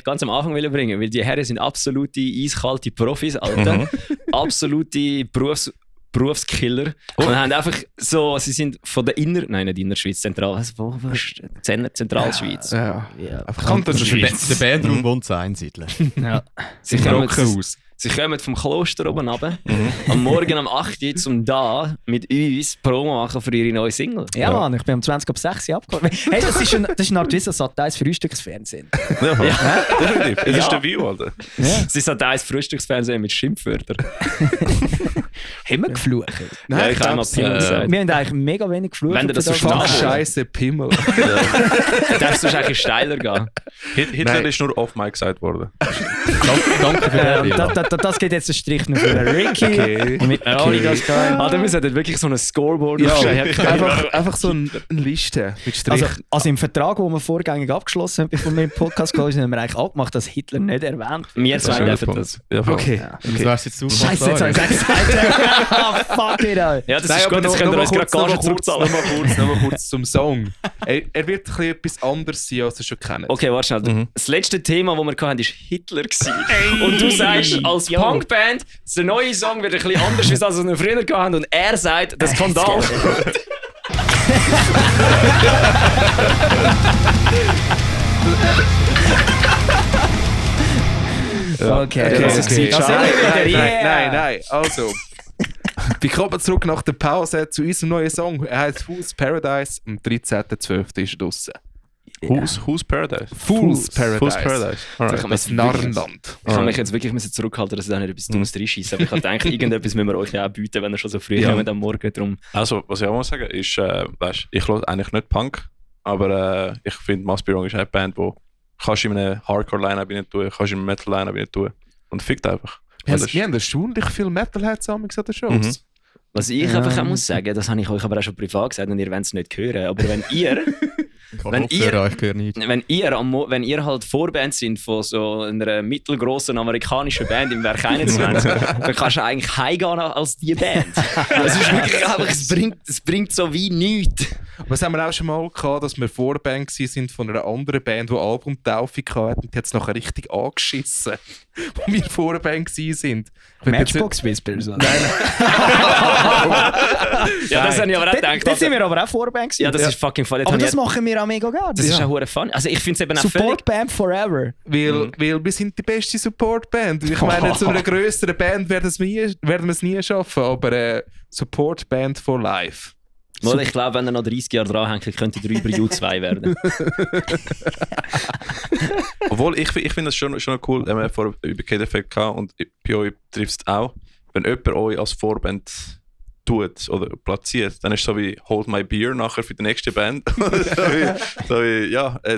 ganz am Anfang bringen, weil die Herren sind absolute eiskalte Profis, Alter. Absolute Berufskiller. Und haben einfach so, sie sind von der nicht Innerschweiz, Zentralschweiz. Ja. Ja. Einfach Kantonschweiz. Der Bandraum wohnt in Einsiedeln. Ja. Sie Im kommen, Trockenhaus. sie kommen vom Kloster oben runter, am Morgen um 8 Uhr, um da mit uns Promo machen für ihre neue Single. Ja, Mann, ich bin um 20 ab 6 Uhr abgeholt. Hey, das ist eine Art wie so Sat.1 Frühstücksfernsehen. Definitiv. Das Ja. ist der View, Alter. Es ist halt ein Frühstücksfernsehen mit Schimpfwörtern. Haben wir geflucht? Ja, ich habe mal Pimmel gesagt. Wir haben eigentlich mega wenig geflucht. Wenn du das so für schnell- Fuck, Ach, Scheiße, Pimmel. Darfst du eigentlich steiler gehen? Hitler Nein. ist nur off Mic gesagt worden. Danke für den Da das geht jetzt ein Strich nur für den Ricky. Okay. Damit wir alle das können. Alter, wir sollten wirklich so ein Scoreboard aufstellen. einfach so eine Liste mit Strich. Also im Vertrag, den wir vorgängig abgeschlossen haben, bevor wir im Podcast gekommen sind, haben wir eigentlich abgemacht, dass Hitler nicht erwähnt wird. Wir zwei dürfen das. Ja, voll. Okay. Das wär's jetzt super. Scheiße, jetzt habe ich gesagt. Fuck it, Alter. Ja, das ist gut, jetzt könnt ihr uns gerade Gage zurückzahlen. Noch mal kurz zum Song. Er wird ein bisschen etwas anderes sein, als ihr schon kennt. Okay, warte schnell. Das letzte Thema, das wir hatten, war Hitler. Und du sagst, als Punkband, der neue Song wird ein bisschen anders, als das, was wir früher hatten. Und er sagt, der Skandal. Okay. Das ist Okay. das Nein. Also, wir kommen zurück nach der Pause zu unserem neuen Song. Er heißt Fool's Paradise. Am 13.12. ist er draussen. Who's Paradise? Fool's Paradise. Fool's Paradise. Alright. Das Narrenland. Ich kann mich jetzt wirklich zurückhalten, dass ich da nicht etwas Dummes reinschieße. Aber ich habe gedacht, irgendetwas müssen wir euch ja auch bieten, wenn ihr schon so früh kommt am Morgen. Drum. Also, was ich auch muss sagen, ist, weißt, ich höre eigentlich nicht Punk, aber ich finde, Must Be Wrong ist eine Band, die kannst du in einem Hardcore-Line-Up nicht tun, kannst du in einem Metal-Line-Up nicht tun. Und fickt einfach. Wir haben erstaunlich viele Metalheads an den Shows. Was ich einfach auch muss sagen, das habe ich euch aber auch schon privat gesagt und ihr wollt es nicht hören, aber wenn ihr... Wenn ihr halt Vorband sind von so einer mittelgroßen amerikanischen Band im Werk 21, dann kannst du eigentlich heimgehen als die Band. Das ist wirklich einfach, es bringt so wie nichts. Aber das haben wir auch schon mal gehabt, dass wir Vorband sind von einer anderen Band, die Albumtaufe hatte und die hat es nachher richtig angeschissen, wo wir Vorband sind. Matchbox Whispers. Nein. Ja, das habe ich aber auch gedacht. Das sind wir aber auch Vorband gewesen. Ja, das ist fucking funny. Aber das machen wir auch mega gerne. Das ist auch hure fun. Also ich finde es eben auch Support Band forever. Weil wir sind die beste Support-Band. Ich meine, zu einer grösseren Band werden wir es nie schaffen, aber Support-Band for life. Mal, ich glaube, wenn er noch 30 Jahre dranhängt, könnte er über U2 werden. Obwohl, ich finde das schon noch cool, wir haben vorher über K-Defekt gehabt und bei euch trifft es auch, wenn jemand euch als Vorband tut oder platziert, dann ist es so wie Hold My Beer nachher für die nächste Band.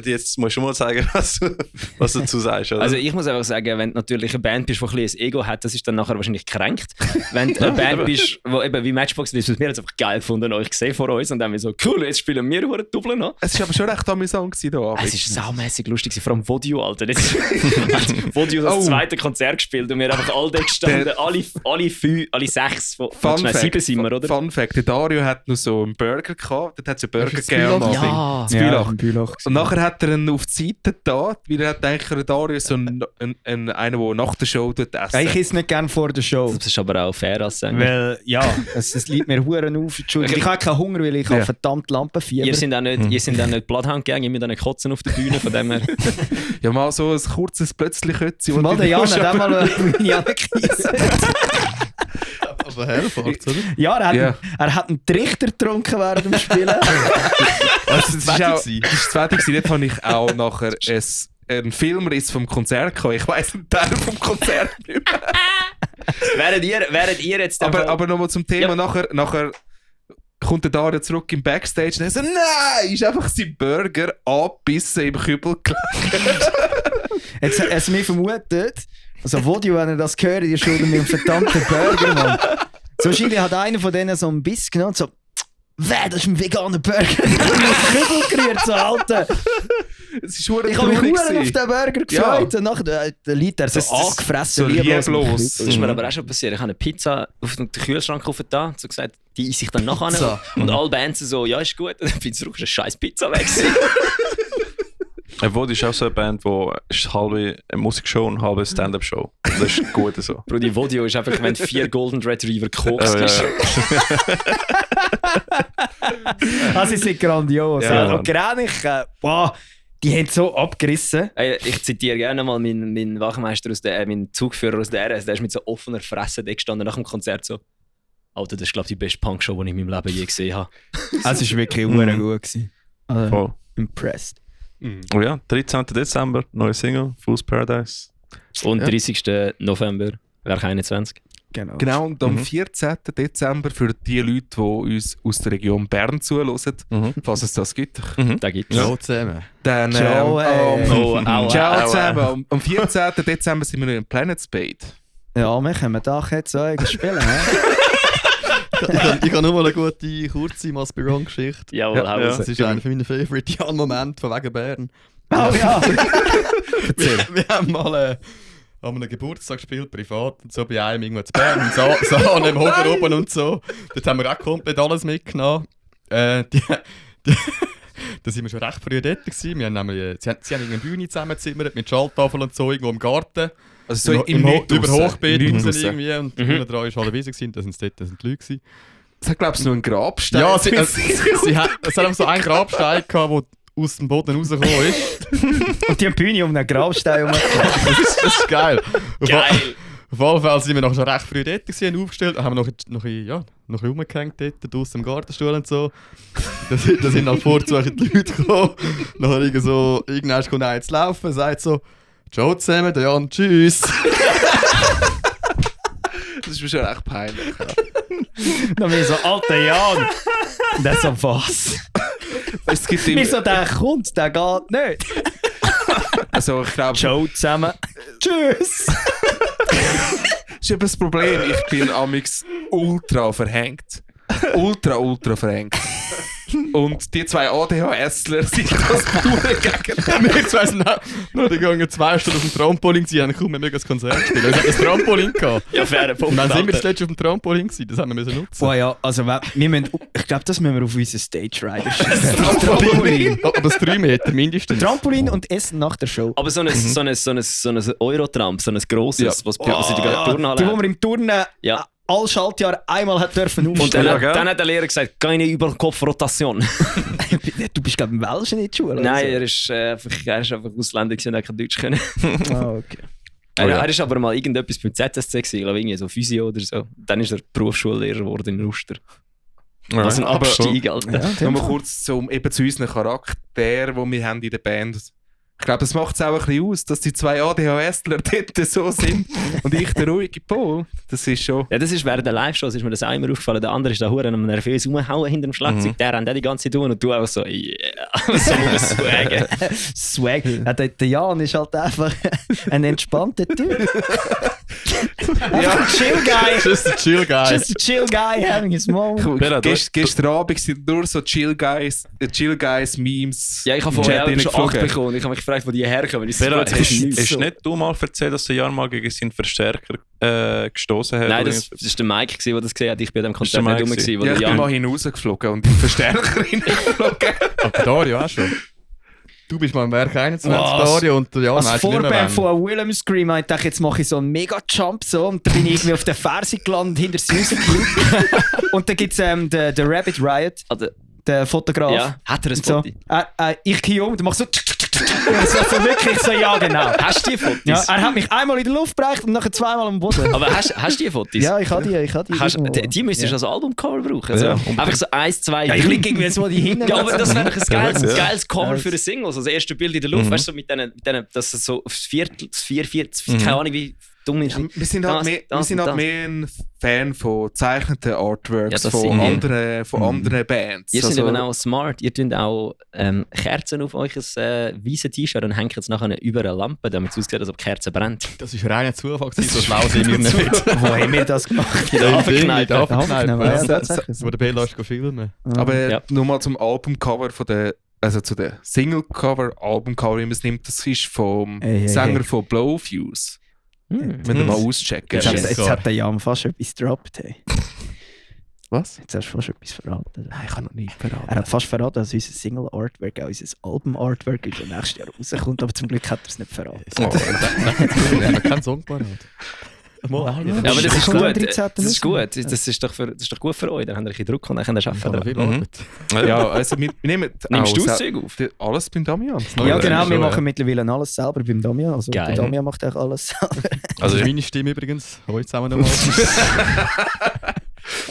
Jetzt musst du mal sagen, was du dazu sagst. Oder? Also ich muss einfach sagen, wenn du natürlich eine Band bist, die ein bisschen ein Ego hat, das ist dann nachher wahrscheinlich kränkt. Wenn du eine Band bist, die eben wie Matchbox ist, wir haben es einfach geil gefunden, euch gesehen vor uns und dann wir so, cool, jetzt spielen wir hure Double noch. Es war aber schon recht amüsant hier. Es war saumässig lustig, vor allem Vodio, Alter. Vodio das zweite Konzert gespielt und wir haben einfach alle da gestanden, alle 6, sieben sind wir, oder? Fun Fact, der Dario hat noch so einen Burger gehabt, dort hat es einen Burger gegeben. Ja, Bülach. Und nachher hat er ihn auf die Seite getan, weil er hat eigentlich der Dario so einen, der nach der Show dort essen. Ja, ich esse nicht gerne vor der Show. Das ist aber auch fair als Sänger. Weil, ja, es liegt mir Huren auf. Entschuldigung, ich habe keinen Hunger, weil ich habe verdammt Lampenfieber. Ihr sind auch nicht Bloodhound gegangen, ihr müsst auch nicht kotzen auf der Bühne, von dem her. Ja, mal so ein kurzes Plötzlich-Ötzi. Mal der Jan hat auch mal meine Anekrise. Aber Hellfahrt, oder? Ja, er hat einen Trichter getrunken während dem Spielen. Das war das Zweite. Dort habe ich auch nachher einen Filmriss vom Konzert gehabt. Ich weiss einen Teil vom Konzert nicht mehr. Während ihr jetzt... Aber nochmal zum Thema. Ja. Nachher kommt der Dario zurück im Backstage und er so, nein, ist einfach sein Burger abgebissen im Kübel gelegt. Jetzt hat es mir vermutet, also Vodio, wenn er das gehört, ihr schuldet mir einen verdammten Burger, Mann. So wahrscheinlich hat einer von denen so einen Biss genommen und so, das ist ein veganer Burger. Kübel gerührt, so Alter. Ich habe mich nur auf den Burger gefreut. Ja. Und nachher liegt er so angefressen. So lieblos. Das ist mir aber auch schon passiert. Ich habe eine Pizza auf den Kühlschrank aufgetan und so gesagt, die esse ich dann nachher. Und alle Bands so, ja, ist gut. Und dann bin ich zurück, ist eine scheiß Pizza weg. Vodi ist auch so eine Band, die ist halbe eine Musikshow und halbe Stand-Up-Show. Das ist gut so. Bro, die Vodio ist einfach, wenn 4 Golden Retriever gekokst ist. Sie sind grandios. Ja, und Grenich, die haben so abgerissen. Ich zitiere gerne mal meinen Wachmeister, meinen Zugführer aus der RS, der ist mit so offener Fresse da gestanden nach dem Konzert so. Alter, das ist glaube ich die beste Punkshow, die ich in meinem Leben je gesehen habe. Es war wirklich gut gewesen. Also, impressed. Oh ja, 13. Dezember, neue Single, Fool's Paradise. Und 30. November, Werk 21. Genau, und am 14. Dezember für die Leute, die uns aus der Region Bern zuhören, falls es das gibt. Da gibt es. Ciao zusammen. Dann, Ciao, ciao zusammen. Am 14. Dezember sind wir noch in Planet Spade. Ja, wir können da jetzt so spielen. Ich habe nur mal eine gute, kurze Maspirant-Geschichte. Jawohl, hau raus. Das ist einer von meinen Favorite Jan-Momente von wegen Bern. Oh ja! Wir haben mal an einem Geburtstag gespielt, privat, und so bei einem irgendwo zu Bern, im Sahne im Hofer oben und so. Dort haben wir auch komplett alles mitgenommen. Da sind wir schon recht früh dort gewesen. Wir haben nämlich, sie haben eine Bühne zusammengezimmert mit Schalltafel und so irgendwo im Garten. Also so Im über Hochbeet Im raus Nichts irgendwie. Und vorne dran war alle Wiese gewesen. Das sind die Leute gewesen. Das hat, glaube ich, so einen Grabstein. Ja, es hat einfach so einen Grabstein gehabt, der aus dem Boden rausgekommen ist. Und die Bühne um einen Grabstein herumgelegt. Das ist geil. Geil! Auf jeden Fall sind wir noch schon recht früh dort gewesen, aufgestellt, haben wir noch rumgehängt dort, draussen im Gartenstuhl und so. Da sind halt vorzusuchend die Leute gekommen. Nachher irgendwann kommt einer zu laufen, sagt so, «Ciao zusammen, der Jan, tschüss!» Das ist mir schon echt peinlich. Ja. Dann bin ich so, alter Jan! Und dann so, was? Es gibt immer, Wieso der kommt, der geht nicht. also ich glaube, Ciao zusammen. Tschüss! das ist eben das Problem. Ich bin amix ultra verhängt. Ultra verhängt. Und die zwei ADHSler sind das pure Gegenteil. Wir zwei sind noch die gegangen 2 Stunden auf dem Trampolin gewesen, haben kaum mehr ein Konzert spielen. Wir hatten ein Trampolin gehabt. Ja, fairer Punkt. Und dann sind wir das letzte auf dem Trampolin gewesen, das haben wir müssen nutzen. Oh ja, also wir müssen, ich glaube, das müssen wir auf unseren Stage Rider schießen. Trampolin. Aber das 3 Meter mindestens. Trampolin und Essen nach der Show. Aber so ein Eurotramp, so ein grosses, Ja. was in der Turnhalle Die, wo wir im Turnen Ja. all Schaltjahr einmal hat dürfen Und aufstellen. dann hat der Lehrer gesagt, keine Überkopfrotation. Du bist, glaube ich, im Welschen in der Schule. Nein, er ist einfach Ausländer und hat kein Deutsch können. Ah, okay. Er ist aber mal irgendetwas beim ZSC gewesen, glaube ich, irgendwie so Physio oder so. Dann ist er Berufsschullehrer geworden in Ruster. Also ein Abstieg, Alter. Ja, Nochmal kurz eben zu unseren Charakteren, die wir haben in der Band. Ich glaube, das macht es auch ein bisschen aus, dass die zwei ADHSler dort so sind und ich der ruhige Pol. Das ist schon... Ja, das ist während der Live-Shows ist mir das auch immer aufgefallen. Der andere ist da verdammt nervös rumhauen hinter dem Schlagzeug. Der rennt auch die ganze Zeit tun und du auch so, yeah, so swaggen. Swag. Ja, der Jan ist halt einfach ein entspannter Typ. Einfach ein Chill Guy. Just a chill guy. Just a chill guy having his moment. Gestern Abend sind nur so Chill Guys Memes. Ja, ich habe vorher auch schon 8 bekommen. Ich habe mich gefragt, wo die herkommen. Bella, hast du nicht du mal erzählt, dass der Jan mal gegen seinen Verstärker gestoßen hat? Nein, das war der Mike, der das gesehen hat. Ich bin an dem Konzert der nicht rum. Mike Gewesen, wo Ja, der ich bin Jan... mal hinausgeflogen und in den Verstärker reingeflogen. Aber Dario auch schon. Du bist mal im Werk 21, Dario, und der Jan Als weiss nicht mehr Vorband wann. von Willem Scream habe ich gedacht, jetzt mache ich so einen Mega-Jump so, und dann bin ich irgendwie auf der Ferse gelandet, hinter das rausgeflogen. Und dann gibt es den Rabbit Riot, Also, der Fotograf. ja, hat er ein Und so. Foto? Ich gehe um und mache so... so wirklich so, ja genau. Hast du die Fotos? Ja, er hat mich einmal in der Luft gebracht und nachher zweimal am Boden. Aber hast du die Fotos? Ja, ich habe die. irgendwo. Die müsstest du als Albumcover brauchen. Ja, Also, einfach so 1, 2, Ja, ich liege irgendwie so die hinten. Ja, aber das wäre ein Ja. geiles Cover Ja. für eine Single. Also das erste Bild in der Luft, weißt du, so mit denen, dass es so aufs Viertel, keine Ahnung wie dumm ist. Wir sind halt, mehr ein Fan von zeichneten Artworks Ja, das von sind anderen Bands. Ihr seid Also, eben auch smart. Ihr tut auch Kerzen auf euch weißes T-Shirt und hängt es nachher über eine Lampe, damit es aussieht, als ob die Kerze brennt. Das ist reiner Zufall, so schlau sind wir nicht. Wo haben wir das gemacht? In der Hafenkneipe. Hafenkneipe, ja, tatsächlich. Wo der Bella ist filmen. aber Ja. nur mal zum Albumcover also zu den Single-Cover, Albumcover, wie man es nimmt, das ist vom Hey. Sänger von Blowfuse. Wenn ihr mal auschecken. Jetzt, Ja, hat, jetzt hat der Jan fast etwas gedroppt. Hey. Was? Jetzt hast du fast etwas verraten. Nein, ich kann noch nicht verraten. Er hat fast verraten, dass unser Single-Artwork, auch unser Album-Artwork nächstes Jahr rauskommt, aber zum Glück hat er es nicht verraten. Wir haben noch keinen Song parat. Ja, aber das ist Kommt am gut. 13. Das ist gut. Das ist doch gut für euch. Dann habt ihr ein bisschen Druck und dann könnt ihr Ich habe noch arbeiten. viel Arbeit. Ja, also wir nehmen Nimmst du auch das Zeug auf? alles beim Damian. Ja, Ja, genau, schon, wir ja. machen mittlerweile alles selber beim Damian. Also Geil. der Damian macht auch alles selber. Also meine Stimme übrigens, heute zusammen nochmal.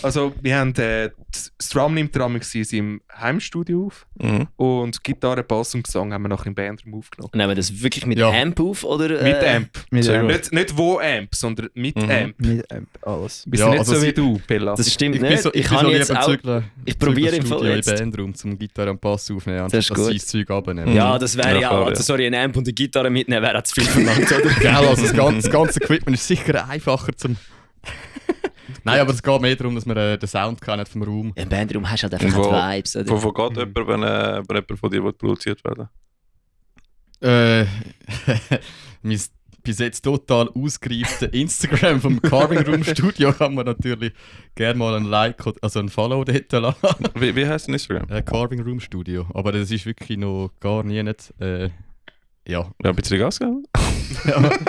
Also, wir haben das Drum nimmt der Amix in seinem Heimstudio auf. Mhm. Und Gitarre, Bass und Gesang haben wir nachher im Bandraum aufgenommen. Nehmen wir das wirklich mit Ja. Amp auf? Oder, Mit Amp. Mit Amp. Nicht wo Amp, sondern mit Amp. Mit Amp, alles. Bist Ja, nicht also so wie sie- du, Bella. Das stimmt Ich bin nicht. so, ich kann jetzt auch... Ich probiere im Fall Studio jetzt. in Bandraum zum Gitarre und Bass aufnehmen, Das ist anstatt gut. sein Zeug abnehmen. Ja, das wäre Ja, ja klar, auch. ja. Also, sorry, eine Amp und eine Gitarre mitnehmen wäre auch zu viel verlangt, oder? Gell, also das ganze Equipment ist sicher einfacher zum... Nein, aber es geht mehr darum, dass wir den Sound kennen vom Raum. Im Bandraum hast du halt Und einfach wo- die Vibes, oder? Wo geht jemand, wenn jemand von dir produziert werden? Mein bis jetzt total ausgereifte Instagram vom Carving Room Studio kann man natürlich gerne mal ein Like oder also ein Follow dort lassen. Wie heisst dein Instagram? Carving Room Studio. Aber das ist wirklich noch gar nie nicht. Ja. Ja, ein bisschen Gas geben.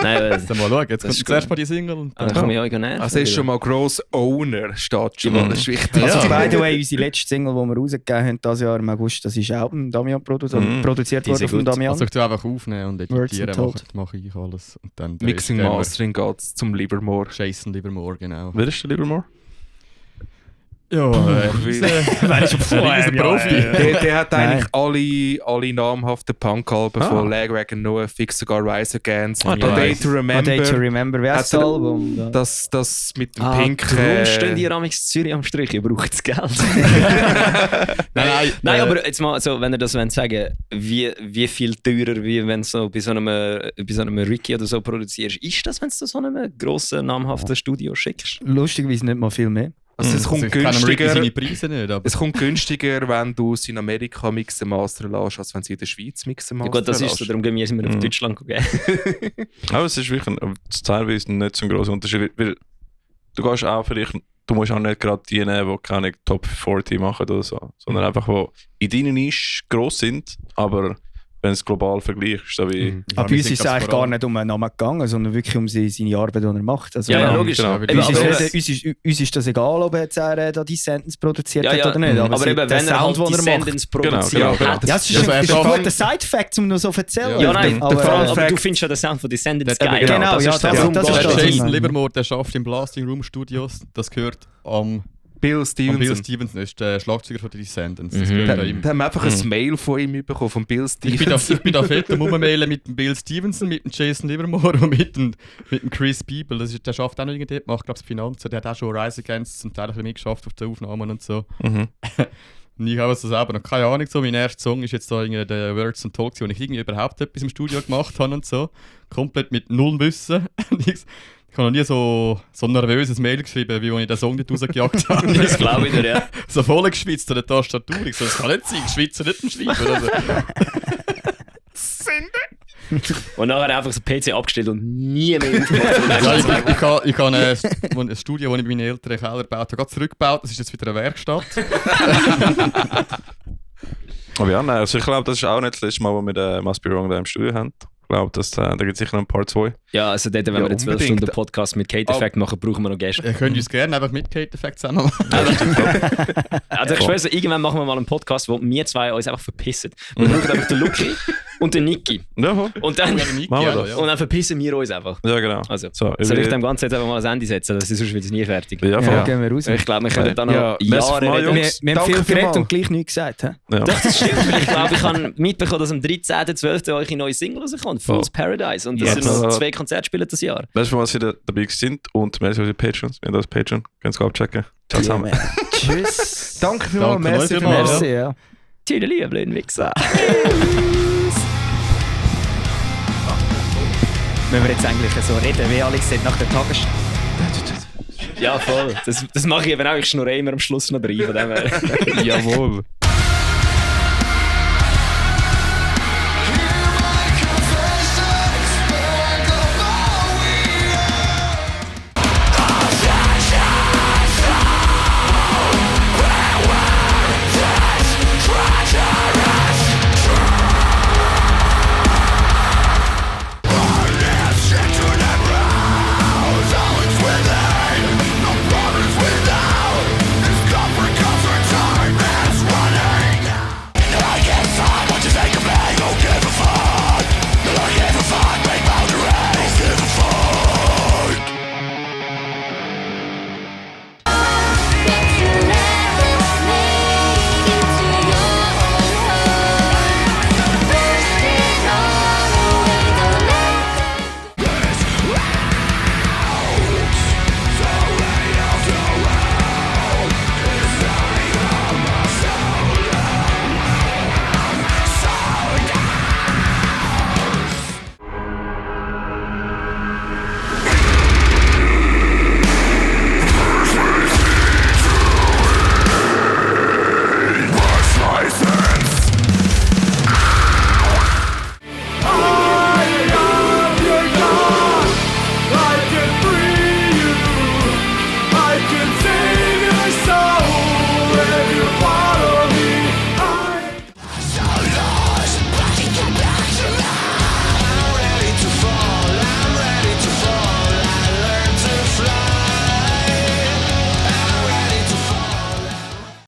Nein, Jetzt mal schauen. Jetzt Das kommt ist zuerst gut. mal die Single. Und dann kann man ja auch nerven. Also, er ist schon mal gross Owner, steht schon mal. Das ist wichtig. Also, Ja. by the way, unsere letzte Single, die wir rausgegeben haben, dieses Jahr im August, das ist auch von Damian produziert Die ist worden von gut. Damian. Also ich tue einfach aufnehmen und Words editieren, untold. mache ich alles. Und dann Mixing geben wir Mastering geht zum Livermore. Jason Livermore, genau. Wer ist der Livermore? Ja, Wer ist ein Profi. Der hat eigentlich alle namhaften Punk-Alben von Lagwagon Noah, Fix Cigar Rise Again, A Day to A Day to Remember. Remember, wer ist das Hat er- Album? Ja. Das mit dem Darum Pink. stehen die Ramix Zürich am Strich, ihr braucht das Geld. Nein, aber jetzt mal, so, wenn ihr das wollt sagen, wie viel teurer, wie wenn du so bei so einem Ricky oder so produzierst, ist das, wenn du so einem grossen, namhaften Studio schickst? Lustigerweise nicht mal viel mehr. Also es kommt ich kenne Ricky günstiger. seine Preise nicht, aber Es kommt günstiger, wenn du es in Amerika mixen mastern lässt, als wenn sie in der Schweiz mixen Ja, mastern gut, das ist so, darum gehen wir immer auf Deutschland gehen. Aber es ist wirklich teilweise nicht so ein grosser Unterschied, weil du gehst auch vielleicht, du musst auch nicht gerade die nehmen, die keine Top 40 machen oder so, sondern einfach, die in deiner Nische gross sind, aber wenn du es global vergleichst, so wie... Aber wir bei uns sind ist es ganz eigentlich vor gar allem- nicht um einen Namen gegangen, sondern wirklich um seine Arbeit, die er macht. Also, Ja, logisch. Genau. Eben, Uns ist, aber- uns ist das egal, ob jetzt er da die Sentence produziert Ja, hat ja, oder nicht. aber sie- eben, der wenn er halt Sound, die den er macht. Sendens produziert Genau, hat. Ja, es ist Also ein er schafft- guter Side-Fact, um noch so zu erzählen. Ja, nein, aber, Fun aber Fact- du findest ja den Sound von Descendants Der- geil. genau, das ja, ist das- darum das geht ist es. das. Jason Livermore, der schafft im Blasting Room Studios, das gehört am Bill Bill Stevenson. Stevenson, ist der Schlagzeuger von den Descendants. Mhm. Das gehört Da da ihm. haben wir einfach ein Mail von ihm bekommen, von Bill Ich bin Stevenson. da fett am Rummailen mit dem Bill Stevenson, mit dem Jason Livermore und mit dem Chris Beeble. Der schafft auch noch irgendwie, macht glaube ich Finanzen. Der hat auch schon Rise Against zum Teil ein bisschen mitgeschafft auf den Aufnahmen und so. Mhm. Und ich habe so selber noch keine Ahnung. So. Mein erster Song ist jetzt da irgendwie der Words and Talks, wo ich irgendwie überhaupt etwas im Studio gemacht habe und so. Komplett mit null Wissen. Ich habe noch nie so ein nervöses Mail geschrieben, wie als ich den Song nicht rausgejagt habe. Das glaube ich dir, ja. So voll geschwitzt an der Tastatur. Ich so, das kann nicht sein, ich schwitze nicht im Schreiben. Also. Und nachher einfach so PC abgestellt und nie mehr aufgemacht. Ich habe ein Studio, das ich bei meinen Eltern im Keller gebaut habe, gerade zurückgebaut. Das ist jetzt wieder eine Werkstatt. Aber ja, nein, also ich glaube, das ist auch nicht das letzte Mal, wo wir den Must Be Wrong da im Studio haben. Ich glaube, da gibt es sicher noch ein Part 2. Ja, also dort, wenn wir einen 12 Stunden Podcast mit Kate Effect machen, brauchen wir noch Gäste. Ihr könnt uns gerne einfach mit Kate Effect zusammen machen. Also ich schwöre, irgendwann machen wir mal einen Podcast, wo wir zwei uns einfach verpissen. Wir brauchen einfach den Luki und den Niki. Ja, voll. Und dann, Machen wir das. und dann verpissen wir uns einfach. Ja, genau. Also, So, soll ich dem Ganzen jetzt einfach mal ein Ende setzen? Das ist sonst wieder nie fertig. Ja, voll. Ja, gehen wir raus. Ich glaube, wir können da noch Ja, merci Jahre mal, reden. Jungs. Wir haben Danke viel geredet vielmals. und gleich nichts gesagt. He? Ja. Doch, das stimmt. Ich glaube, ich habe mitbekommen, dass am 13.12. eure neue Single rauskommt, Fool's Paradise. Und das Yes. sind noch 2 Konzerte spielen das Jahr. Weißt du, was Sie dabei sind und merci für die Patrons. Wir haben das Patreon. Könnt ihr abchecken. Ciao zusammen. Tschüss. Danke vielmals, Danke merci euch vielmals. Merci, ja. Tüdeli, blöden Wichser. Wenn wir jetzt eigentlich so reden, wie Alex sagt nach der Tagesstunde. Ja, voll. Das mache ich eben auch. Ich schnurre immer am Schluss noch rein. Von dem her. Jawohl.